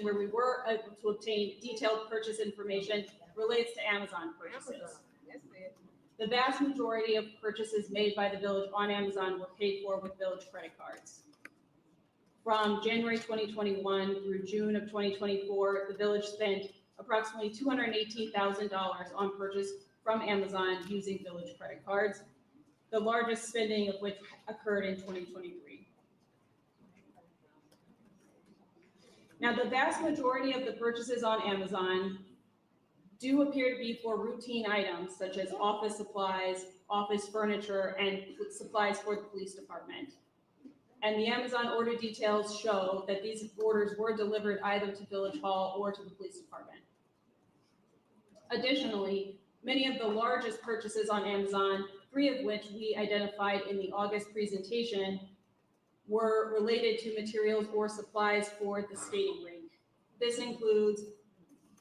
where we were able to obtain detailed purchase information relates to Amazon purchases. The vast majority of purchases made by the village on Amazon were paid for with village credit cards. From January 2021 through June of 2024, the village spent approximately $218,000 on purchase from Amazon using village credit cards, the largest spending of which occurred in 2023. Now, the vast majority of the purchases on Amazon do appear to be for routine items such as office supplies, office furniture, and supplies for the police department. And the Amazon order details show that these orders were delivered either to Village Hall or to the police department. Additionally, many of the largest purchases on Amazon, 3 of which we identified in the August presentation, were related to materials or supplies for the skating rink. This includes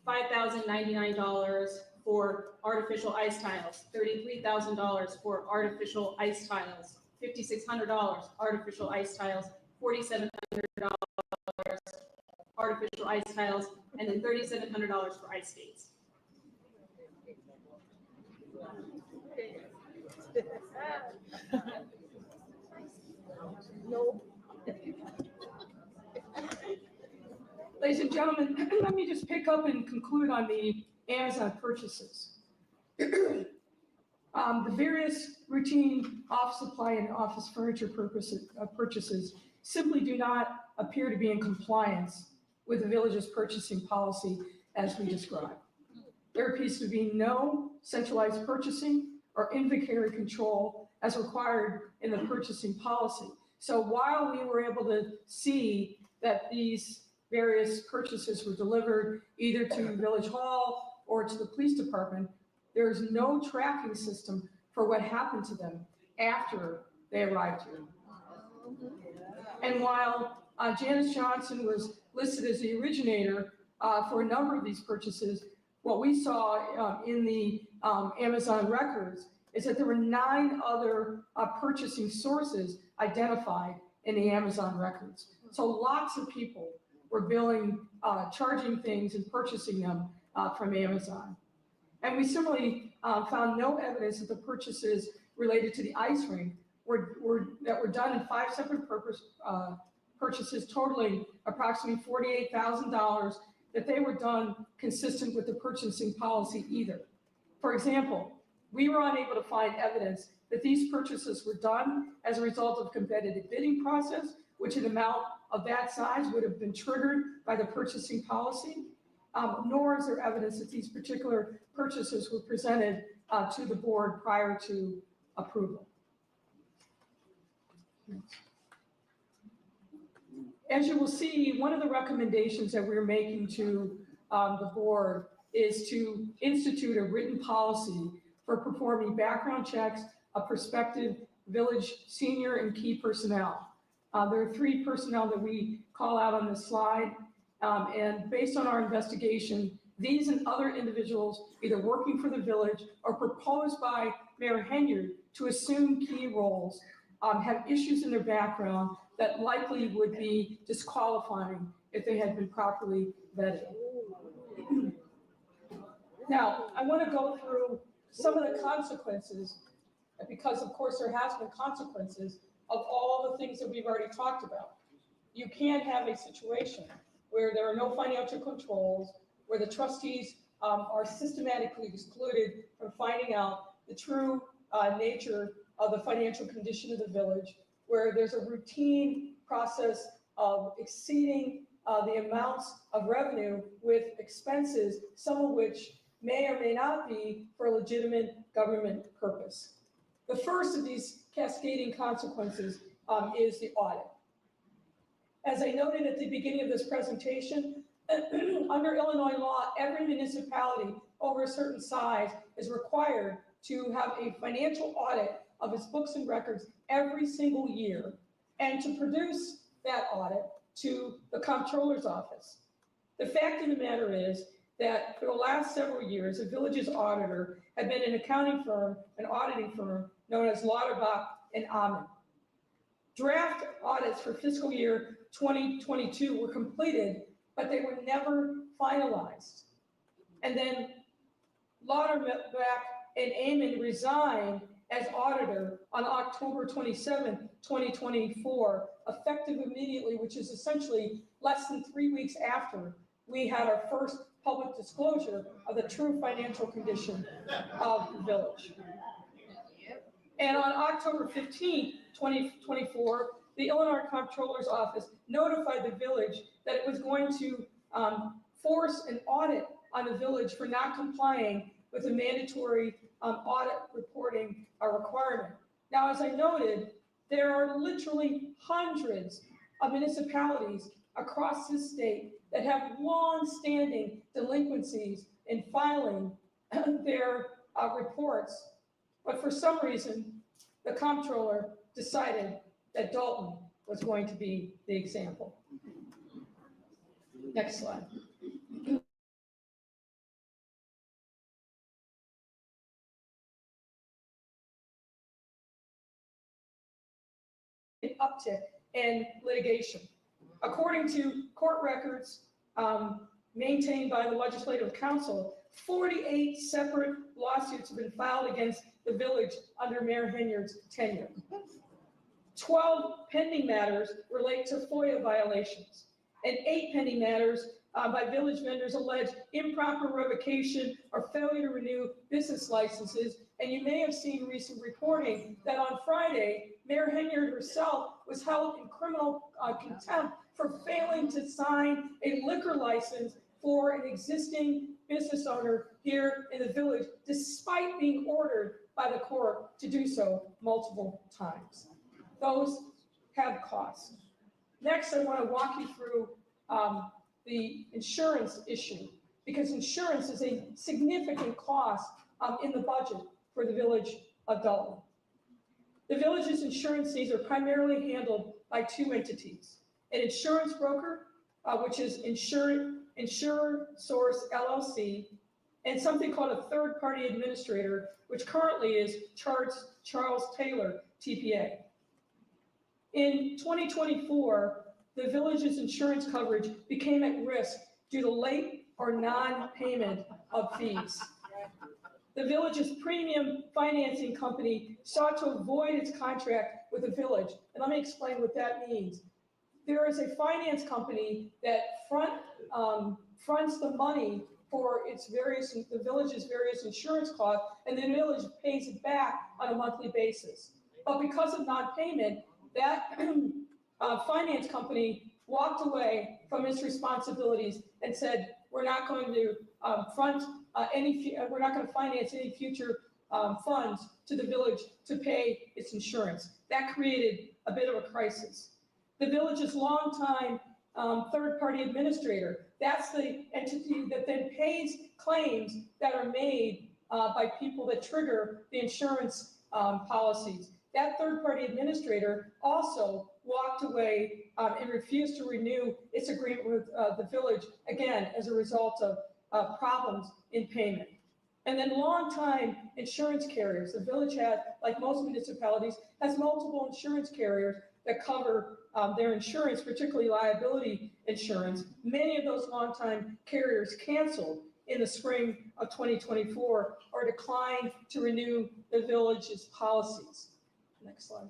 $5,099 for artificial ice tiles, $33,000 for artificial ice tiles, $5,600 artificial ice tiles, $4,700 artificial ice tiles, and then $3,700 for ice skates.
No. Ladies and gentlemen, let me just pick up and conclude on the Amazon purchases. The various routine office supply and office furniture purchases simply do not appear to be in compliance with the village's purchasing policy as we described. There appears to be no centralized purchasing or inventory control as required in the purchasing policy. So while we were able to see that these various purchases were delivered either to Village Hall or to the police department, there is no tracking system for what happened to them after they arrived here. And while Janice Johnson was listed as the originator for a number of these purchases, what we saw in the Amazon records is that there were 9 other purchasing sources identified in the Amazon records. So lots of people were billing, charging things and purchasing them from Amazon. And we similarly found no evidence that the purchases related to the ice rink that were done in 5 separate purchases totaling approximately $48,000, that they were done consistent with the purchasing policy either. For example, we were unable to find evidence that these purchases were done as a result of competitive bidding process, which an amount of that size would have been triggered by the purchasing policy, nor is there evidence that these particular purchases were presented to the board prior to approval. As you will see, one of the recommendations that we're making to the board is to institute a written policy for performing background checks of prospective village senior and key personnel. There are 3 personnel that we call out on this slide, and based on our investigation, these and other individuals either working for the village or proposed by Mayor Henyard to assume key roles have issues in their background that likely would be disqualifying if they had been properly vetted. Now, I want to go through some of the consequences, because of course there has been consequences of all the things that we've already talked about. You can't have a situation where there are no financial controls, where the trustees are systematically excluded from finding out the true nature of the financial condition of the village, where there's a routine process of exceeding the amounts of revenue with expenses, some of which may or may not be for a legitimate government purpose. The first of these cascading consequences is the audit. As I noted at the beginning of this presentation, under Illinois law, every municipality over a certain size is required to have a financial audit of its books and records every single year, and to produce that audit to the comptroller's office. The fact of the matter is that for the last several years, the village's auditor had been an accounting firm, an auditing firm known as Lauterbach and Amann. Draft audits for fiscal year 2022 were completed, but they were never finalized. And then Lauterbach and Amann resigned as auditor on October 27, 2024, effective immediately, which is essentially less than 3 weeks after we had our first public disclosure of the true financial condition of the village. And on October 15, 2024, the Illinois Comptroller's Office notified the village that it was going to force an audit on the village for not complying with a mandatory audit reporting requirement. Now, as I noted, there are literally hundreds of municipalities across this state that have long-standing delinquencies in filing their reports. But for some reason, the comptroller decided that Dolton was going to be the example. Next slide. An uptick in litigation. According to court records maintained by the Legislative Council, 48 separate lawsuits have been filed against the village under Mayor Henyard's tenure. 12 pending matters relate to FOIA violations, and 8 pending matters by village vendors allege improper revocation or failure to renew business licenses. And you may have seen recent reporting that on Friday, Mayor Henyard herself was held in criminal contempt for failing to sign a liquor license for an existing business owner here in the village, despite being ordered by the court to do so multiple times. Those have costs. Next, I want to walk you through the insurance issue, because insurance is a significant cost in the budget for the village of Dolton. The village's insurance needs are primarily handled by 2 entities: an insurance broker, which is Insurer Source LLC, and something called a third-party administrator, which currently is Charles Taylor, TPA. In 2024, the village's insurance coverage became at risk due to late or non-payment of fees. The village's premium financing company sought to avoid its contract with the village. And let me explain what that means. There is a finance company that fronts the money for the village's various insurance costs, and the village pays it back on a monthly basis. But because of non-payment, that finance company walked away from its responsibilities and said, we're not going to we're not going to finance any future funds to the village to pay its insurance. That created a bit of a crisis. The village's longtime third-party administrator, that's the entity that then pays claims that are made by people that trigger the insurance policies. That third-party administrator also walked away and refused to renew its agreement with the village, again, as a result of problems in payment. And then longtime insurance carriers. The village had, like most municipalities, has multiple insurance carriers that cover their insurance, particularly liability insurance. Many of those longtime carriers canceled in the spring of 2024 or declined to renew the village's policies. Next slide.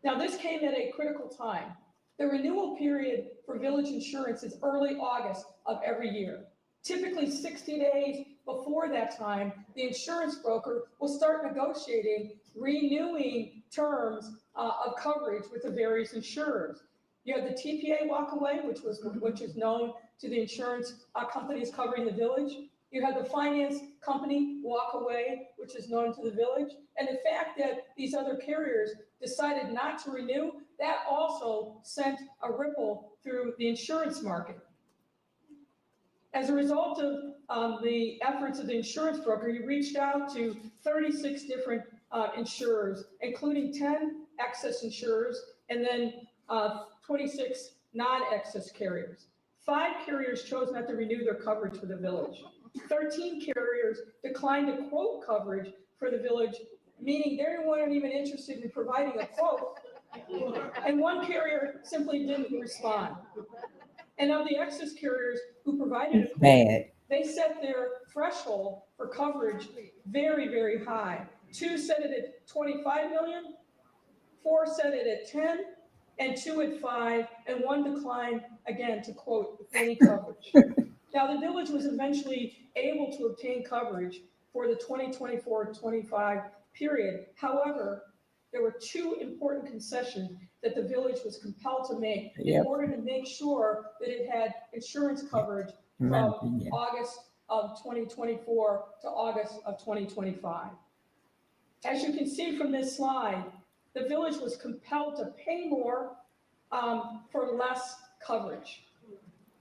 Now, this came at a critical time. The renewal period for village insurance is early August of every year. Typically 60 days before that time, the insurance broker will start negotiating, renewing terms of coverage with the various insurers. You have the TPA walk away, which is known to the insurance companies covering the village. You have the finance company walk away, which is known to the village. And the fact that these other carriers decided not to renew, that also sent a ripple through the insurance market. As a result of the efforts of the insurance broker, he reached out to 36 different insurers, including 10 excess insurers and then 26 non-excess carriers. 5 carriers chose not to renew their coverage for the village. 13 carriers declined to quote coverage for the village, meaning they weren't even interested in providing a quote. And 1 carrier simply didn't respond. And of the excess carriers who provided a quote, they set their threshold for coverage very, very high. 2 set it at 25 million, 4 set it at 10, and 2 at 5, and 1 declined again to quote any coverage. Now, the village was eventually able to obtain coverage for the 2024-25 period. However, there were 2 important concessions that the village was compelled to make in order to make sure that it had insurance coverage from August of 2024 to August of 2025. As you can see from this slide, the village was compelled to pay more for less coverage.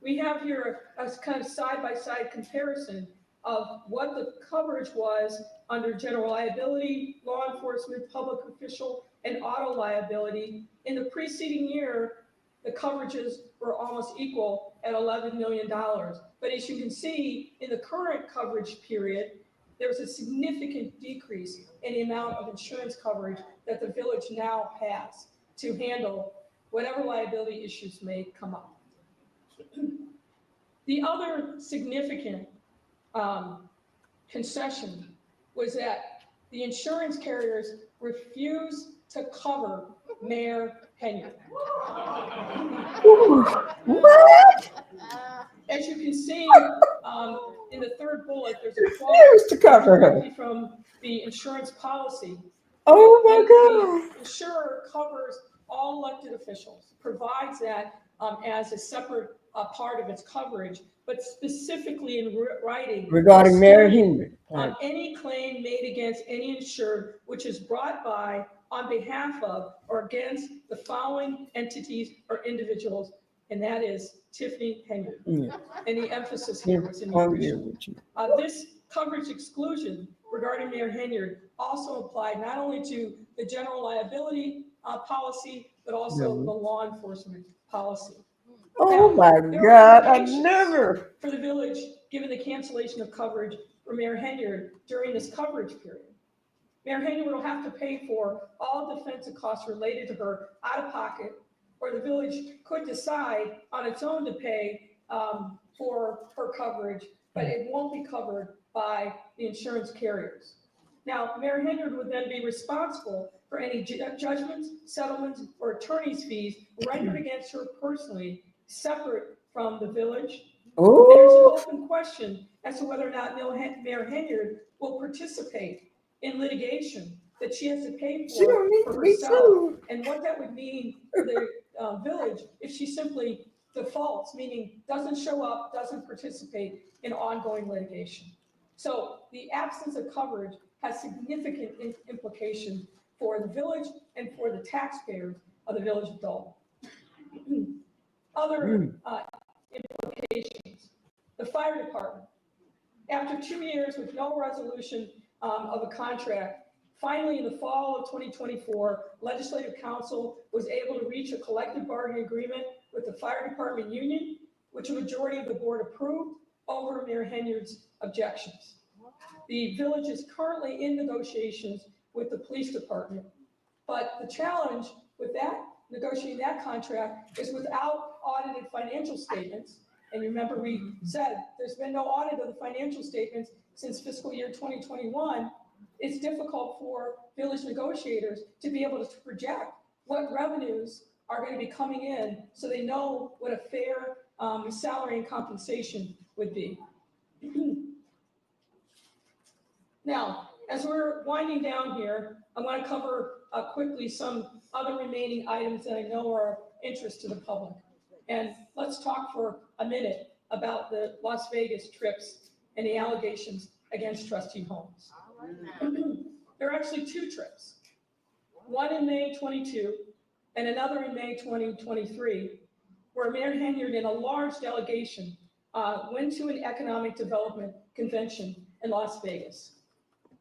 We have here a kind of side-by-side comparison of what the coverage was under general liability, law enforcement, public official, and auto liability. In the preceding year, the coverages were almost equal at $11 million. But as you can see, in the current coverage period, there's a significant decrease in the amount of insurance coverage that the village now has to handle whatever liability issues may come up. The other significant concession was that the insurance carriers refused to cover Mayor Henyard.
What?
As you can see in the third bullet, there's a
Refused to cover her.
quote from the insurance policy.
Oh my God.
The insurer covers all elected officials, provides that as a separate part of its coverage, but specifically in writing
Regarding Mayor Henyard.
on any claim made against any insured which is brought by, on behalf of, or against the following entities or individuals, and that is Tiffany Henyard.
Yeah.
And the emphasis here was in the official. This coverage exclusion regarding Mayor Henyard also applied not only to the general liability policy, but also the law enforcement policy.
Oh my
There are
God, I
implications
never.
for the village, given the cancellation of coverage for Mayor Henyard during this coverage period. Mayor Henyard will have to pay for all defensive costs related to her out of pocket, or the village could decide on its own to pay for her coverage, but it won't be covered by the insurance carriers. Now, Mayor Henyard would then be responsible for any judgments, settlements, or attorney's fees rendered against her personally, separate from the village.
Ooh.
There's an open question as to whether or not Mayor Henyard will participate in litigation that she has to pay
She don't need
for
to be
herself,
sued.
and what that would mean for the village if she simply defaults, meaning doesn't show up, doesn't participate in ongoing litigation. So the absence of coverage has significant implications for the village and for the taxpayers of the village of Dolton. Other implications, the fire department. After 2 years with no resolution of a contract, finally in the fall of 2024, Legislative Council was able to reach a collective bargaining agreement with the fire department union, which a majority of the board approved over Mayor Henyard's objections. The village is currently in negotiations with the police department, but the challenge with that, negotiating that contract, is without audited financial statements. And remember, we said there's been no audit of the financial statements since fiscal year 2021. It's difficult for village negotiators to be able to project what revenues are going to be coming in so they know what a fair salary and compensation would be. Now, as we're winding down here, I want to cover quickly some other remaining items that I know are of interest to the public. And let's talk for a minute about the Las Vegas trips and the allegations against Trustee Holmes. There are actually 2 trips, one in May 22 and another in May 2023, where Mayor Henyard and a large delegation went to an economic development convention in Las Vegas.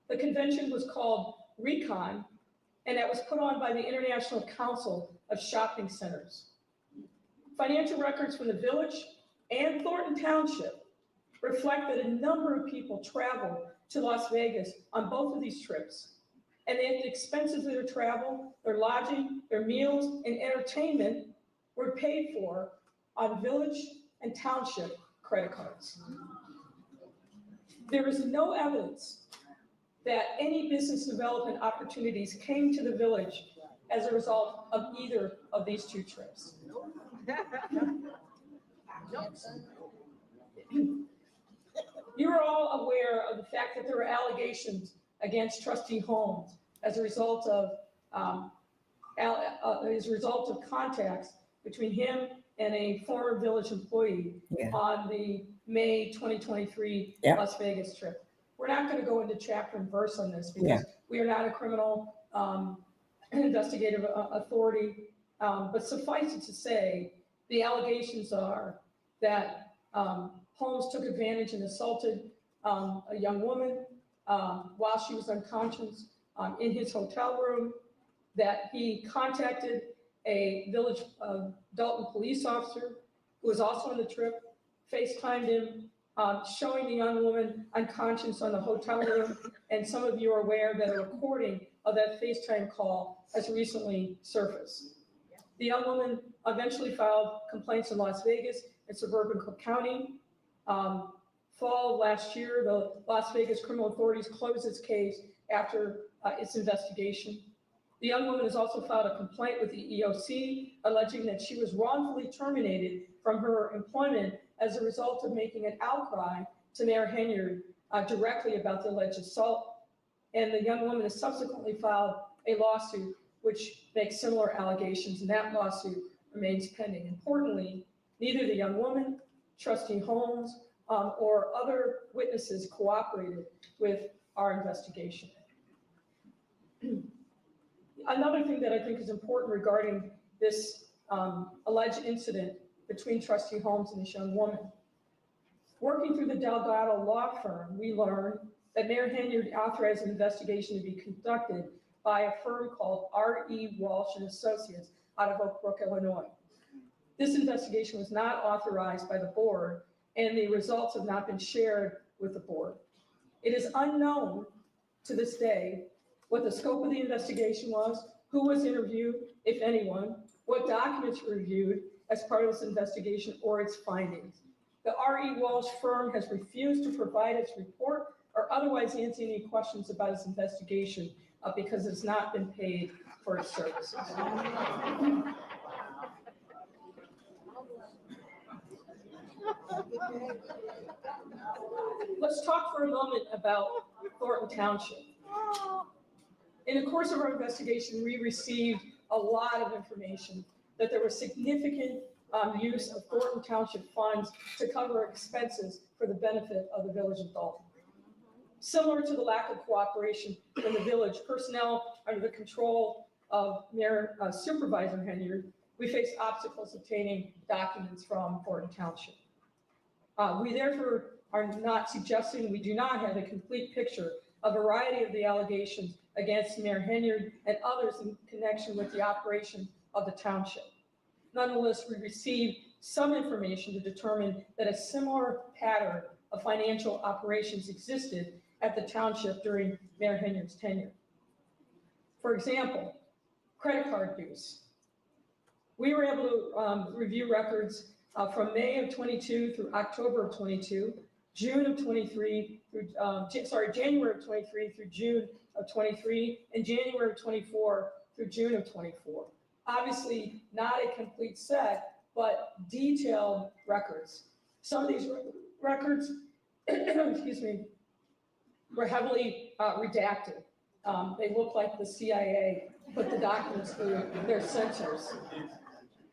The convention was called Recon, and it was put on by the International Council of Shopping Centers. Financial records from the village and Thornton Township reflect that a number of people traveled to Las Vegas on both of these trips, and the expenses of their travel, their lodging, their meals, and entertainment were paid for on village and township credit cards. There is no evidence that any business development opportunities came to the village as a result of either of these 2 trips. You are all aware of the fact that there were allegations against Trustee Holmes as a result of contacts between him and a former village employee on the May 2023 Las Vegas trip. We're not going to go into chapter and verse on this because we are not a criminal investigative authority, but suffice it to say, the allegations are that Holmes took advantage and assaulted a young woman while she was unconscious in his hotel room, that he contacted a village Dolton police officer who was also on the trip, FaceTimed him, showing the young woman unconscious on the hotel room, and some of you are aware that a recording of that FaceTime call has recently surfaced. The young woman eventually filed complaints in Las Vegas and suburban Cook County. Fall of last year, the Las Vegas criminal authorities closed its case after its investigation. The young woman has also filed a complaint with the EOC alleging that she was wrongfully terminated from her employment as a result of making an outcry to Mayor Henyard directly about the alleged assault. And the young woman has subsequently filed a lawsuit which makes similar allegations, and that lawsuit remains pending. Importantly, neither the young woman, Trustee Holmes, or other witnesses cooperated with our investigation. Another thing that I think is important regarding this alleged incident between Trustee Holmes and this young woman. Working through the Delgado law firm, we learned that Mayor Henyard authorized an investigation to be conducted by a firm called R.E. Walsh and Associates out of Oak Brook, Illinois. This investigation was not authorized by the board, and the results have not been shared with the board. It is unknown to this day what the scope of the investigation was, who was interviewed, if anyone, what documents were reviewed as part of this investigation or its findings. The R.E. Walsh firm has refused to provide its report or otherwise answer any questions about its investigation because it's not been paid for its services. Let's talk for a moment about Thornton Township. In the course of our investigation, we received a lot of information that there was significant use of Thornton Township funds to cover expenses for the benefit of the village of Dolton. Similar to the lack of cooperation from the village personnel under the control of Mayor Supervisor Henyard, we faced obstacles obtaining documents from Thornton Township. We therefore are not suggesting, we do not have a complete picture of a variety of the allegations against Mayor Henyard and others in connection with the operation of the township. Nonetheless, we received some information to determine that a similar pattern of financial operations existed at the township during Mayor Henyard's tenure. For example, credit card use. We were able to review records from May of 22 through October of 22, June of 23 through, January of 23 through June of 23, and January of 24 through June of 24. Obviously, not a complete set, but detailed records. Some of these records, excuse me, were heavily redacted. They look like the CIA put the documents through their censors.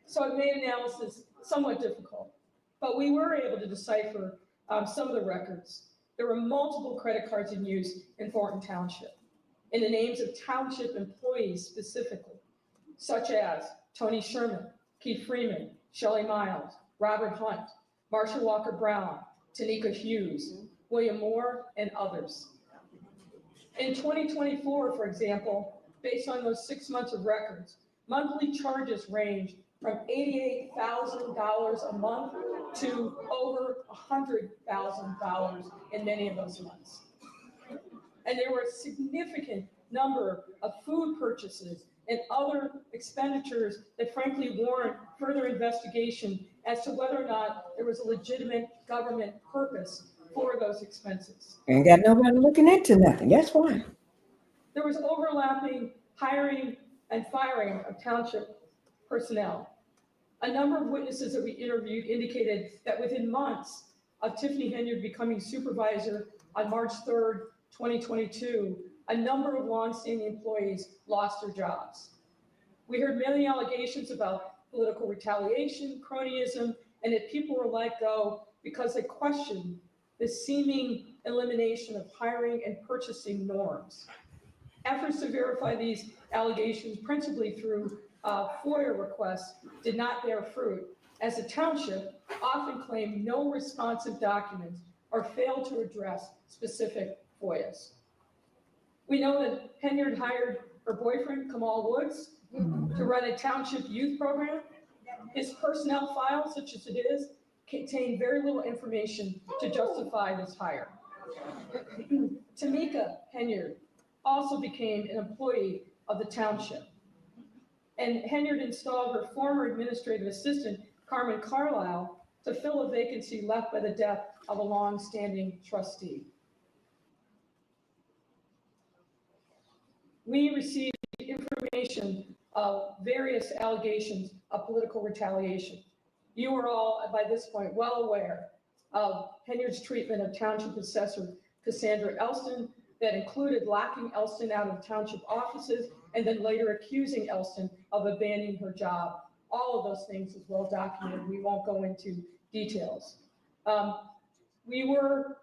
So it made analysis somewhat difficult, but we were able to decipher some of the records. There were multiple credit cards in use in Thornton Township, in the names of township employees specifically, such as Tony Sherman, Keith Freeman, Shelley Miles, Robert Hunt, Marsha Walker Brown, Tanika Hughes, William Moore, and others. In 2024, for example, based on those 6 months of records, monthly charges ranged from $88,000 a month to over $100,000 in many of those months. And there were a significant number of food purchases and other expenditures that frankly warrant further investigation as to whether or not there was a legitimate government purpose for those expenses.
Ain't got nobody looking into nothing, that's why.
There was overlapping hiring and firing of township personnel. A number of witnesses that we interviewed indicated that within months of Tiffany Henyard becoming supervisor on March 3rd, 2022, a number of longstanding employees lost their jobs. We heard many allegations about political retaliation, cronyism, and that people were let go because they questioned the seeming elimination of hiring and purchasing norms. Efforts to verify these allegations, principally through FOIA requests, did not bear fruit, as the township often claimed no responsive documents or failed to address specific FOIAs. We know that Henyard hired her boyfriend, Kamal Woods, to run a township youth program. His personnel file, such as it is, contained very little information to justify this hire. Tamika Henyard also became an employee of the township. And Henyard installed her former administrative assistant, Carmen Carlisle, to fill a vacancy left by the death of a long-standing trustee. We received information of various allegations of political retaliation. You are all, by this point, well aware of Henyard's treatment of Township Assessor Cassandra Elston that included locking Elston out of township offices and then later accusing Elston of abandoning her job. All of those things is well documented. We won't go into details. We were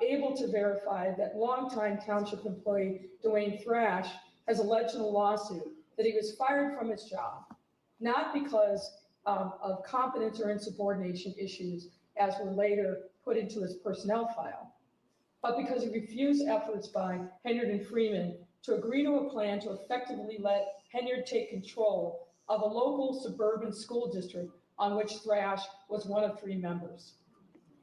able to verify that longtime township employee Dwayne Thrash has alleged in a lawsuit that he was fired from his job, not because of competence or insubordination issues, as were later put into his personnel file, but because he refused efforts by Henyard and Freeman to agree to a plan to effectively let Henyard take control of a local suburban school district on which Thrash was one of 3 members.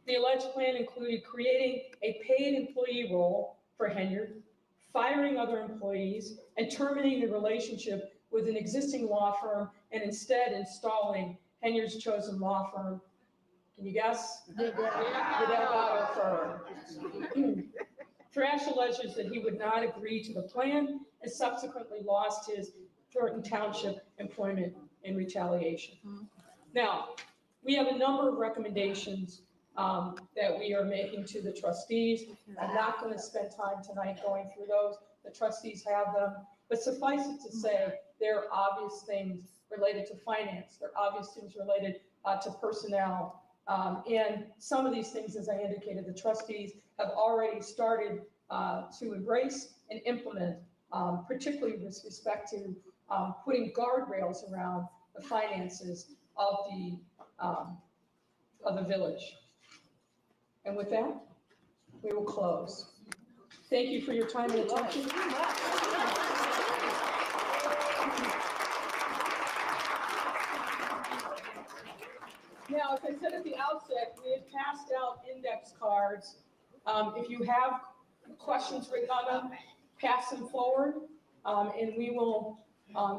The alleged plan included creating a paid employee role for Henyard, firing other employees, and terminating the relationship with an existing law firm and instead installing Henyard's chosen law firm. Can you guess? The Delgado firm. Thrash alleges that he would not agree to the plan and subsequently lost his Thornton Township employment in retaliation. Now, we have a number of recommendations that we are making to the trustees. I'm not going to spend time tonight going through those. The trustees have them, but suffice it to say, there are obvious things related to finance. There are obvious things related to personnel. And some of these things, as I indicated, the trustees have already started to embrace and implement, particularly with respect to putting guardrails around the finances of the village. And with that, we will close. Thank you for your time and attention. Now, as I said at the outset, we have passed out index cards. If you have questions written on them, pass them forward, and we will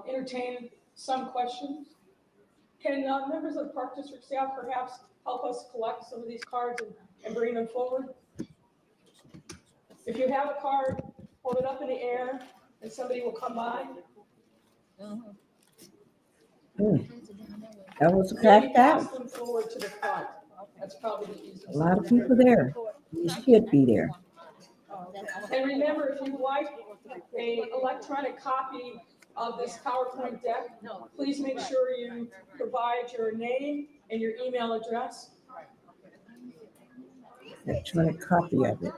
entertain some questions. Can members of the Park District staff perhaps help us collect some of these cards and bring them forward? If you have a card, hold it up in the air, and somebody will come by.
That was
Maybe
packed
pass
out.
them forward to the front. That's probably the easiest.
A lot of people there. You should be there.
And remember, if you'd like an electronic copy of this PowerPoint deck, please make sure you provide your name and your email address.
Electronic copy of it.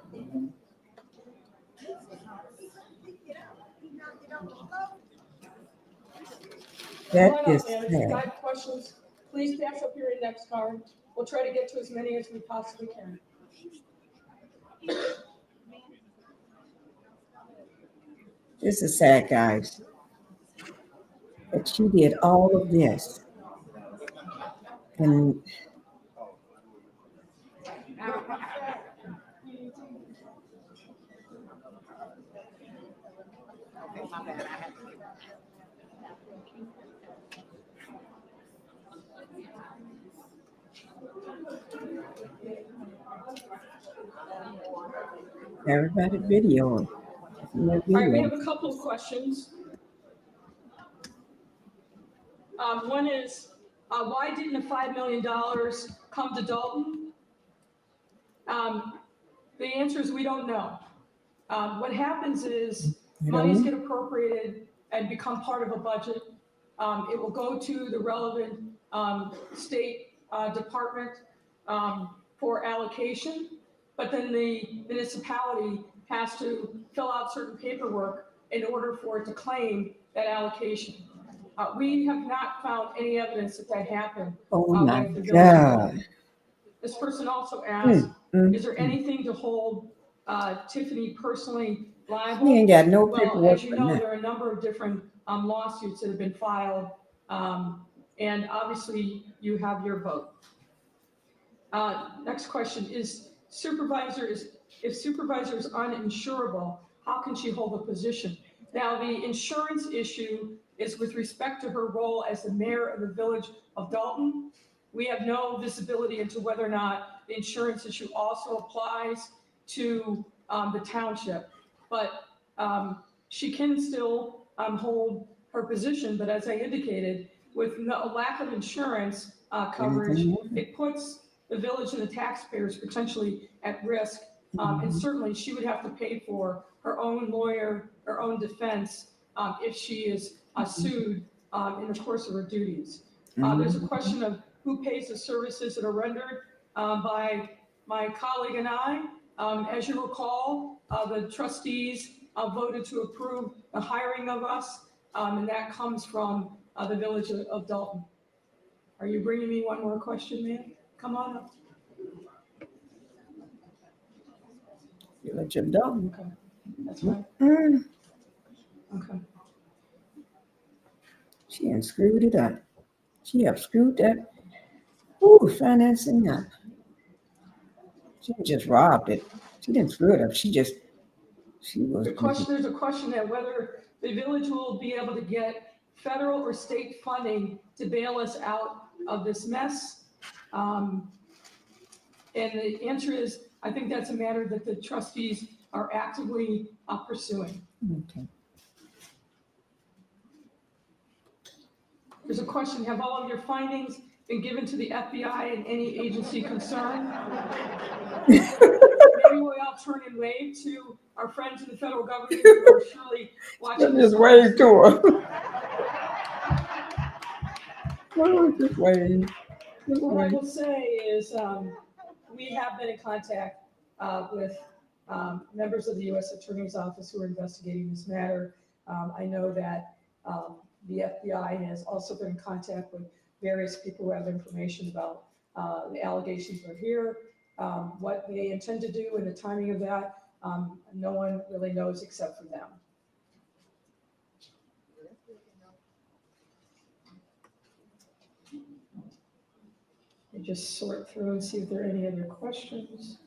That
Come on
is
up, man. If you
sad.
have questions, please pass up your index card. We'll try to get to as many as we possibly can.
This is sad, guys. That she did all of this. And everybody videoing.
All right, we have a couple of questions. One is, why didn't the $5 million come to Dolton? The answer is we don't know. What happens is monies get appropriated and become part of a budget. It will go to the relevant state department for allocation, but then the municipality has to fill out certain paperwork in order for it to claim that allocation. We have not found any evidence that that happened.
Oh my
with the village.
God.
This person also asked, is there anything to hold Tiffany personally liable?
He ain't got no
Well,
paperwork
as you
for
know,
nothing.
there are a number of different lawsuits that have been filed, and obviously you have your vote. Next question is, if supervisor is uninsurable, how can she hold a position? Now, the insurance issue is with respect to her role as the mayor of the village of Dolton. We have no visibility into whether or not the insurance issue also applies to the township, but she can still hold her position. But as I indicated, with no lack of insurance coverage, it puts the village and the taxpayers potentially at risk. And certainly she would have to pay for her own lawyer, her own defense, if she is sued in the course of her duties. There's a question of who pays the services that are rendered by my colleague and I. As you recall, the trustees voted to approve the hiring of us, and that comes from the village of Dolton. Are you bringing me one more question, ma'am? Come on up.
Village of Dolton.
Okay, that's right. Okay.
She done screwed it up. She have screwed that Ooh, financing up. She just robbed it. She didn't screw it up. She was.
There's a question that whether the village will be able to get federal or state funding to bail us out of this mess. And the answer is, I think that's a matter that the trustees are actively pursuing.
Okay.
There's a question, have all of your findings been given to the FBI and any agency concerned? Maybe we'll all turn and wave to our friends in the federal government who are surely watching.
Just wave to her. Just wave.
What I will say is we have been in contact with members of the U.S. Attorney's Office who are investigating this matter. I know that the FBI has also been in contact with various people who have information about the allegations that are here. What they intend to do and the timing of that, no one really knows except for them. I just sort through and see if there are any other questions.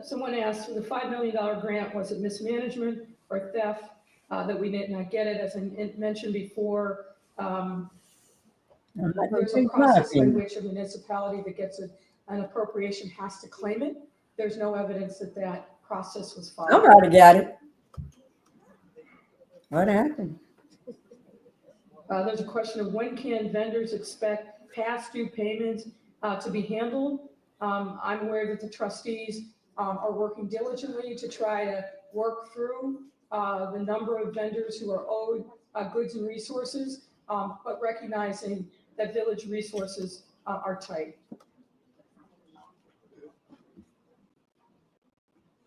Someone asked, for the $5 million grant, was it mismanagement or theft that we did not get it? As I mentioned before, there's a process in which a municipality that gets an appropriation has to claim it. There's no evidence that that process was followed.
Somebody got it. What happened?
There's a question of when can vendors expect past due payments to be handled? I'm aware that the trustees are working diligently to try to work through the number of vendors who are owed goods and resources, but recognizing that village resources are tight.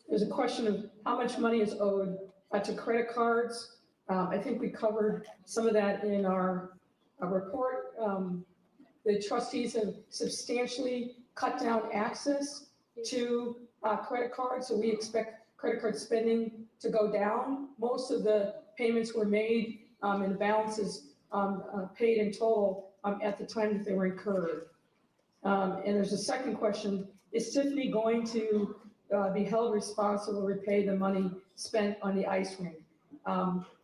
There's a question of how much money is owed to credit cards. I think we covered some of that in our report. The trustees have substantially cut down access to credit cards, so we expect credit card spending to go down. Most of the payments were made and balances paid in total at the time that they were incurred. And there's a second question, is Tiffany going to be held responsible to repay the money spent on the ice rink?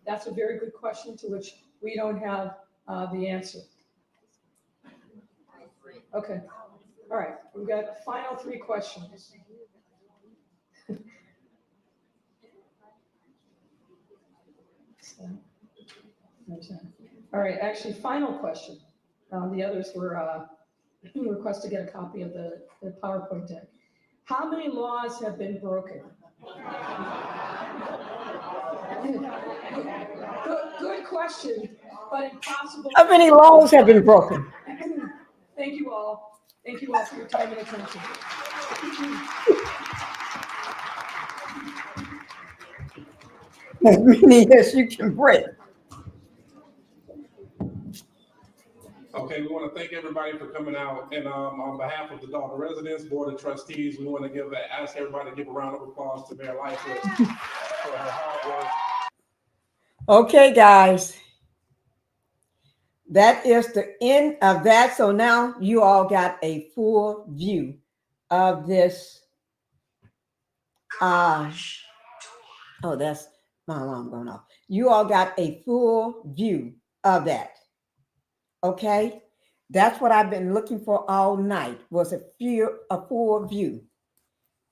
That's a very good question to which we don't have the answer. Okay, all right, we've got final 3 questions. All right, actually, final question. The others were request to get a copy of the PowerPoint deck. How many laws have been broken? Good question, but impossible.
How many laws have been broken?
Thank you all. Thank you all for your time and attention.
As many as you can break.
Okay, we want to thank everybody for coming out, and on behalf of the Dolton residents, board of trustees, we want to ask everybody to give a round of applause to Mayor Lightfoot for her hard work.
Okay, guys, that is the end of that. So now you all got a full view of this. Oh, that's my alarm going off. You all got a full view of that. Okay, that's what I've been looking for all night, was a full view,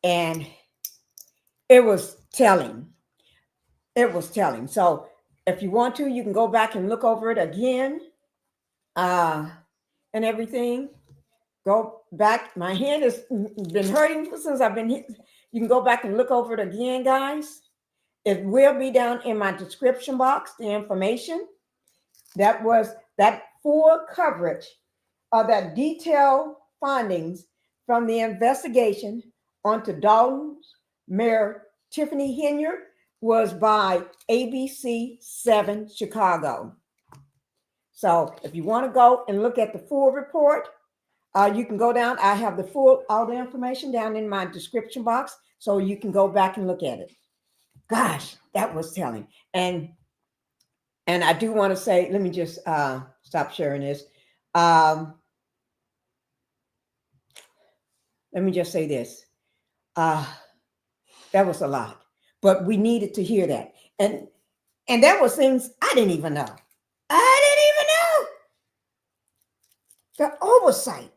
and it was telling. It was telling. So if you want to, you can go back and look over it again, and everything. Go back. My hand has been hurting since I've been here. You can go back and look over it again, guys. It will be down in my description box, the information. That was that full coverage of that detailed findings from the investigation onto Dolton's Mayor Tiffany Henyard was by ABC 7 Chicago. So if you want to go and look at the full report, you can go down. I have all the information down in my description box, so you can go back and look at it. Gosh, that was telling. And I do want to say, let me just stop sharing this. Let me just say this. That was a lot, but we needed to hear that. And there was things I didn't even know. The oversight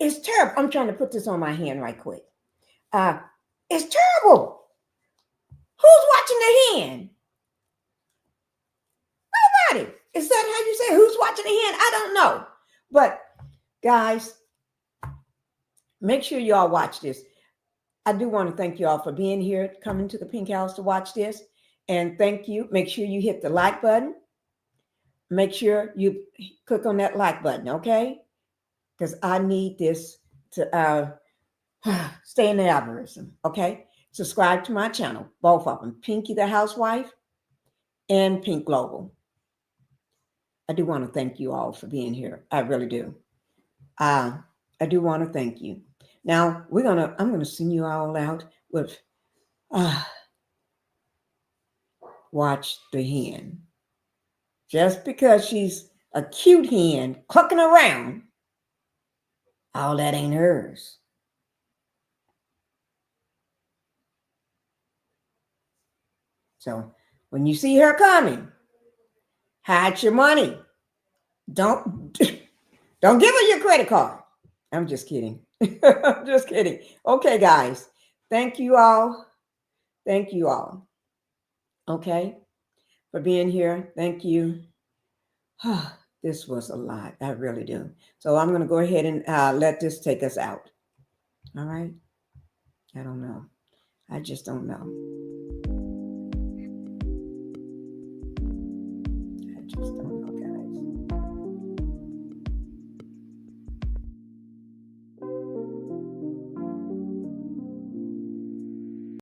is terrible. I'm trying to put this on my hand right quick. It's terrible. Who's watching the hand? Nobody. Is that how you say who's watching the hand? I don't know. But guys, make sure y'all watch this. I do want to thank you all for being here, coming to the Pink House to watch this. And thank you. Make sure you hit the like button. Make sure you click on that like button, okay? Because I need this to stay in the algorithm, okay? Subscribe to my channel, both of them, Pinkie the Housewife and Pink Global. I do want to thank you all for being here. I really do. I do want to thank you. Now I'm gonna send you all out with watch the hen. Just because she's a cute hen clucking around, all that ain't hers. So when you see her coming, hide your money. Don't give her your credit card. I'm just kidding. I'm just kidding. Okay, guys. Thank you all. Thank you all. Okay, for being here. Thank you. This was a lot. I really do. So I'm going to go ahead and let this take us out. All right. I don't know. I just don't know. I just don't know.